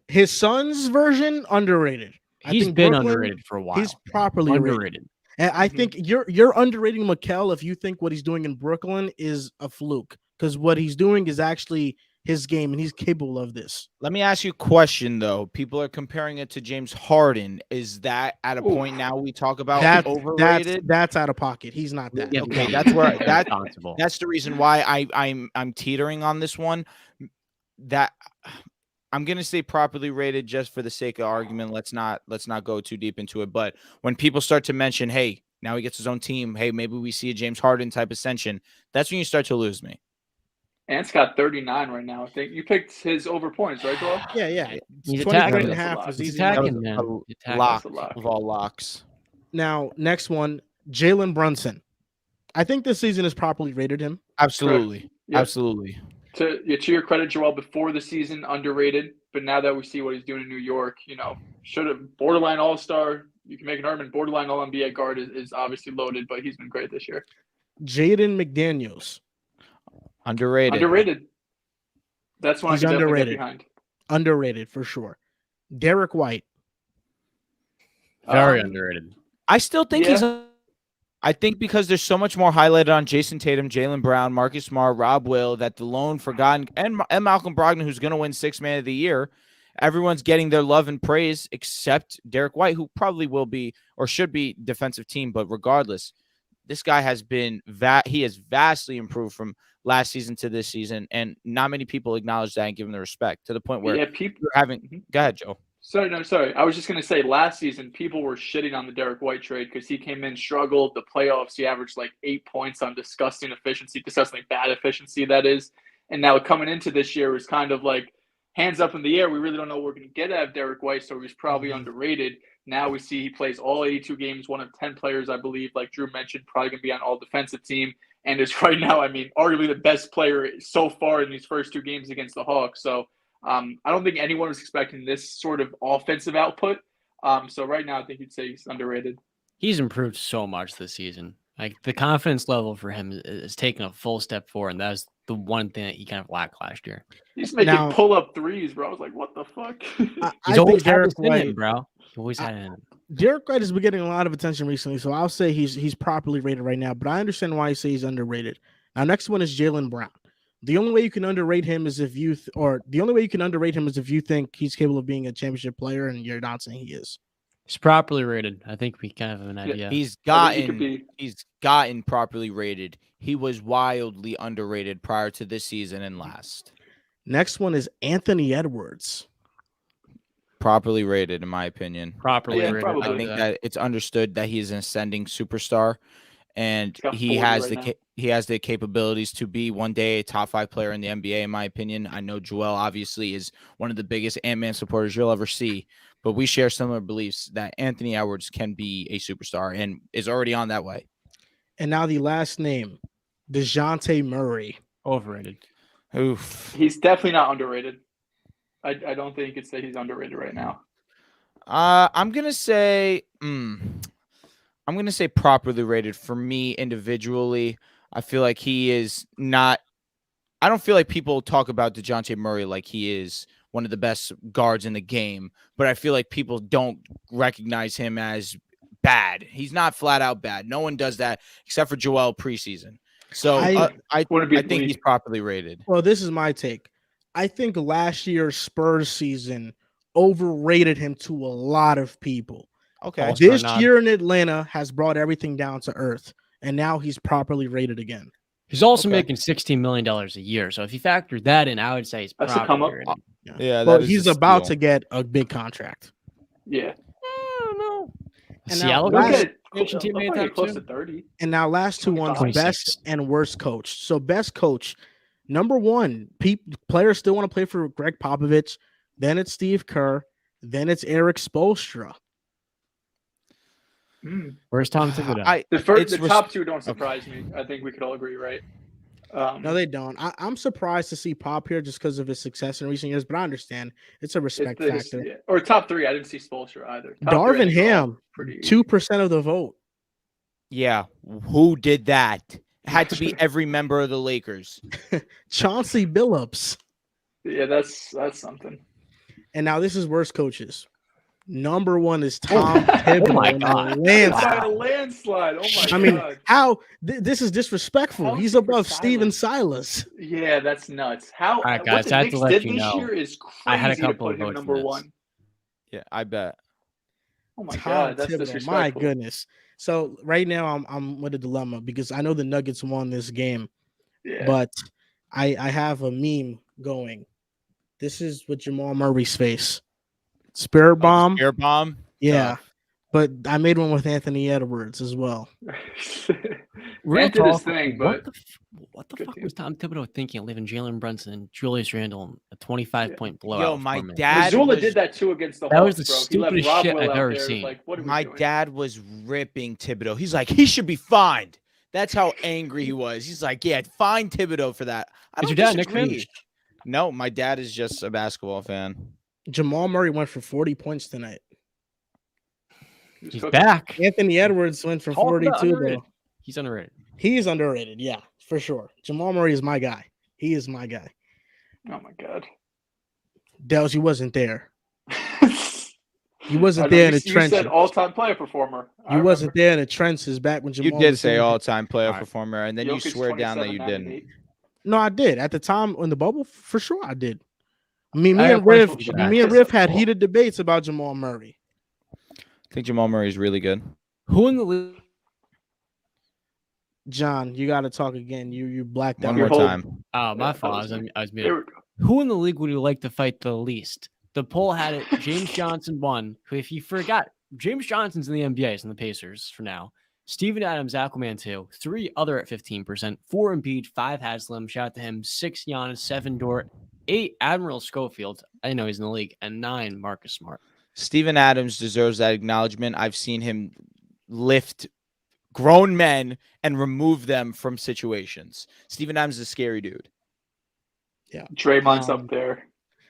His son's version underrated. He's been underrated for a while. He's properly underrated. And I think you're underrating Mikal if you think what he's doing in Brooklyn is a fluke, because what he's doing is actually his game, and he's capable of this. Let me ask you a question, though. People are comparing it to James Harden. Is that at a point now we talk about overrated? That's out of pocket. He's not that. Yeah, okay, that's where that's the reason why I'm teetering on this one. That I'm gonna say properly rated just for the sake of argument. Let's not go too deep into it. But when people start to mention, hey, now he gets his own team. Hey, maybe we see a James Harden type ascension. That's when you start to lose me. Ant's got 39 right now. I think you picked his over points, right, Joel? Yeah. He's attacking. He's attacking, man. Lock of all locks. Now, next one, Jalen Brunson. I think this season has properly rated him. Absolutely. Yep. Absolutely. To your credit, Joel, before the season, underrated. But now that we see what he's doing in New York, should have borderline all-star. You can make an argument. Borderline all-NBA guard is obviously loaded, but he's been great this year. Jaden McDaniels. Underrated. That's one he's I can underrated. Get behind. Underrated for sure. Derek White. Very underrated. I still think I think because there's so much more highlighted on Jason Tatum, Jaylen Brown, Marcus Smart, Rob Will, that the lone forgotten, and Malcolm Brogdon, who's going to win Sixth Man of the Year, everyone's getting their love and praise except Derek White, who probably will be or should be defensive team. But regardless, this guy has been he has vastly improved from last season to this season, and not many people acknowledge that and give him the respect to the point where people are having. Go ahead, Joe. Sorry. I was just going to say last season people were shitting on the Derek White trade because he came in, struggled. The playoffs, he averaged like 8 points on disgusting bad efficiency, that is. And now coming into this year was kind of like hands up in the air. We really don't know what we're going to get out of Derek White, so he's probably underrated. Now we see he plays all 82 games, one of 10 players, I believe, like Drew mentioned, probably going to be on all defensive team. And is right now, arguably the best player so far in these first 2 games against the Hawks. So I don't think anyone was expecting this sort of offensive output. So right now, I think you'd say he's underrated. He's improved so much this season. Like the confidence level for him is taking a full step forward, and that's the one thing that he kind of lacked last year. He's making pull-up threes, bro. I was like, what the fuck? He's always Derek White, bro. He always had him. Derek White has been getting a lot of attention recently, so I'll say he's properly rated right now. But I understand why you say he's underrated. Now, next one is Jaylen Brown. The only way you can underrate him is if you think he's capable of being a championship player, and you're not saying he is. He's properly rated. I think we kind of have an idea. He's gotten properly rated. He was wildly underrated prior to this season and last. Next one is Anthony Edwards. Properly rated, in my opinion. Properly rated. Probably. I think that it's understood that he's an ascending superstar, and he has the capabilities to be one day a top 5 player in the NBA, in my opinion. I know Joel obviously is one of the biggest Ant-Man supporters you'll ever see, but we share similar beliefs that Anthony Edwards can be a superstar and is already on that way. And now the last name, DeJounte Murray. Overrated. Oof. He's definitely not underrated. I don't think you could say he's underrated right now. I'm gonna say properly rated for me individually. I feel like he is not. I don't feel like people talk about DeJounte Murray like he is one of the best guards in the game, but I feel like people don't recognize him as bad. He's not flat out bad. No one does that except for Joel preseason. So I think he's properly rated. Well, this is my take. I think last year's Spurs season overrated him to a lot of people. Okay. This year in Atlanta has brought everything down to earth, and now he's properly rated again. He's also making $16 million a year. So if you factor that in, I would say he's probably rated. Yeah. Well, he's about to get a big contract. Yeah. I don't know. And Seattle close to 30. And now last 2 ones, best and worst coach. So best coach, Number one, players still want to play for Greg Popovich. Then it's Steve Kerr. Then it's Eric Spoelstra. Where's Tom Thibodeau? The top two don't surprise me. I think we could all agree, right? No, they don't. I'm surprised to see Pop here just because of his success in recent years, but I understand it's a respect factor. Yeah. Or top three, I didn't see Spoelstra either. Darvin Ham, 2% of the vote. Yeah, who did that? It had to be every member of the Lakers. Chauncey Billups. Yeah, that's something. And now this is worst coaches. Number one is Tom Thibodeau. Oh my God. By a landslide. Oh my God. I mean, how this is disrespectful. How He's super above silent. Steven Silas. Yeah, that's nuts. How? All right, what guys, the I have Knicks to let did you this know. year is crazy I had a couple to put of him votes number for this. one. Yeah, I bet. Oh my Tom God, that's Thibodeau. disrespectful. My goodness. So right now I'm with a dilemma because I know the Nuggets won this game, Yeah. but I have a meme going. This is with Jamal Murray's face. Spirit bomb. Spirit bomb. Yeah. Tough. But I made one with Anthony Edwards as well. Real did his talk, thing, but what the good fuck team. was Tom Thibodeau thinking of leaving Jalen Brunson and Julius Randle in a 25-point blowout? Yo, my performance? dad Missoula was, did that too against the That was Hawks, the bro. He left stupidest Rob shit Will I've out ever there. seen. Like, what are we My doing? dad was ripping Thibodeau. He's like, he should be fined. That's how angry he was. He's like, yeah, fine Thibodeau for that. I Is don't your dad Nick disagree. Finch? No, my dad is just a basketball fan. Jamal Murray went for 40 points tonight. He's back. Anthony Edwards went for Talk about 42 underrated. though. He's underrated. He's underrated, yeah, for sure. Jamal Murray is my guy. He is my guy. Oh my God. Dehls, you wasn't there. You I wasn't know there in the you trenches. said all-time player performer. You wasn't there in the trenches back when You Jamal did was say there. all-time player All right. performer, and then you Jokic swear down that you 27, 9, and didn't. 8. No, I did. At the time in the bubble, for sure I did. Me I have and a question Riv, for you guys. me and Riv had heated debates about Jamal Murray. I think Jamal Murray is really good. Who in the league? John, you got to talk again. You blacked out. One more hold- time. Oh, my Yeah, fault. that was me. I was There muted. we go. Who in the league would you like to fight the least? The poll had it. James Johnson won. Who, if you forgot, James Johnson's in the NBA. He's in the Pacers for now. Steven Adams, Aquaman 2. 3 other at 15%. 4 Embiid. 5 Haslam. Shout out to him. 6 Giannis. 7 Dort. 8 Admiral Schofield. I know he's in the league. And 9 Marcus Smart. Steven Adams deserves that acknowledgement. I've seen him lift grown men and remove them from situations. Steven Adams is a scary dude. Draymond's up there.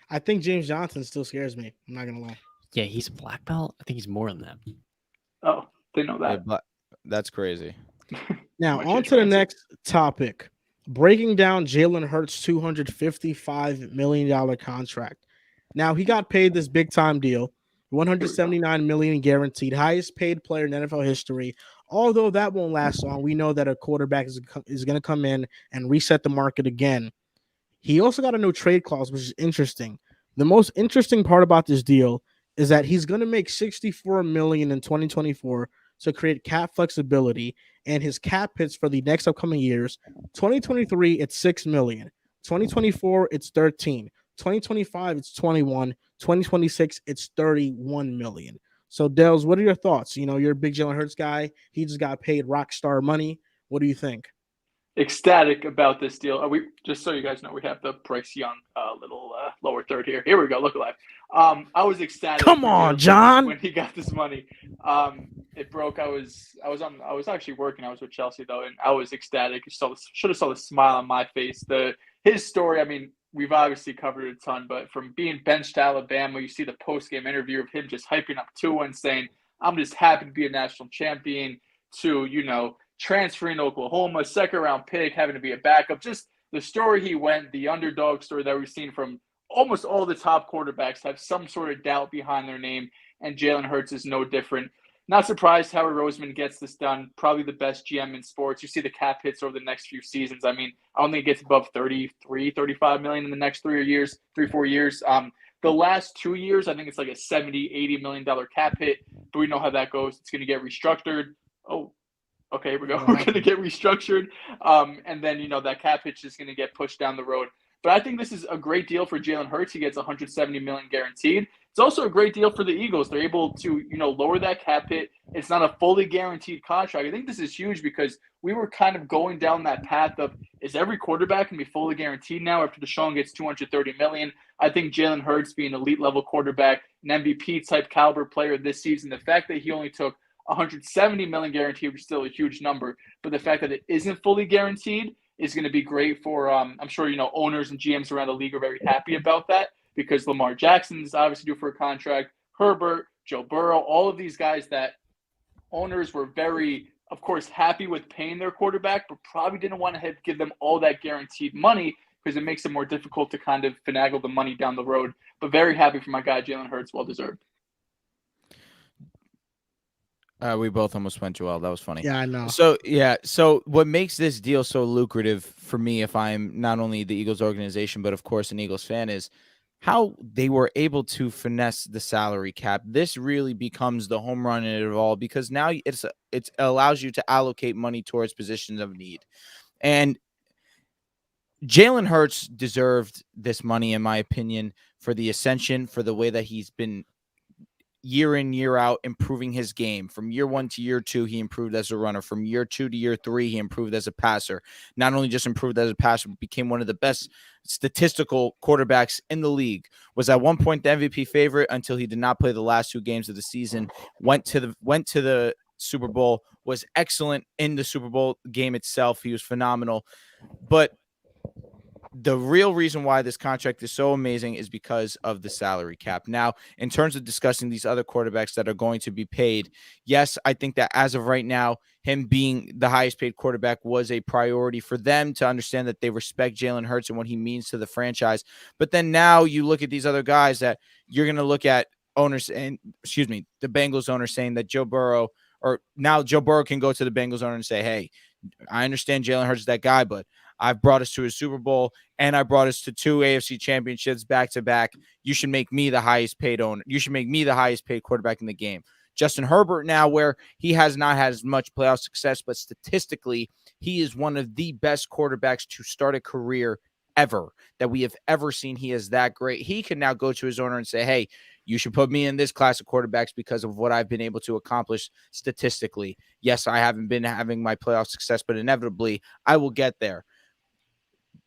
I think James Johnson still scares me. I'm not gonna lie. Yeah, he's a black belt. I think he's more than that. Oh, didn't know Yeah, that. but that's crazy. Now Might on change to the my answer. next topic. Breaking down Jalen Hurts' $255 million contract. Now he got paid this big time deal, $179 million guaranteed, highest paid player in NFL history. Although that won't last long, we know that a quarterback is going to come in and reset the market again. He also got a no trade clause, which is interesting. The most interesting part about this deal is that he's going to make $64 million in 2024 to create cap flexibility, and his cap hits for the next upcoming years. 2023, it's $6 million. 2024, it's 13. 2025, it's 21. 2026, it's 31 million. So, Dehls, what are your thoughts? You know, you're a big Jalen Hurts guy. He just got paid rock star money. What do you think? Ecstatic about this deal. We just so you guys know, we have the Bryce Young little lower third here. Here we go. Look alive. I was ecstatic. Come for on, Jalen John. when he got this money. It broke. I was actually working. I was with Chelsea though, and I was ecstatic. Should have saw the smile on my face. His story. I mean, we've obviously covered it a ton, but from being benched to Alabama, you see the post game interview of him just hyping up Tua and saying, "I'm just happy to be a national champion." To transferring to Oklahoma, second round pick, having to be a backup. Just the story he went, the underdog story that we've seen from almost all the top quarterbacks have some sort of doubt behind their name, and Jalen Hurts is no different. Not surprised Howard Roseman gets this done. Probably the best GM in sports. You see the cap hits over the next few seasons. I mean, I don't think it gets above 33, 35 million in the next 4 years. The last 2 years, I think it's like a 70, $80 million cap hit, but we know how that goes. It's going to get restructured. Oh, okay, here we go. We're going to get restructured. And then, that cap hitch is going to get pushed down the road. But I think this is a great deal for Jalen Hurts. He gets $170 million guaranteed. It's also a great deal for the Eagles. They're able to, lower that cap hit. It's not a fully guaranteed contract. I think this is huge because we were kind of going down that path of is every quarterback can be fully guaranteed now after Deshaun gets $230 million. I think Jalen Hurts being an elite level quarterback, an MVP type caliber player this season, the fact that he only took $170 million guaranteed, which is still a huge number, but the fact that it isn't fully guaranteed is going to be great for, I'm sure, owners and GMs around the league are very happy about that, because Lamar Jackson's obviously due for a contract, Herbert, Joe Burrow, all of these guys that owners were very, of course, happy with paying their quarterback, but probably didn't want to give them all that guaranteed money because it makes it more difficult to kind of finagle the money down the road. But very happy for my guy, Jalen Hurts, well-deserved. We both almost went Joel. That was funny. Yeah, I know. So what makes this deal so lucrative for me, if I'm not only the Eagles organization, but of course an Eagles fan, is how they were able to finesse the salary cap. This really becomes the home run in it all, because now it allows you to allocate money towards positions of need. And Jalen Hurts deserved this money, in my opinion, for the ascension, for the way that he's been year in, year out, improving his game. From year 1 to year 2, he improved as a runner. From year 2 to year 3, he improved as a passer. Not only just improved as a passer, but became one of the best statistical quarterbacks in the league. Was at one point the MVP favorite until he did not play the last 2 games of the season. Went to the Super Bowl, was excellent in the Super Bowl game itself. He was phenomenal. But the real reason why this contract is so amazing is because of the salary cap. Now, in terms of discussing these other quarterbacks that are going to be paid, yes, I think that as of right now, him being the highest paid quarterback was a priority for them to understand that they respect Jalen Hurts and what he means to the franchise. But then now you look at these other guys that you're going to look at owners and, the Bengals owner saying that Joe Burrow can go to the Bengals owner and say, hey, I understand Jalen Hurts is that guy, but I've brought us to a Super Bowl and I brought us to 2 AFC championships back to back. You should make me the highest paid owner. You should make me the highest paid quarterback in the game. Justin Herbert now, where he has not had as much playoff success, but statistically, he is one of the best quarterbacks to start a career ever that we have ever seen. He is that great. He can now go to his owner and say, hey, you should put me in this class of quarterbacks because of what I've been able to accomplish statistically. Yes, I haven't been having my playoff success, but inevitably I will get there.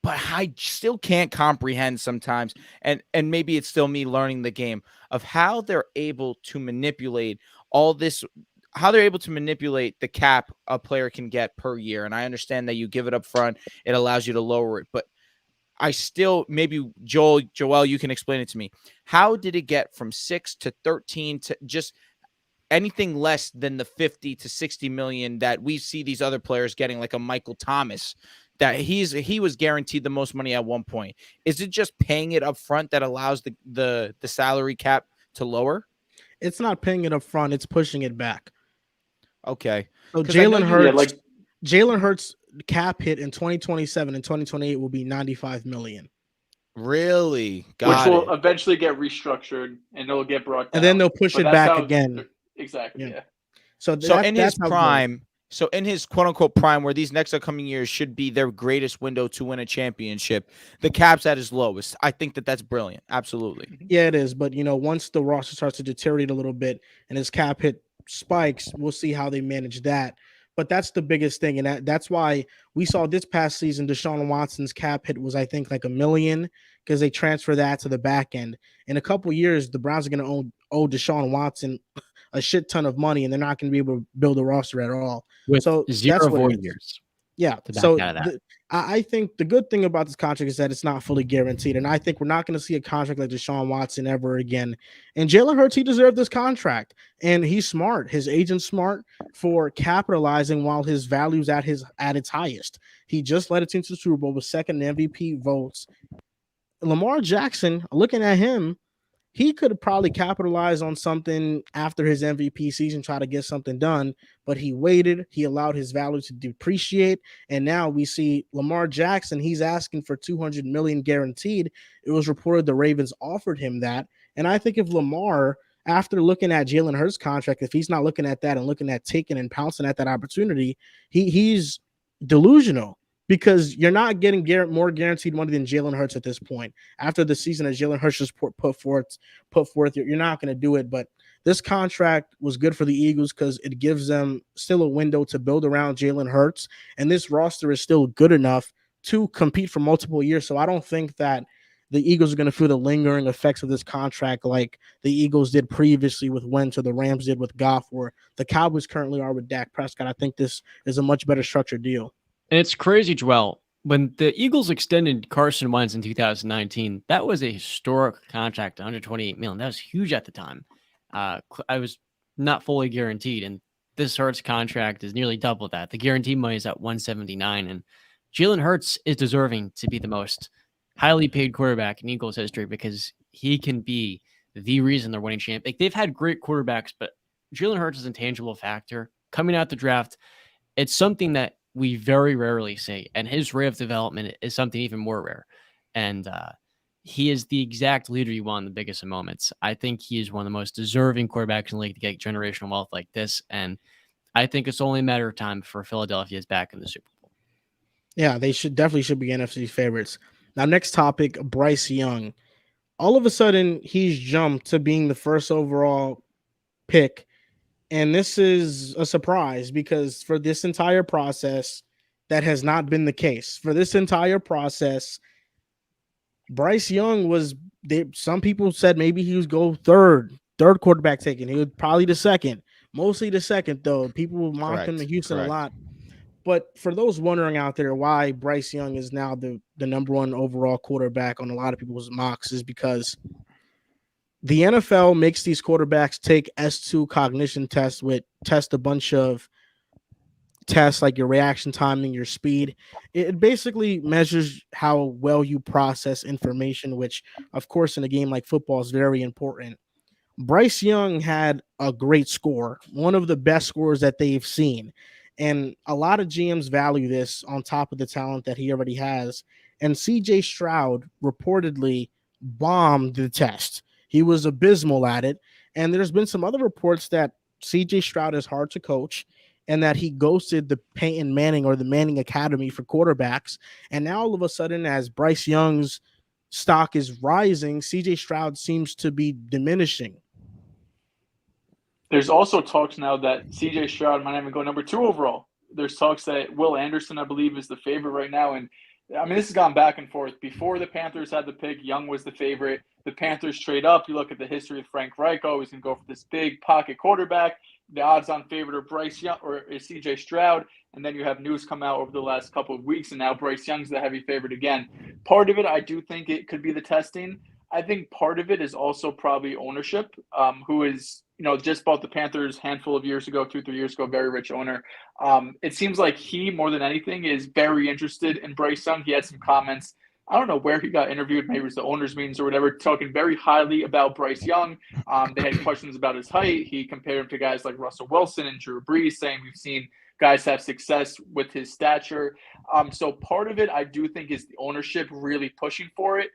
But I still can't comprehend sometimes, and maybe it's still me learning the game, of how they're able to manipulate all this, how they're able to manipulate the cap a player can get per year. And I understand that you give it up front, it allows you to lower it. But I still, maybe Joel, you can explain it to me. How did it get from 6 to 13 to just anything less than the 50 to 60 million that we see these other players getting, like a Michael Thomas, that he was guaranteed the most money at one point? Is it just paying it up front that allows the salary cap to lower? It's not paying it up front, it's pushing it back. Okay. So Jalen Hurts cap hit in 2027 and 2028 will be 95 million. Really? Which will eventually get restructured and it'll get brought down. And then they'll push it back again. Exactly. Yeah. So in his prime, so in his quote-unquote prime, where these next upcoming years should be their greatest window to win a championship, the cap's at its lowest. I think that's brilliant. Absolutely. Yeah, it is. But, once the roster starts to deteriorate a little bit and his cap hit spikes, we'll see how they manage that. But that's the biggest thing. And that's why we saw this past season, Deshaun Watson's cap hit was, I think, like $1 million, because they transfer that to the back end. In a couple of years, the Browns are going to owe Deshaun Watson a shit ton of money, and they're not going to be able to build a roster at all. So 0 void years. Yeah. So I think the good thing about this contract is that it's not fully guaranteed. And I think we're not going to see a contract like Deshaun Watson ever again. And Jalen Hurts, he deserved this contract. And he's smart. His agent's smart for capitalizing while his value's at its highest. He just led a team to the Super Bowl with second MVP votes. Lamar Jackson, looking at him, he could probably capitalize on something after his MVP season, try to get something done, but he waited. He allowed his value to depreciate, and now we see Lamar Jackson. He's asking for $200 million guaranteed. It was reported the Ravens offered him that, and I think if Lamar, after looking at Jalen Hurts' contract, if he's not looking at that and looking at taking and pouncing at that opportunity, he's delusional. Because you're not getting more guaranteed money than Jalen Hurts at this point. After the season that Jalen Hurts just put forth, you're not going to do it. But this contract was good for the Eagles because it gives them still a window to build around Jalen Hurts. And this roster is still good enough to compete for multiple years. So I don't think that the Eagles are going to feel the lingering effects of this contract like the Eagles did previously with Wentz or the Rams did with Goff or the Cowboys currently are with Dak Prescott. I think this is a much better structured deal. And it's crazy, Joel. When the Eagles extended Carson Wentz in 2019, that was a historic contract, $128 million. That was huge at the time. I was not fully guaranteed, and this Hurts contract is nearly double that. The guaranteed money is at 179, and Jalen Hurts is deserving to be the most highly paid quarterback in Eagles history because he can be the reason they're winning champ. Like, they've had great quarterbacks, but Jalen Hurts is an intangible factor coming out the draft. It's something that we very rarely see, and his rate of development is something even more rare. And he is the exact leader you want in the biggest of moments. I think he is one of the most deserving quarterbacks in the league to get generational wealth like this, and I think it's only a matter of time before Philadelphia is back in the Super Bowl. Yeah, they should be NFC favorites. Now, next topic, Bryce Young. All of a sudden, he's jumped to being the first overall pick. And this is a surprise because for this entire process, that has not been the case. For this entire process, Bryce Young some people said maybe he would go third quarterback taken. He was probably the second, mostly the second, though. People mocked him in Houston a lot. But for those wondering out there why Bryce Young is now the number one overall quarterback on a lot of people's mocks is because the NFL makes these quarterbacks take S2 cognition tests, test a bunch of tests like your reaction timing, your speed. It basically measures how well you process information, which, of course, in a game like football is very important. Bryce Young had a great score, one of the best scores that they've seen. And a lot of GMs value this on top of the talent that he already has. And CJ Stroud reportedly bombed the test. He was abysmal at it. And there's been some other reports that CJ Stroud is hard to coach and that he ghosted the Peyton Manning or the Manning Academy for quarterbacks. And now all of a sudden, as Bryce Young's stock is rising, CJ Stroud seems to be diminishing. There's also talks now that CJ Stroud might even go number 2 overall. There's talks that Will Anderson, I believe, is the favorite right now. And I mean, this has gone back and forth. Before the Panthers had the pick, Young was the favorite. The Panthers trade up. You look at the history of Frank Reich, always going to go for this big pocket quarterback. The odds-on favorite are Bryce Young or is CJ Stroud. And then you have news come out over the last couple of weeks, and now Bryce Young's the heavy favorite again. Part of it, I do think it could be the testing. I think part of it is also probably ownership, who is, just bought the Panthers handful of years ago, 2-3 years ago, very rich owner. It seems like he, more than anything, is very interested in Bryce Young. He had some comments. I don't know where he got interviewed. Maybe it was the owners' meetings or whatever, talking very highly about Bryce Young. They had questions about his height. He compared him to guys like Russell Wilson and Drew Brees, saying we've seen guys have success with his stature. So part of it, I do think, is the ownership really pushing for it.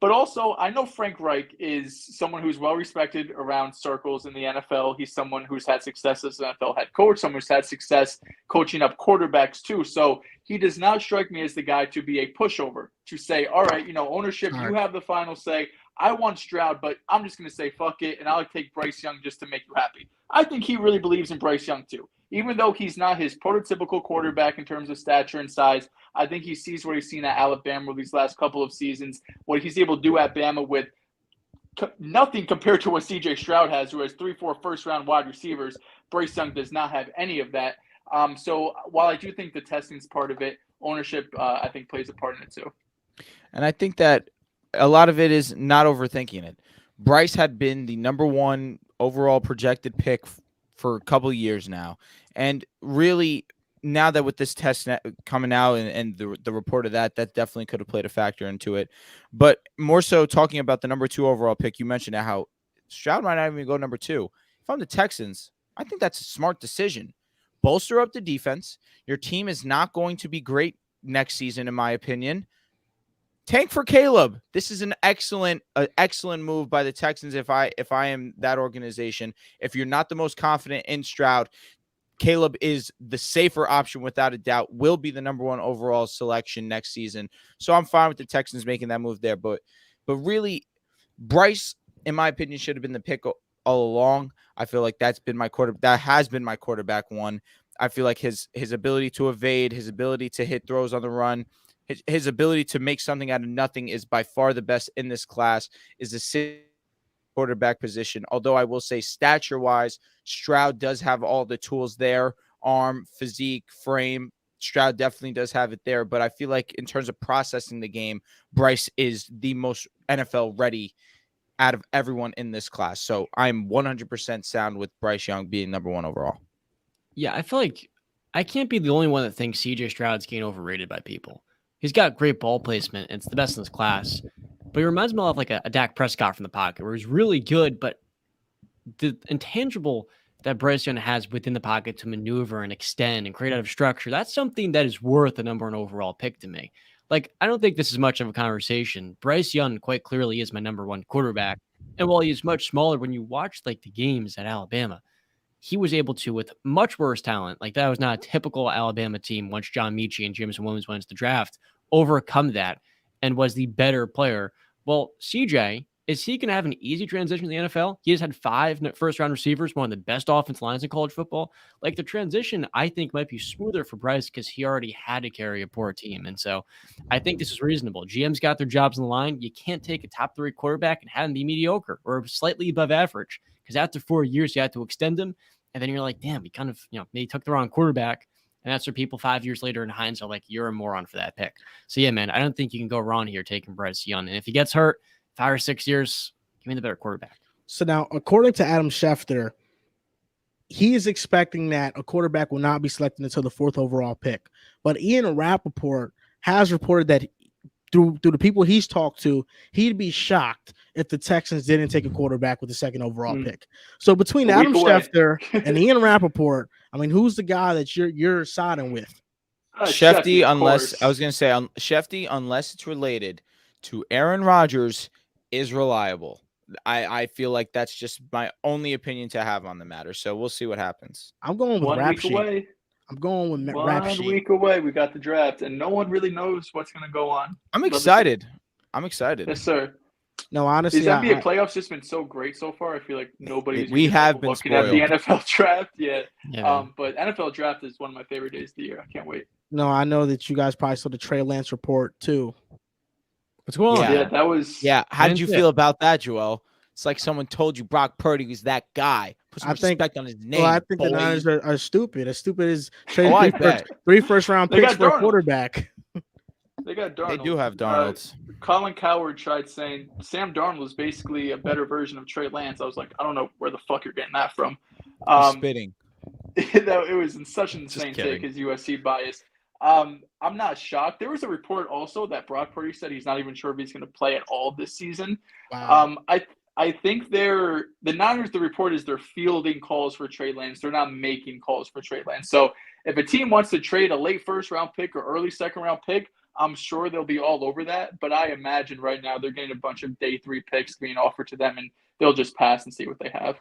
But also, I know Frank Reich is someone who's well-respected around circles in the NFL. He's someone who's had success as an NFL head coach, someone who's had success coaching up quarterbacks too. So he does not strike me as the guy to be a pushover, to say, all right, ownership, you have the final say. I want Stroud, but I'm just going to say fuck it, and I'll take Bryce Young just to make you happy. I think he really believes in Bryce Young too. Even though he's not his prototypical quarterback in terms of stature and size, I think he sees what he's seen at Alabama these last couple of seasons, what he's able to do at Bama with nothing compared to what CJ Stroud has, who has 3-4 first-round wide receivers. Bryce Young does not have any of that. So while I do think the testing's part of it, ownership, I think, plays a part in it too. And I think that a lot of it is not overthinking it. Bryce had been the number 1 overall projected pick for a couple of years now. And really, now that with this test coming out and the report of that definitely could have played a factor into it. But more so talking about the number 2 overall pick, you mentioned how Stroud might not even go number 2. If I'm the Texans, I think that's a smart decision. Bolster up the defense. Your team is not going to be great next season, in my opinion. Tank for Caleb. This is an excellent move by the Texans. If I am that organization, if you're not the most confident in Stroud, Caleb is the safer option without a doubt, will be the number 1 overall selection next season. So I'm fine with the Texans making that move there. But really, Bryce, in my opinion, should have been the pick all along. I feel like that has been my quarterback 1. I feel like his ability to evade, his ability to hit throws on the run, his ability to make something out of nothing is by far the best in this class. Is the quarterback position. Although I will say stature-wise, Stroud does have all the tools there, arm, physique, frame. Stroud definitely does have it there, but I feel like in terms of processing the game, Bryce is the most NFL ready out of everyone in this class. So I'm 100% sound with Bryce Young being number 1 overall. Yeah, I feel like I can't be the only one that thinks CJ Stroud's getting overrated by people. He's got great ball placement. It's the best in this class. But he reminds me of like a Dak Prescott from the pocket, where he's really good, but the intangible that Bryce Young has within the pocket to maneuver and extend and create out of structure, that's something that is worth a number 1 overall pick to me. Like, I don't think this is much of a conversation. Bryce Young quite clearly is my number 1 quarterback. And while he's much smaller, when you watch like the games at Alabama, he was able to, with much worse talent, like that was not a typical Alabama team once John Mechie and Jameson Williams went into the draft, overcome that and was the better player. Well, CJ, is he going to have an easy transition to the NFL? He has had 5 first-round receivers, one of the best offensive lines in college football. Like, the transition, I think, might be smoother for Bryce because he already had to carry a poor team. And so I think this is reasonable. GM's got their jobs on the line. You can't take a top 3 quarterback and have him be mediocre or slightly above average, because after 4 years, you have to extend him. And then you're like, damn, he kind of, maybe took the wrong quarterback. And that's where people 5 years later in hindsight are like, you're a moron for that pick. So, yeah, man, I don't think you can go wrong here taking Bryce Young. And if he gets hurt 5 or 6 years, give me the better quarterback. So now, according to Adam Schefter, he is expecting that a quarterback will not be selected until the 4th overall pick. But Ian Rappaport has reported that through the people he's talked to, he'd be shocked if the Texans didn't take a quarterback with the 2nd overall pick. So between Adam Schefter and Ian Rappaport, I mean, who's the guy that you're siding with? Shefty, unless I was going to say Shefty, unless it's related to Aaron Rodgers, is reliable. I feel like that's just my only opinion to have on the matter. So we'll see what happens. I'm going with Rap Sheet. I'm going with Rap Sheet. 1 week away, we got the draft, and no one really knows what's going to go on. I'm excited. Yes, sir. No, honestly, these NBA playoffs just been so great so far. I feel like nobody's we have been looking spoiled at the NFL draft yet. But NFL draft is one of my favorite days of the year. I can't wait. No, I know that you guys probably saw the Trey Lance report too. What's going on? Yeah, that was. Yeah, how did you feel about that, Joel? It's like someone told you Brock Purdy was that guy. Put some respect on his name. Well, I think the Niners are stupid. As stupid as trading 3 first-round picks for a quarterback. They got Darnold. They do have Darnold. Colin Cowherd tried saying Sam Darnold was basically a better version of Trey Lance. I was like, I don't know where the fuck you're getting that from. Spitting. It was in such an insane take, his USC bias. I'm not shocked. There was a report also that Brock Purdy said he's not even sure if he's going to play at all this season. Wow. I think the Niners, the report is they're fielding calls for Trey Lance. They're not making calls for Trey Lance. So if a team wants to trade a late 1st-round pick or early 2nd-round pick, I'm sure they'll be all over that. But I imagine right now they're getting a bunch of day 3 picks being offered to them, and they'll just pass and see what they have.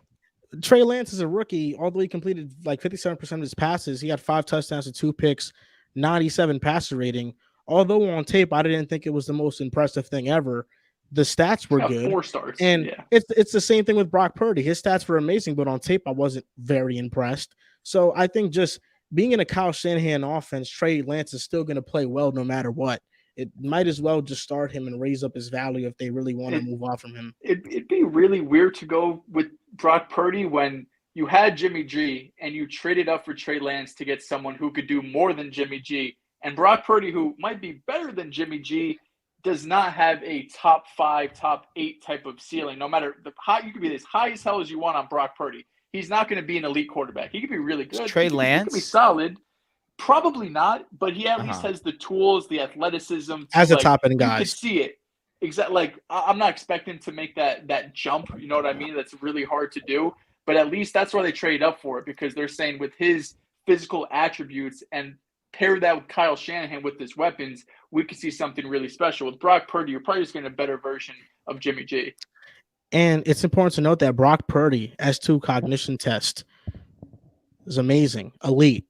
Trey Lance is a rookie. Although he completed like 57% of his passes, he had 5 touchdowns and 2 picks, 97 passer rating. Although on tape, I didn't think it was the most impressive thing ever. The stats were good. 4 starts. And it's the same thing with Brock Purdy. His stats were amazing, but on tape, I wasn't very impressed. So I think just being in a Kyle Shanahan offense, Trey Lance is still going to play well no matter what. It might as well just start him and raise up his value if they really want to move on from him. It'd be really weird to go with Brock Purdy when you had Jimmy G and you traded up for Trey Lance to get someone who could do more than Jimmy G. And Brock Purdy, who might be better than Jimmy G, does not have a top 5, top 8 type of ceiling. No matter you could be as high as hell as you want on Brock Purdy. He's not going to be an elite quarterback. He could be really good. Trey Lance? He could be solid. Probably not, but he at least has the tools, the athleticism. As a top-end guy. You could see it. Exactly. Like, I'm not expecting to make that jump. You know what I mean? That's really hard to do. But at least that's why they trade up for it, because they're saying with his physical attributes and pair that with Kyle Shanahan with his weapons, we could see something really special. With Brock Purdy, you're probably just getting a better version of Jimmy G. And it's important to note that Brock Purdy, S2 cognition test, is amazing. Elite.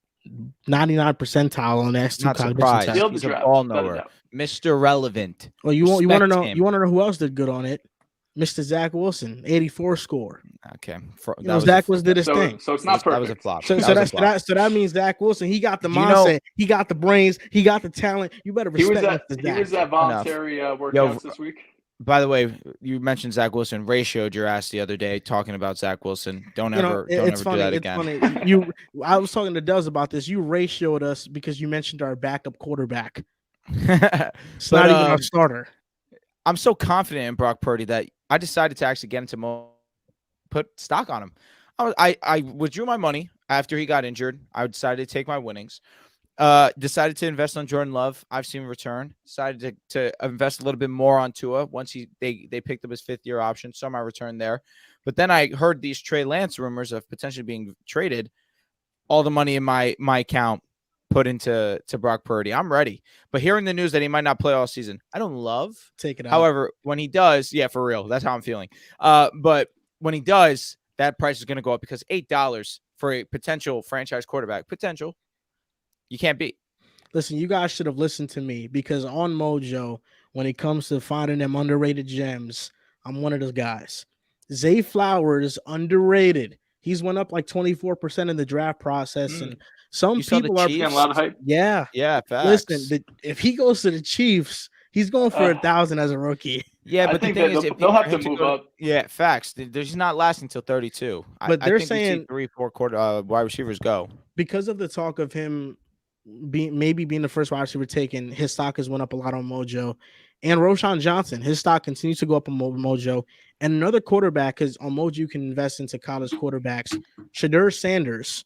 99 percentile on S2 Not cognition surprised. test. He's a ball knower. Mr. Relevant. Well, you want to know who else did good on it? Mr. Zach Wilson, 84 score. Okay. Zach did his thing. So it's not perfect. That was a flop. So that means Zach Wilson, he got the mindset, he got the brains, he got the talent. You better respect Mr. Zach. He was at voluntary workouts this week. By the way, you mentioned Zach Wilson. Ray showed your ass the other day talking about Zach Wilson. Don't ever do that again. It's funny. I was talking to Dehls about this. You ratioed us because you mentioned our backup quarterback. It's not even our starter. I'm so confident in Brock Purdy that I decided to actually get into put stock on him. I withdrew my money after he got injured. I decided to take my winnings. Decided to invest on Jordan Love. I've seen return. Decided to invest a little bit more on Tua once they picked up his 5th-year option. Saw my return there. But then I heard these Trey Lance rumors of potentially being traded. All the money in my account put into Brock Purdy. I'm ready. But hearing the news that he might not play all season, I don't love. Take it out. However, when he does, yeah, for real, that's how I'm feeling. But when he does, that price is going to go up because $8 for a potential franchise quarterback, you can't beat. Listen, you guys should have listened to me because on Mojo, when it comes to finding them underrated gems, I'm one of those guys. Zay Flowers, underrated. He's went up like 24% in the draft process, and some people are getting a lot of hype. Yeah, facts. Listen, if he goes to the Chiefs, he's going for 1,000 as a rookie. Yeah, but the thing is, they'll have to move up. Yeah, facts. He's not lasting until 32. But they're I think saying 3-4 wide receivers go because of the talk of him being the first wide receiver taken. His stock has went up a lot on Mojo, and Roshan Johnson, his stock continues to go up on Mojo. And another quarterback, because on Mojo you can invest into college quarterbacks. Shadur Sanders,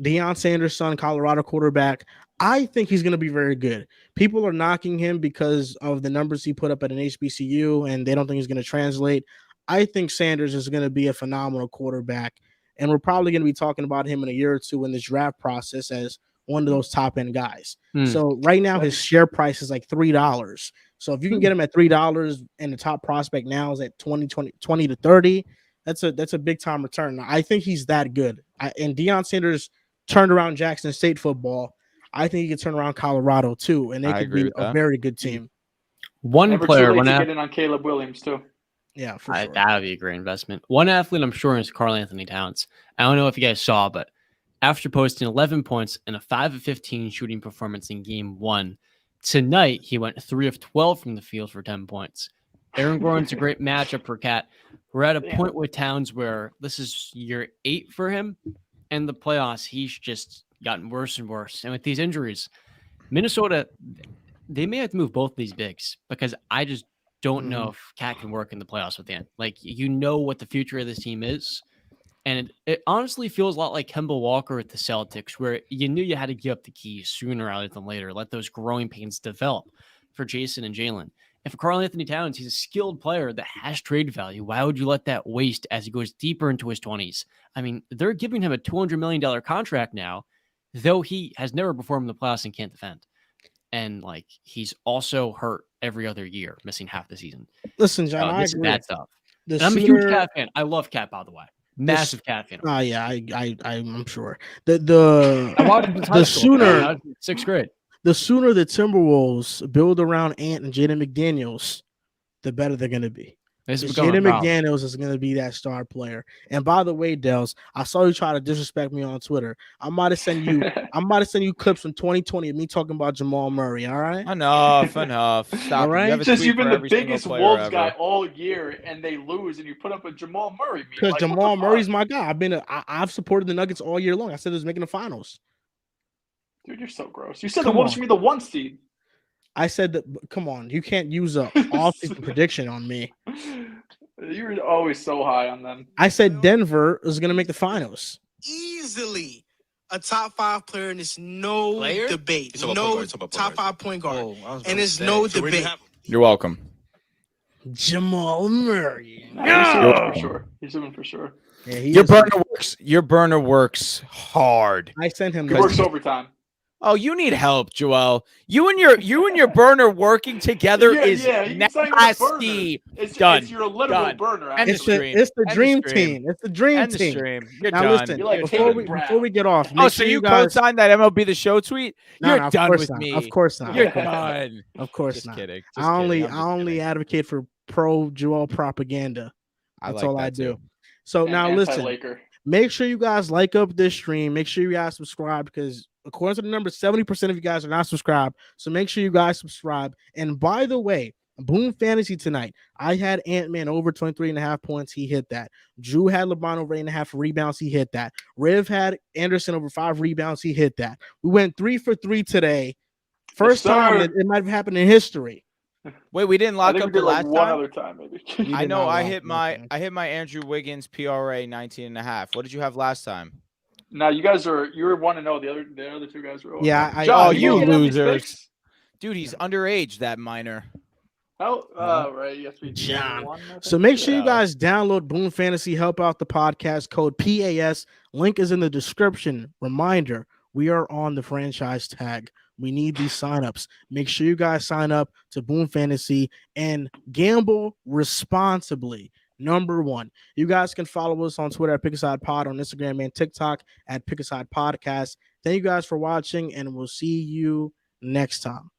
Deion Sanders' son, Colorado quarterback. I think he's going to be very good. People are knocking him because of the numbers he put up at an HBCU, and they don't think he's going to translate. I think Sanders is going to be a phenomenal quarterback, and we're probably going to be talking about him in a year or two in this draft process as one of those top-end guys. So right now his share price is like $3. So if you can get him at $3 and the top prospect now is at 20 to 30, that's a big-time return. I think he's that good. And Deion Sanders turned around Jackson State football. I think he could turn around Colorado too, and they could be a very good team. One player, get in on Caleb Williams too. Yeah, for sure. That would be a great investment. One athlete I'm sure is Karl Anthony Towns. I don't know if you guys saw, but after posting 11 points and a 5 of 15 shooting performance in game 1, tonight he went 3 of 12 from the field for 10 points. Aaron Gordon's a great matchup for Cat. We're at a point with Towns where this is year 8 for him, and the playoffs he's just gotten worse and worse. And with these injuries, Minnesota, they may have to move both of these bigs because I just don't know if Cat can work in the playoffs with them. Like, you know what the future of this team is. And it honestly feels a lot like Kemba Walker at the Celtics, where you knew you had to give up the keys sooner rather than later. Let those growing pains develop for Jason and Jalen. And for Karl Anthony Towns, he's a skilled player that has trade value. Why would you let that waste as he goes deeper into his 20s? I mean, they're giving him a $200 million contract now, though he has never performed in the playoffs and can't defend. And, like, he's also hurt every other year, missing half the season. Listen, John, I agree. Bad stuff. And I'm a huge Cat fan. I love Cat, by the way. Massive Cat fan. Oh yeah, I'm sure. I watched him the sooner 6th grade. The sooner the Timberwolves build around Ant and Jaden McDaniels, the better they're gonna be. Jaden McDaniels is gonna be that star player. And by the way, Dehls, I saw you try to disrespect me on Twitter. I might have sent you clips from 2020 of me talking about Jamal Murray. All right. Enough. Stop. All right. You've been the biggest Wolves guy all year, and they lose, and you put up a Jamal Murray. Because Jamal Murray's my guy. I've supported the Nuggets all year long. I said it was making the finals. Dude, you're so gross. You said the Wolves should be the 1 seed. I said that. Come on, you can't use a off-season prediction on me. You're always so high on them. I said Denver is going to make the finals. Easily a top 5 player, and it's no debate. No top 5 point guard, and it's no debate. You're welcome. Jamal Murray. He's doing for sure. Yeah, your burner works hard. I sent him. He works overtime. Oh, you need help, Joel. You and your burner working together is nasty. It's your literal burner. It's the dream team. It's the dream team. You're now done. Listen, before we get off. Oh, so you co-signed that MLB The Show tweet? You're done with me. Of course not. You're done. Of course Just not. kidding. I only advocate for pro Joel propaganda. That's all I do. So now listen, make sure you guys like up this stream. Make sure you guys subscribe because according to the number, 70% of you guys are not subscribed. So make sure you guys subscribe. And by the way, Boom Fantasy tonight, I had Ant-Man over 23.5 points. He hit that. Drew had LeBron over 8.5 rebounds. He hit that. Riv had Anderson over 5 rebounds. He hit that. We went 3 for 3 today. First time it might have happened in history. Wait, we didn't lock up the last one time? Other time, maybe. I know I hit my Andrew Wiggins PRA 19.5. What did you have last time? No, you were 1-0. The other two guys were 0. Yeah, John, you losers. Dude, he's underage, that minor. Oh, right. Yes, we John. So make sure you guys download Boom Fantasy, help out the podcast, code PAS. Link is in the description. Reminder, we are on the franchise tag. We need these signups. Make sure you guys sign up to Boom Fantasy and gamble responsibly. Number 1, you guys can follow us on Twitter at PickAsidePod, on Instagram and TikTok at PickAsidePodcast. Thank you guys for watching, and we'll see you next time.